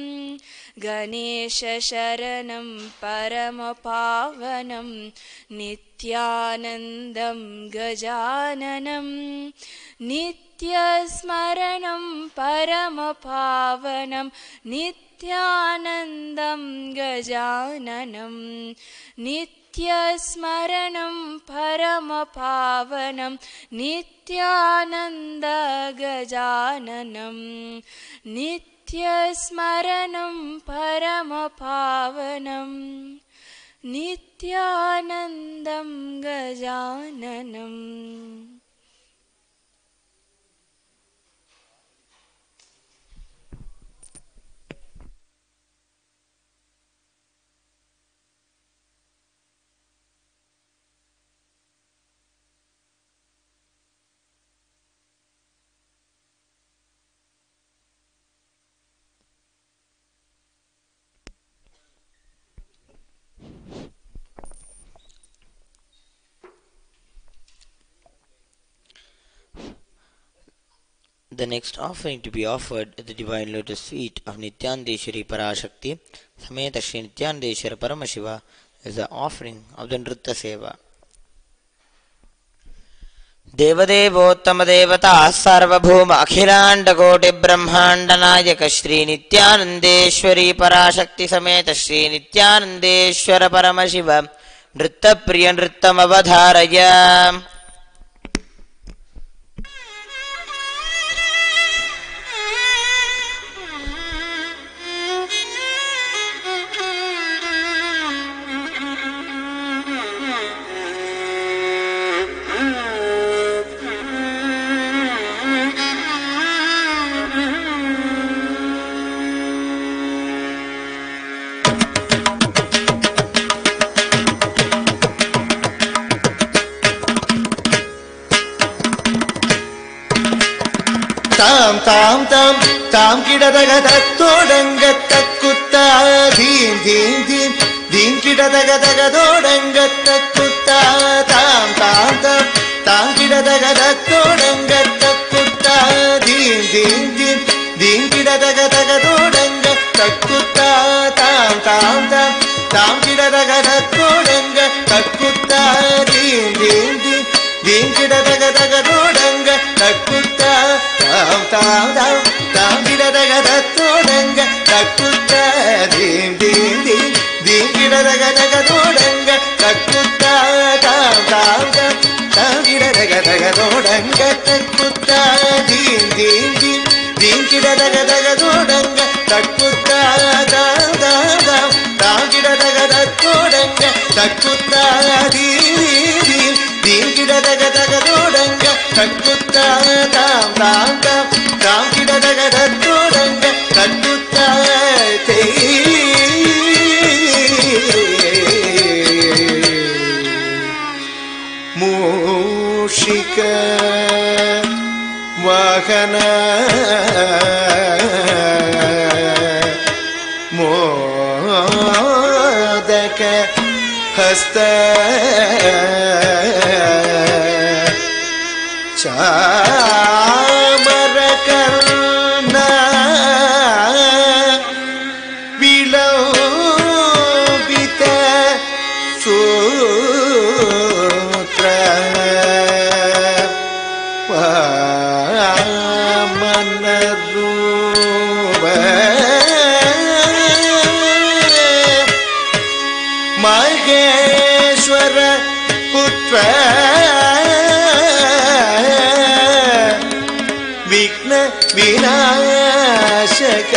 गणेशशरणं परमपावनं नित्यानन्दं गजाननं नित्यस्मरणं परमपावनं नित्यानन्दं गजाननं नित्यस्मरणं परमपावनं Nityanand गजाननं नित्यस्मरणं परमपावनं नित्यानन्दं गजाननम्। The next offering to be offered at the divine lotus feet of Nithyanandeshwari Parashakti Sameta Shri Nithyanandeshwara Paramashiva is the offering of the Nritta Seva. देवदेवोत्तम देवता सार्वभौम अखिलांड कोटि ब्रह्मांड नायक श्री नित्यानंदेश्वरी पराशक्ति समेत श्री नित्यानंदेश्वर परमशिव नृत्य प्रिय नृत्यमवधारय। தாம் தாம் தாம் தாம் கிடதக தத்தோடங்க தக்குத்தா தீம் தீம் தீம் தீம் கிடதக தகதோடங்க தக்குத்தா தாம் தாம் தாம் தாம் கிடதக தத்தோடங்க தக்குத்தா தீம் தீம் தீம் தீம் கிடதக தகதோடங்க தக்குத்தா தாம் தாம் தாம் தாம் கிடதக தத்தோடங்க தக்குத்தா தீம் தீம் தீம் தீம் கிடதக தகதோடங்க தக்குத்தா தாம் தாம் தாம் தாம் கிடதக தத்தோடங்க தக்குத்தா தீம் தீம் தீம் தீம் கிடதக தகதோடங்க தக்குத்தா தாம் தாம் தாம் தாம் கிடதக தகதோடங்க தக்குத்தா தீம் தீம் தீம் தீம் கிடதக தகதோடங்க தக்குத்தா தாம் தாம் தாம் தாம் கிடதக தத்தோடங்க தக்குத்தா தீம் தீம் தீம் கிடதக தகதோடங்க தக்குத்தா தாம் தாம் தாம் தாம் கிடதக தத்தோடங்க தக்குத்தா மூஷிக வாகன மோதக ஹஸ்த சாமர கர்ண விலோபித சூத்ர வாமன ரூப மகேஸ்வர புத்திர விக்ன விநாசக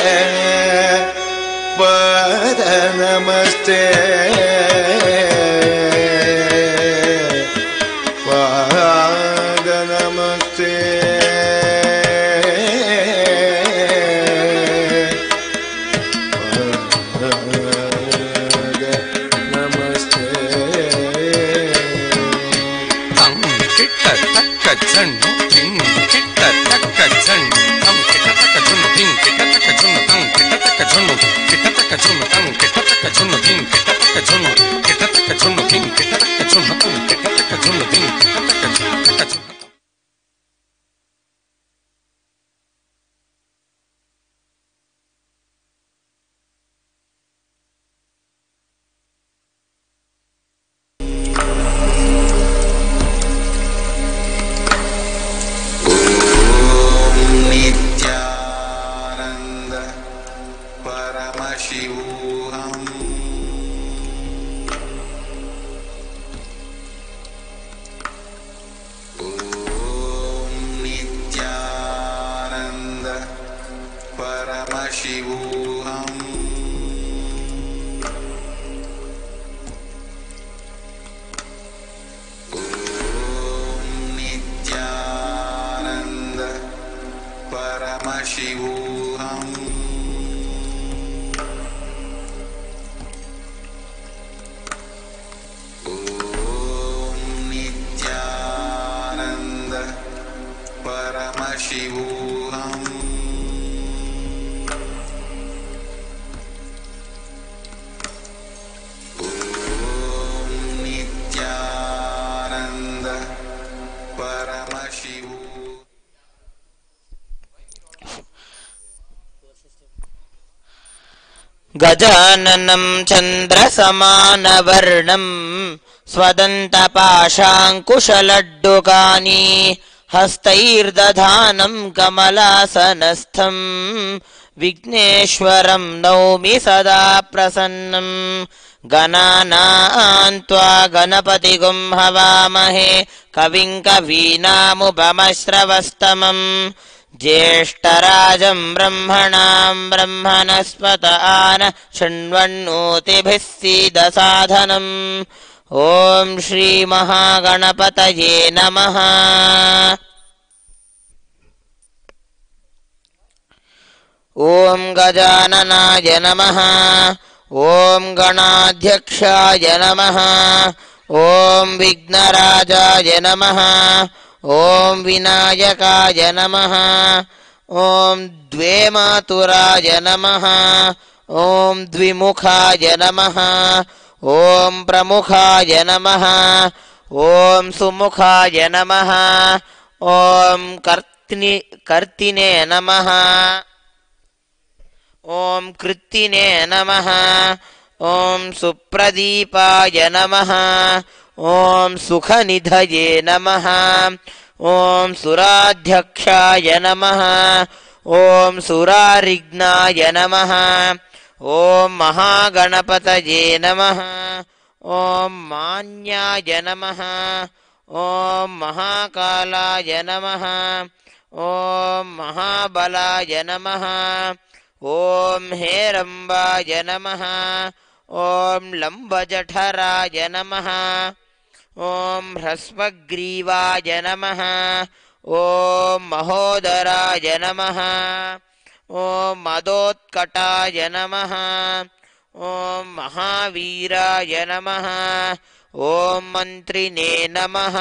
பத நமஸ்தே பத நமஸ்தே Nithyananda Paramashivoham Om Nithyananda Paramashivoham Om Nithyananda Paramashivoham Om Nithyananda Paramashivoham Om Nithyananda Paramashivoham गजाननं चन्द्रसमानवर्णं स्वदन्तपाशाङ्कुशलड्डुकानि हस्तैर्दधानं कमलासनस्थं विघ्नेश्वरं नौमि सदा प्रसन्नं गणानां त्वा गणपतिगुं हवामहे कविं कवीनामुपमश्रवस्तमम् ज्येष्ठराजं ब्रह्मणां ब्रह्मणस्पत आन शृण्वन्नोतिभिः सीदसाधनम् ॐ श्रीमहागणपतये नमः। ॐ गजाननाय नमः। ॐ गणाध्यक्षाय नमः। ॐ विघ्नराजाय नमः। ॐ विनायकाय नमः। ॐ द्वे मातुराय नमः ॐ द्विमुखाय नमः ॐ प्रमुखाय नमः ॐ सुमुखाय नमः ॐ कर्तिने नमः ॐ कृत्तिने नमः ॐ सुप्रदीपाय नमः ॐ सुखनिधये नमः ॐ सुराध्यक्षाय नमः ॐ सुरारिघ्नाय नमः ॐ महागणपतये नमः ॐ मान्याय नमः ॐ महाकालाय नमः ॐ महाबलाय नमः ॐ हेरम्बाय नमः ॐ लम्बजठराय नमः ॐ ह्रस्वग्रीवाय नमः ॐ महोदराय नमः ॐ मदोत्कटाय नमः ॐ महावीराय नमः ॐ मन्त्रिणे नमः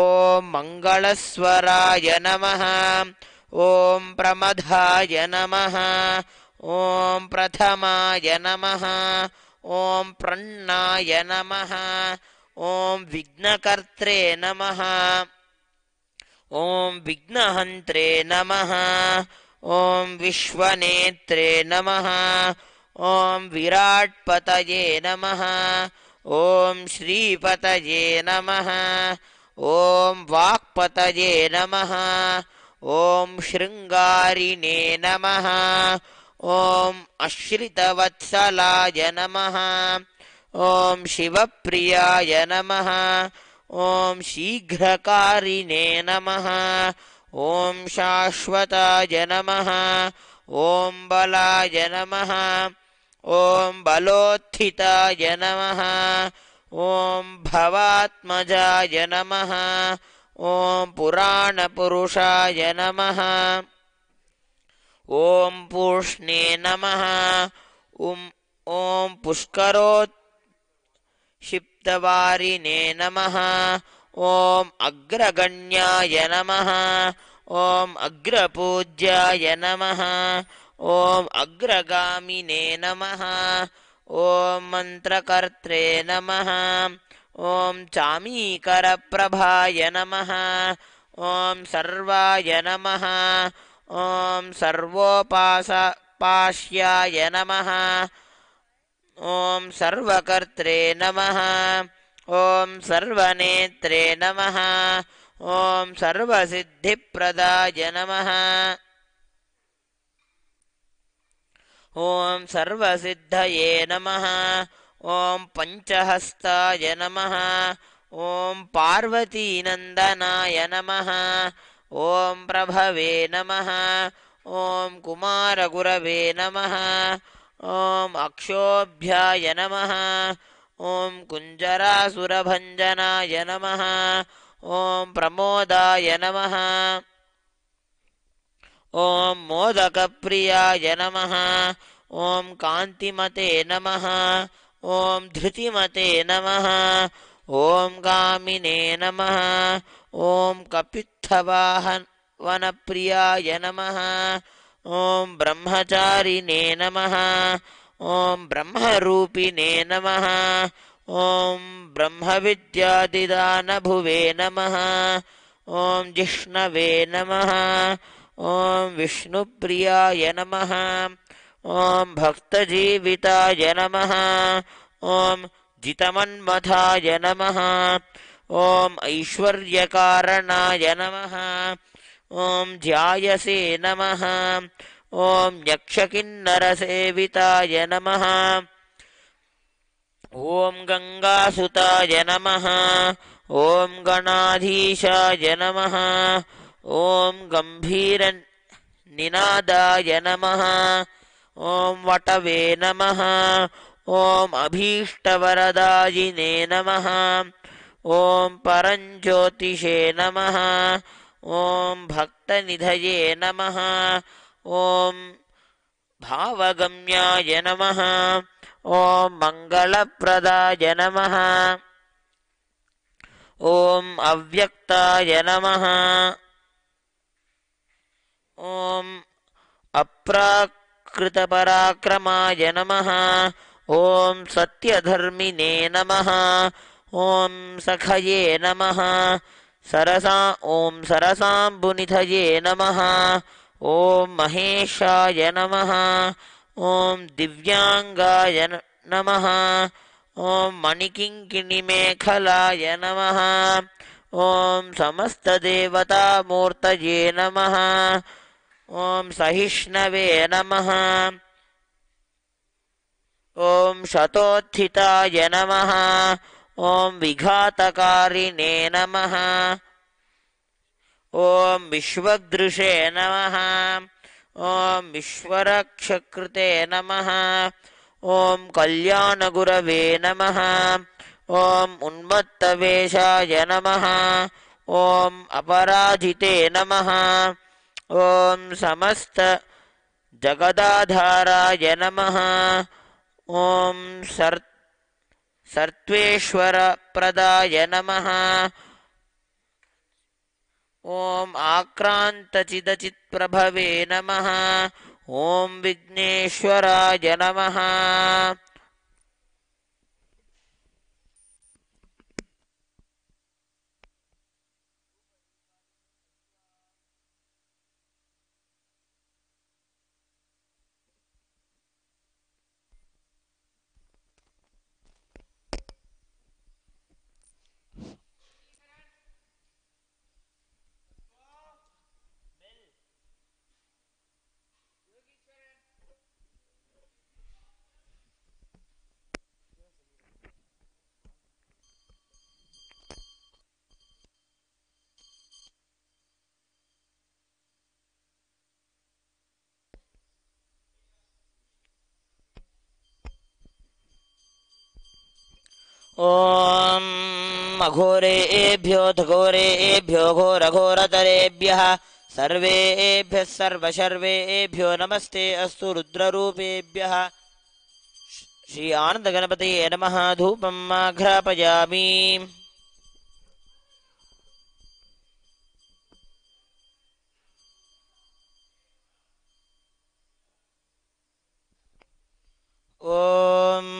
ॐ मङ्गलस्वराय नमः ॐ प्रमदाय नमः ॐ प्रथमाय नमः ॐ प्रण्णाय नमः ॐ विघ्नकर्त्रे नमः ॐ विघ्नहन्त्रे नमः ॐ विश्वनेत्रे नमः ॐ विराट्पतये नमः ॐ श्रीपतये नमः ॐ वाक्पतये नमः ॐ शृङ्गारिणे नमः ॐ अश्रितवत्सलाय नमः ॐ शिवप्रियाय नमः ॐ शीघ्रकारिणे नमः ॐ शाश्वताय नमः ॐ बलाय नमः ॐ बलोत्थिताय नमः ॐ भवात्मजाय नमः ॐ पुराणपुरुषाय नमः ॐ पूष्णे नमः ॐ पुष्करोत्क्षिप्तवारिणे नमः ॐ अग्रगण्याय नमः ॐ अग्रपूज्याय नमः ॐ अग्रगामिने नमः ॐ मन्त्रकर्त्रे नमः ॐ चामीकरप्रभाय नमः ॐ सर्वाय नमः ॐ सर्वोपास्याय नमः ॐ सर्वकर्त्रे नमः ॐ सर्वनेत्रे नमः ॐ सर्वसिद्धिप्रदाय नमः ॐ सर्वसिद्धये नमः ॐ पञ्चहस्ताय नमः ॐ पार्वतीनन्दनाय नमः ॐ प्रभवे नमः ॐ कुमारगुरवे नमः ॐ अक्षोभ्याय नमः ॐ कुञ्जरासुरभञ्जनाय नमः ॐ प्रमोदाय नमः ॐ मोदकप्रियाय नमः ॐ कान्तिमते नमः ॐ धृतिमते नमः ॐ कामिने नमः ॐ कपित्थवाहनप्रियाय नमः ॐ ब्रह्मचारिणे नमः ॐ ब्रह्मरूपिणे नमः ॐ ब्रह्मविद्यादिदानभुवे नमः ॐ जिष्णवे नमः ॐ विष्णुप्रियाय नमः ॐ भक्तजीविताय नमः ॐ जितमन्मथाय नमः ॐ ऐश्वर्यकारणाय नमः ॐ ध्यायसे नमः ॐ यक्षकिन्नरसेविताय नमः ॐ गङ्गासुताय नमः ॐ गणाधीशाय नमः ॐ गम्भीरनिनादाय नमः ॐ वटवे नमः ॐ अभीष्टवरदायिने नमः ॐ परञ्ज्योतिषे नमः ॐ भक्तनिधये नमः ॐ भावगम्याय नमः ॐ मङ्गलप्रदाय नमः ॐ अव्यक्ताय नमः ॐ अप्राकृतपराक्रमाय नमः ॐ सत्यधर्मिणे नमः ॐ सखये नमः ॐ सरसाम्बुनिधये नमः ॐ महेशाय नमः ॐ दिव्याङ्गाय नमः ॐ मणिकिङ्किणिमेखलाय नमः ॐ समस्तदेवतामूर्तये नमः ॐ सहिष्णवे नमः ॐ शतोत्थिताय नमः ॐ विघातकारिणे नमः ॐ विश्वदृशे नमः ॐ विश्वरक्षकृते नमः ॐ कल्याणगुरवे नमः ॐ उन्मत्तवेषाय नमः ॐ अपराजिते नमः ॐ समस्त जगदाधाराय नमः ॐ सर्वेश्वरप्रदाय नमः ॐ आक्रान्तचिदचित्प्रभवे नमः ॐ विघ्नेश्वराय नमः ॐ अघोरेभ्यो घोरेभ्यो घोरघोरतरेभ्यः सर्वेभ्यः सर्वशर्वेभ्यो नमस्ते अस्तु रुद्ररूपेभ्यः श्री आनन्दगणपतये नमः धूपम् आघ्रापयामि ॐ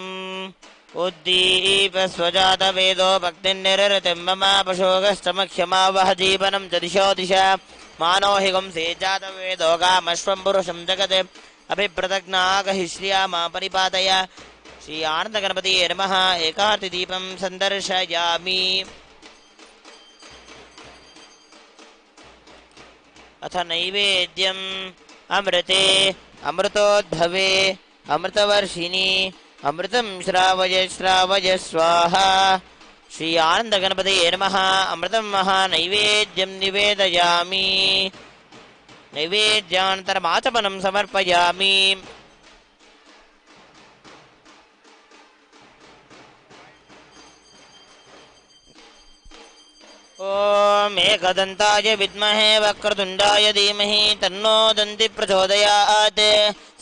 उद्दीप स्वजातवेदो भक्तिर्निरृतिं मम पशोगस्तमक्षमावह जीवनं च दिशो दिशा मानो हि गुंसे जातवेदो कामश्वं पुरुषं जगत् अभिप्रदग्नागहि श्रियामा परिपादय श्री आनन्दगणपतये नमः एकार्तिदीपं सन्दर्शयामि अथ नैवेद्यम् अमृते अमृतोद्भवे अमृतवर्षिणि अमृतं श्रावय श्रावय स्वाहा श्री आनन्दगणपतये नमः अमृतं महानैवेद्यं निवेदयामि नैवेद्यानन्तरमाचमनं समर्पयामि ॐ एकदन्ताय विद्महे वक्रतुण्डाय धीमहि तन्नो दन्ति प्रचोदयात्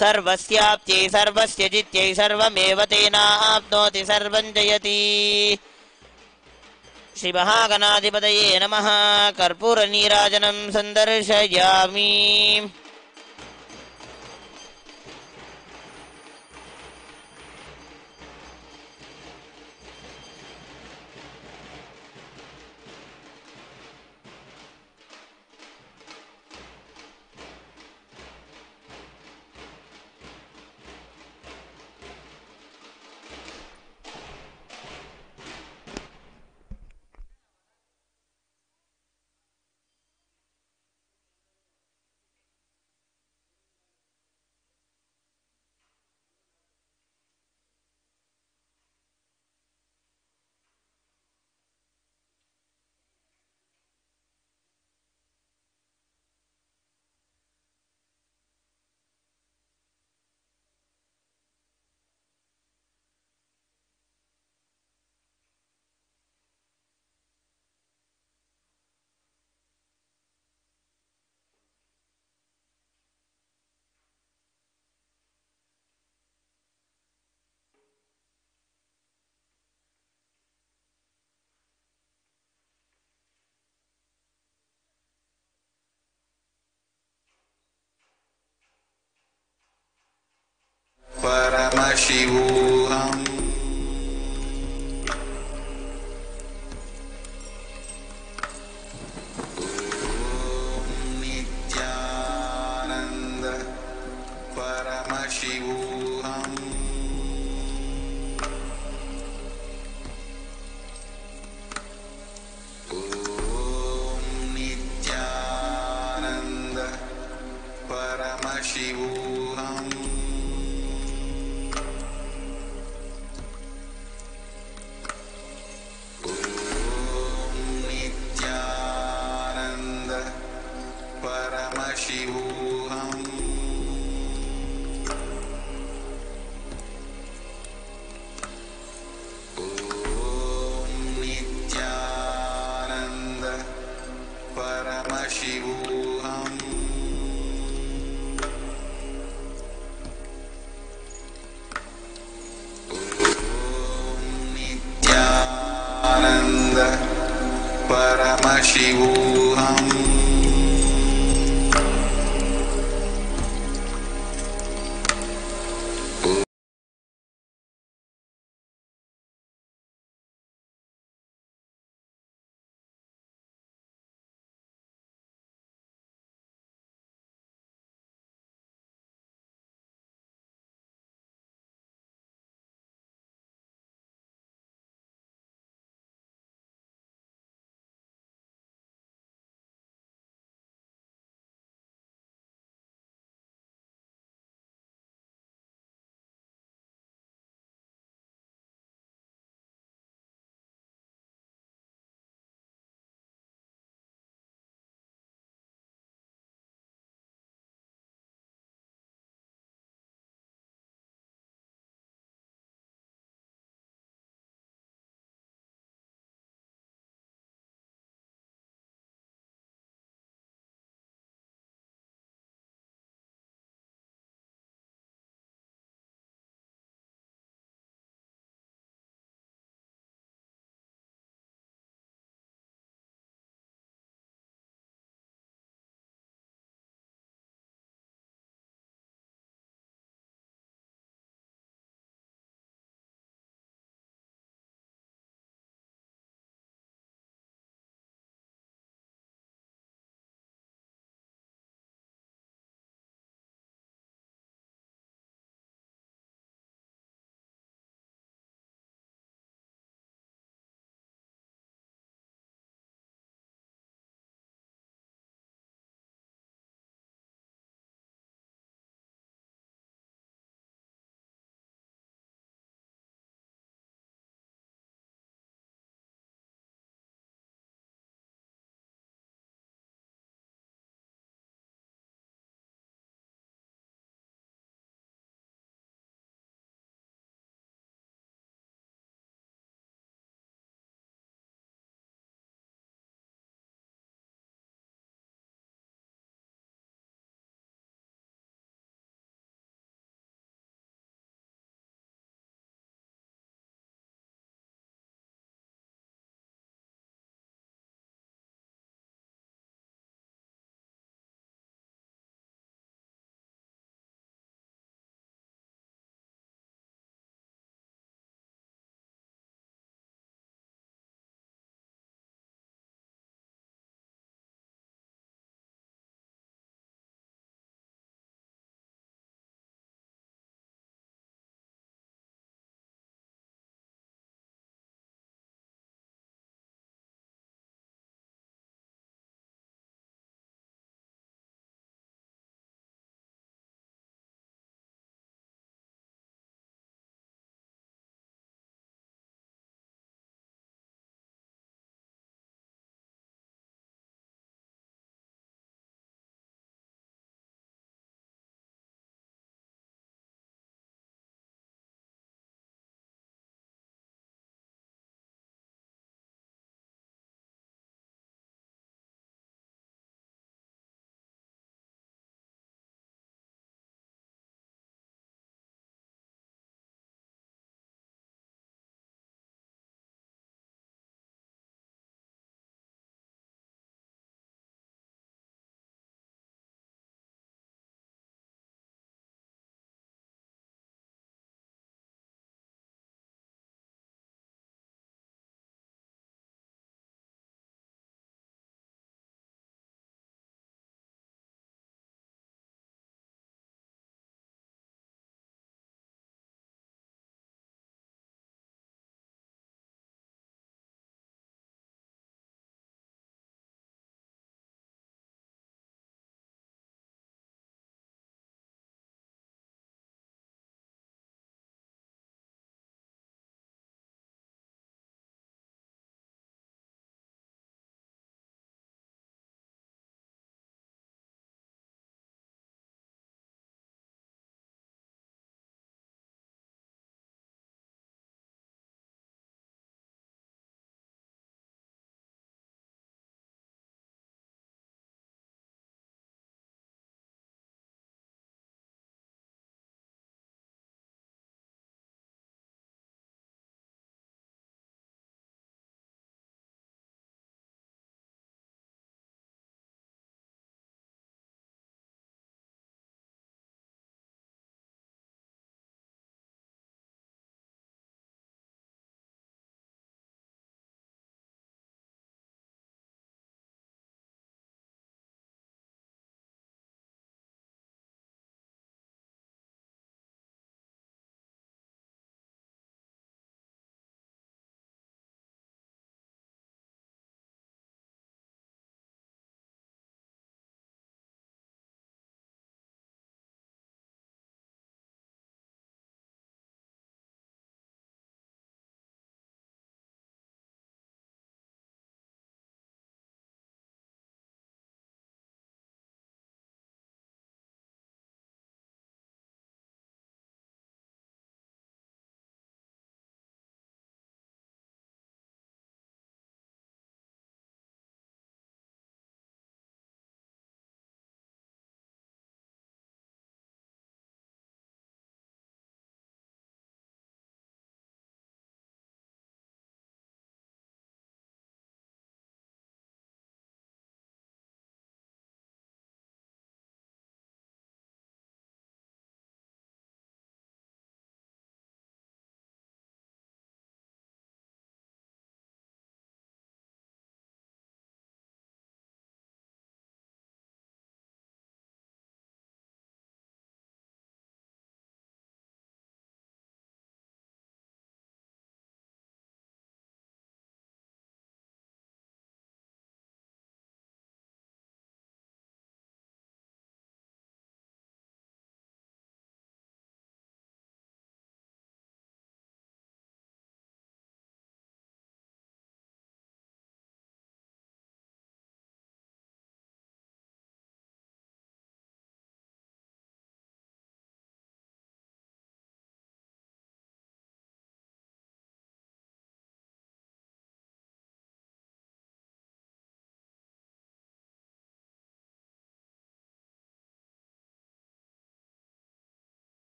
सर्वस्याप्त्यै सर्वस्य जित्यै सर्वमेव तेनाप्नोति सर्वं जयति श्रीमहागणाधिपतये नमः कर्पूरनीराजनं सन्दर्शयामि Paramashivoham. Nithyananda Paramashivoham. Nithyananda Paramashivoham. Nithyananda Paramashivoham. Nithyananda Paramashivoham. Nithyananda Paramashivoham.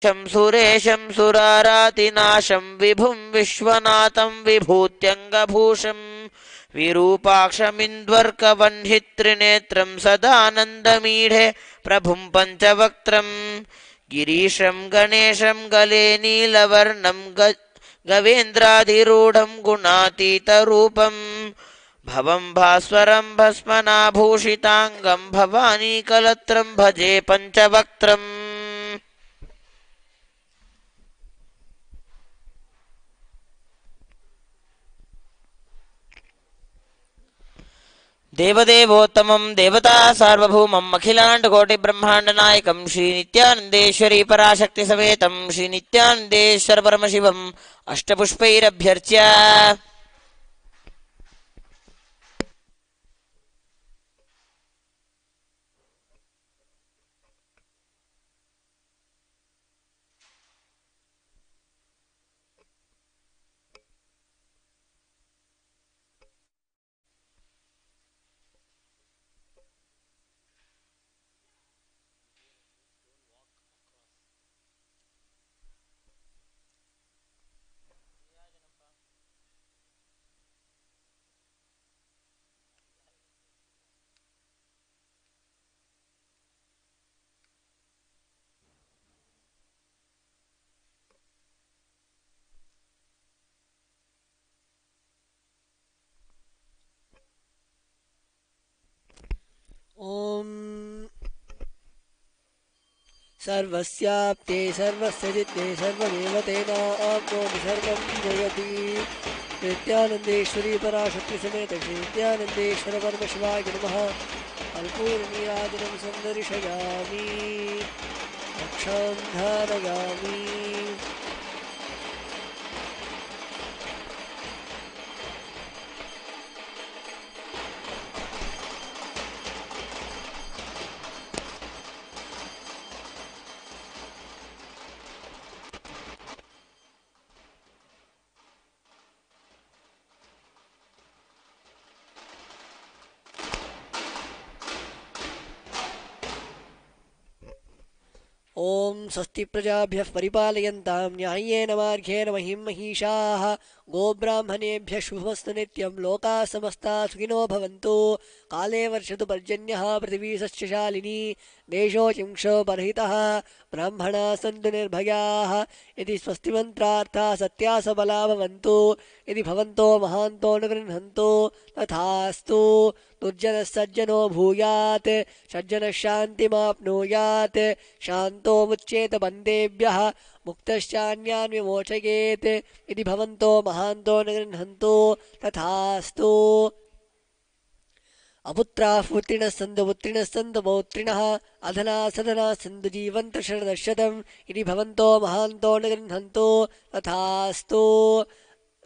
सुरेशं सुरारातिनाशं विभुं विश्वनाथं विभूत्यङ्गभूषं विरूपाक्षमिन्द्वर्कवह्नित्रिनेत्रं सदानन्दमीढे प्रभुं पञ्चवक्त्रं गिरीशं गणेशं गले नीलवर्णं गवेन्द्राधिरूढं गुणातीतरूपं भवं भास्वरं भस्मनाभूषिताङ्गं भवानीकलत्रं भजे पञ्चवक्त्रम् देवदेवोत्तमं देवता सार्वभौमम् अखिलाण्डकोटिब्रह्माण्डनायकं श्रीनित्यानन्देश्वरी पराशक्तिसमेतं श्रीनित्यानन्देश्वर परमशिवम् अष्टपुष्पैरभ्यर्च्य ॐ सर्वस्याप्ते सर्वस्य जित्ते सर्वमेव तेनाप्नोति सर्वं जयति नित्यानन्देश्वरी पराशक्तिसमेत श्री नित्यानन्देश्वर परमशिवाय नमः अल्पूर्णीराजनं सन्दर्शयामि रक्षां धारयामि ॐ स्वस्ति प्रजाभ्यः परिपालयन्तां न्याय्येन मार्गेण महीं महिषाः गोब्राह्मणेभ्यः शुभमस्तु नित्यं लोकाः समस्ताः सुखिनो भवन्तु काले वर्षतु पर्जन्यः पृथिवी सस्यशालिनी देशोचिंशो परहितः ब्राह्मणाः सन्तु निर्भयाः यदि स्वस्तिमन्त्रार्थाः सत्या सबला भवन्तु यदि भवन्तो महान्तो न गृह्णन्तु तथास्तु दुर्जनः सज्जनो भूयात् सज्जनः शान्तिमाप्नुयात् शान्तो मुच्येत बन्देभ्यः मुक्तश्चान्यान् विमोचयेत् यदि भवन्तो महान्तो न गृह्णन्तु तथास्तु अपुत्राः पुत्रिणः सन्तु पौत्रिणः अधना सधना सन्तु जीवन्तु शरदशतं यदि भवन्तो महान्तो न गृह्णन्तु तथास्तु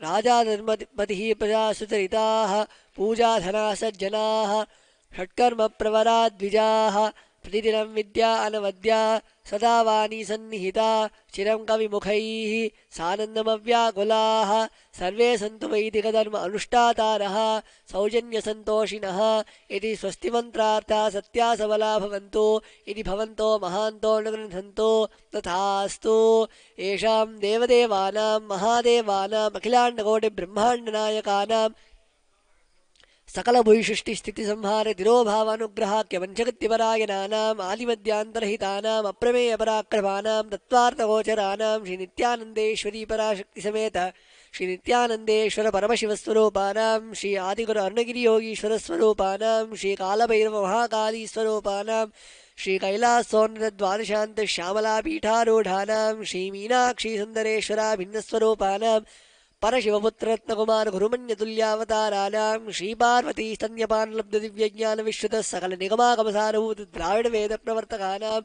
राजा धर्मपतिः प्रजासुचरिताः पूजाधना सज्जनाः षट्कर्मप्रवरा द्विजाः प्रतिदिनं विद्या अनवद्या सदा वाणी सन्निहिता चिरं कविमुखैः सानन्दमव्याकुलाः सर्वे सन्तु वैदिकधर्म अनुष्ठातारः सौजन्यसन्तोषिणः यदि स्वस्तिमन्त्रार्थाः सत्या सबला भवन्तु यदि भवन्तो महान्तो न गृह्णन्तु तथास्तु येषां देवदेवानां महादेवानाम् अखिलाण्डकोटिब्रह्माण्डनायकानां सकलभूयिसृष्टिस्थितिसंहार तिरोभावानुग्रहाख्यपञ्चकृत्यपरायणानाम् आदिमध्यान्तरहितानाम् अप्रमेयपराक्रमाणां तत्त्वार्थगोचराणां श्रीनित्यानन्देश्वरी पराशक्तिसमेत श्रीनित्यानन्देश्वर परमशिवस्वरूपाणां श्री आदिगुरु अरुणगिरियोगीश्वरस्वरूपाणां श्रीकालभैरवमहाकालीस्वरूपाणां श्रीकैलासोन्नतद्वादशान्तश्यामलापीठारूढानां श्रीमीनाक्षीसुन्दरेश्वराभिन्नस्वरूपाणां परशिवपुत्ररत्नकुमार गुरुमन्यतुल्यावताराणां श्रीपार्वती स्तन्यपानलब्धदिव्यज्ञानविश्रुतः सकलनिगमागमसारभूत द्राविडवेदप्रवर्तकानां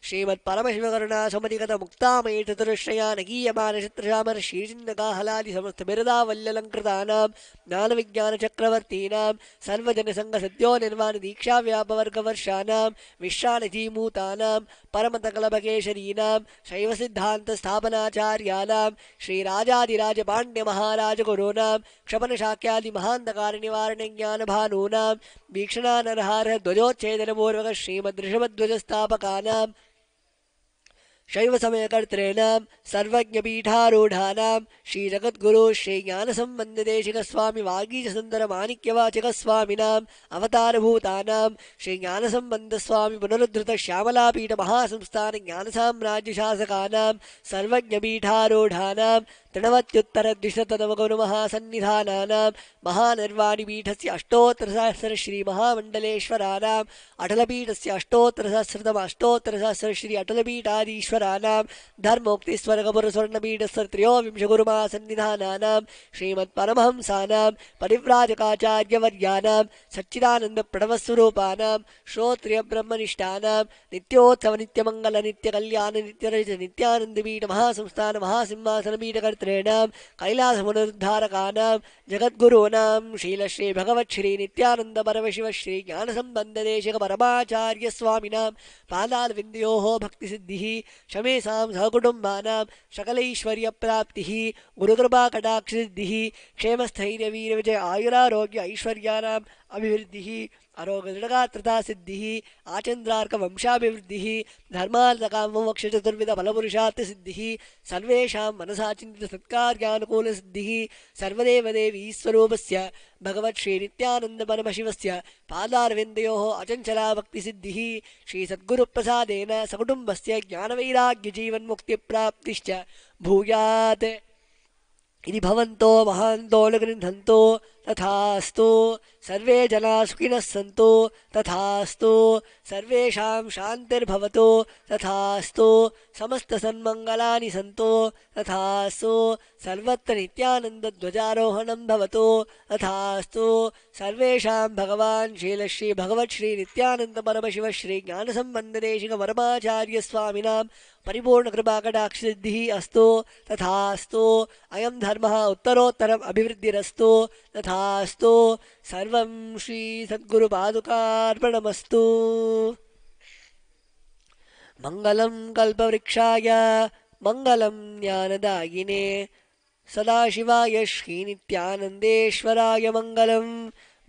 श्रीमत्परमशिवकरुणासमधिगतमुक्तामयी चतुरश्रयानगीयमानशत्रशामर श्रीचिन्नकाहलादिसमस्तबिरदावल्यलङ्कृतानां ज्ञानविज्ञानचक्रवर्तीनां सर्वजनसङ्घसद्यो निर्वाणदीक्षाव्यापवर्गवर्षाणां विश्राणजीमूतानां परमतकलभकेशरीणां शैवसिद्धान्तस्थापनाचार्याणां श्रीराजादिराजपाण्ड्यमहाराजगुरूणां क्षपणशाक्यादिमहान्धकारनिवारणज्ञानभानूनां वीक्षणानरहारध्वजोच्छेदनपूर्वक श्रीमद्ऋषभध्वजस्थापकानां शैवसमयकर्तॄणां सर्वज्ञपीठारूढानां श्रीजगद्गुरु श्रीज्ञानसम्बन्धदेशिकस्वामि वागीशसुन्दरमाणिक्यवाचकस्वामिनाम् अवतारभूतानां श्रीज्ञानसम्बन्धस्वामि पुनरुद्धृतश्यामलापीठमहासंस्थान ज्ञानसाम्राज्यशासकानां सर्वज्ञपीठारूढानां तृणवत्युत्तरद्विशततमगुरुमहासन्निधानानां महानिर्वाणिपीठस्य अष्टोत्तरसहस्र श्रीमहामण्डलेश्वराणां अटलपीठस्य अष्टोत्तरसहस्रतम श्री अटलपीठाधीश्वराणां धर्मोक्तिस्वर्गपुरस्वर्णपीठस्य त्रयोविंशगुरुमहासन्निधानानां श्रीमत्परमहंसानां परिव्राजकाचार्यवर्याणां सच्चिदानन्दप्रणवस्वरूपाणां श्रोत्रियब्रह्मनिष्ठानां नित्योत्सवनित्यमङ्गलनित्यकल्याणनित्यरज नित्यानन्दपीठ महासंस्थान महासिंहासनपीठकर्तॄणां कैलासपुनरुद्धारकानां जगद्गुरूणां शीलश्री भगवच्छ्री नित्यानन्द परमशिव श्री ज्ञानसम्बन्धदेशिक परमाचार्यस्वामिनां पादारविन्दयोः भक्तिसिद्धिः शमेषां सहकुटुम्बानां सकलैश्वर्यप्राप्तिः गुरुकृपाकटाक्षसिद्धिः क्षेमस्थैर्यवीरविजय आयुरारोग्य ऐश्वर्याणाम् अभिवृद्धिः अरोगदृढगात्रता सिद्धिः आचन्द्रार्कवंशाभिवृद्धिः धर्मार्थकाममोक्षचतुर्विधफलपुरुषार्थसिद्धिः सर्वेषां मनसा चिन्तितसत्कार्यानुकूलसिद्धिः सर्वदेवदेवीस्वरूपस्य भगवत् श्रीनित्यानन्दपरमशिवस्य पादारविन्दयोः अचञ्चला भक्तिसिद्धिः श्रीसद्गुरुप्रसादेन सकुटुम्बस्य ज्ञानवैराग्यजीवन्मुक्तिप्राप्तिश्च भूयात् इति भवन्तो महान्तो न गृह्णन्तो तथास्तु सर्वे जना सुखिनः सन्तु तथास्तु सर्वेषां शान्तिर्भवतु तथास्तु समस्तसन्मङ्गलानि सन्तु तथास्तु सर्वत्र नित्यानन्दध्वजारोहणं भवतु तथास्तु सर्वेषां भगवान् शीलश्री भगवत् श्री नित्यानन्दपरमशिव श्री ज्ञानसम्बन्धदेशिक परमाचार्यस्वामिनां परिपूर्णकृपाकटाक्षसिद्धिः अस्तु तथास्तु अयं धर्मः उत्तरोत्तरम् अभिवृद्धिरस्तु तथास्तु सर्वं श्री सद्गुरुपादुकार्पणमस्तु। मङ्गलं कल्पवृक्षाय मङ्गलं ज्ञानदायिने सदाशिवाय श्रीनित्यानन्देश्वराय मङ्गलं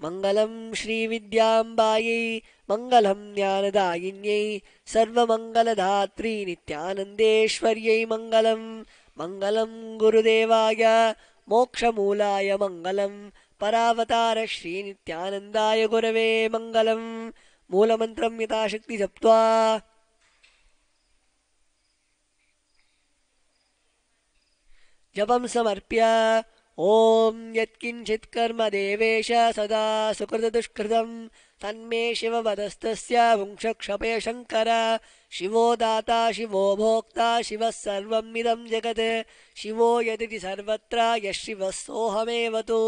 मङ्गलं श्रीविद्याम्बायै मङ्गलं ज्ञानदायिन्यै सर्वमङ्गलधात्री नित्यानन्देश्वर्यै मङ्गलं मङ्गलं गुरुदेवाय मोक्षमूलाय मङ्गलं परावतार श्रीनित्यानन्दाय गुरवे मङ्गलं मूलमन्त्रं यथाशक्ति जप्त्वा जपं समर्प्य ॐ यत्किञ्चित् कर्म देवेश सदा सुकृतदुष्कृतं तन्मे शिववदस्तस्य पुंक्षक्षपय शङ्कर शिवो दाता शिवो भोक्ता शिवः सर्वमिदं जगत् शिवो यदिति सर्वत्र यः शिवः सोऽहमेव तु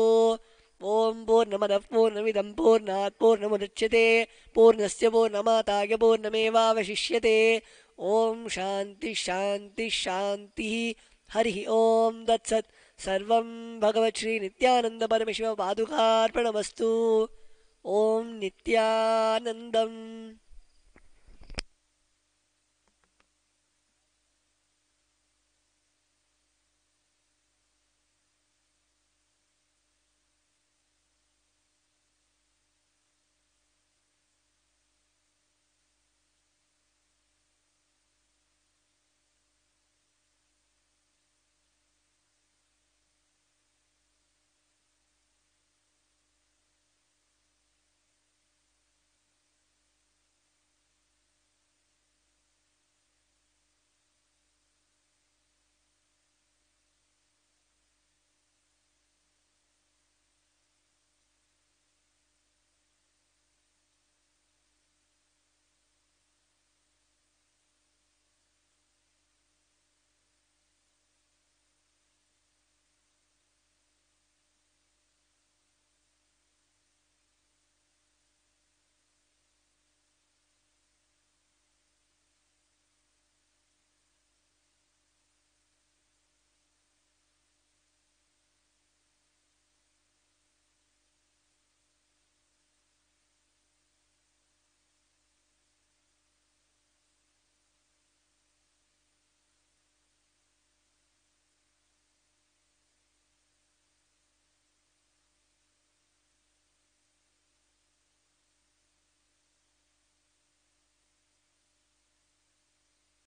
ॐ पूर्णमदः पूर्णमिदं पूर्णात् पूर्णमुदच्यते पूर्णस्य पूर्णमादाय पूर्णमेवावशिष्यते ॐ शान्ति शान्ति शान्तिः हरिः ॐ तत्सत् सर्वं भगवत् श्री नित्यानन्द परमशिव पादुकार्पणमस्तु। ॐ नित्यानन्दम्।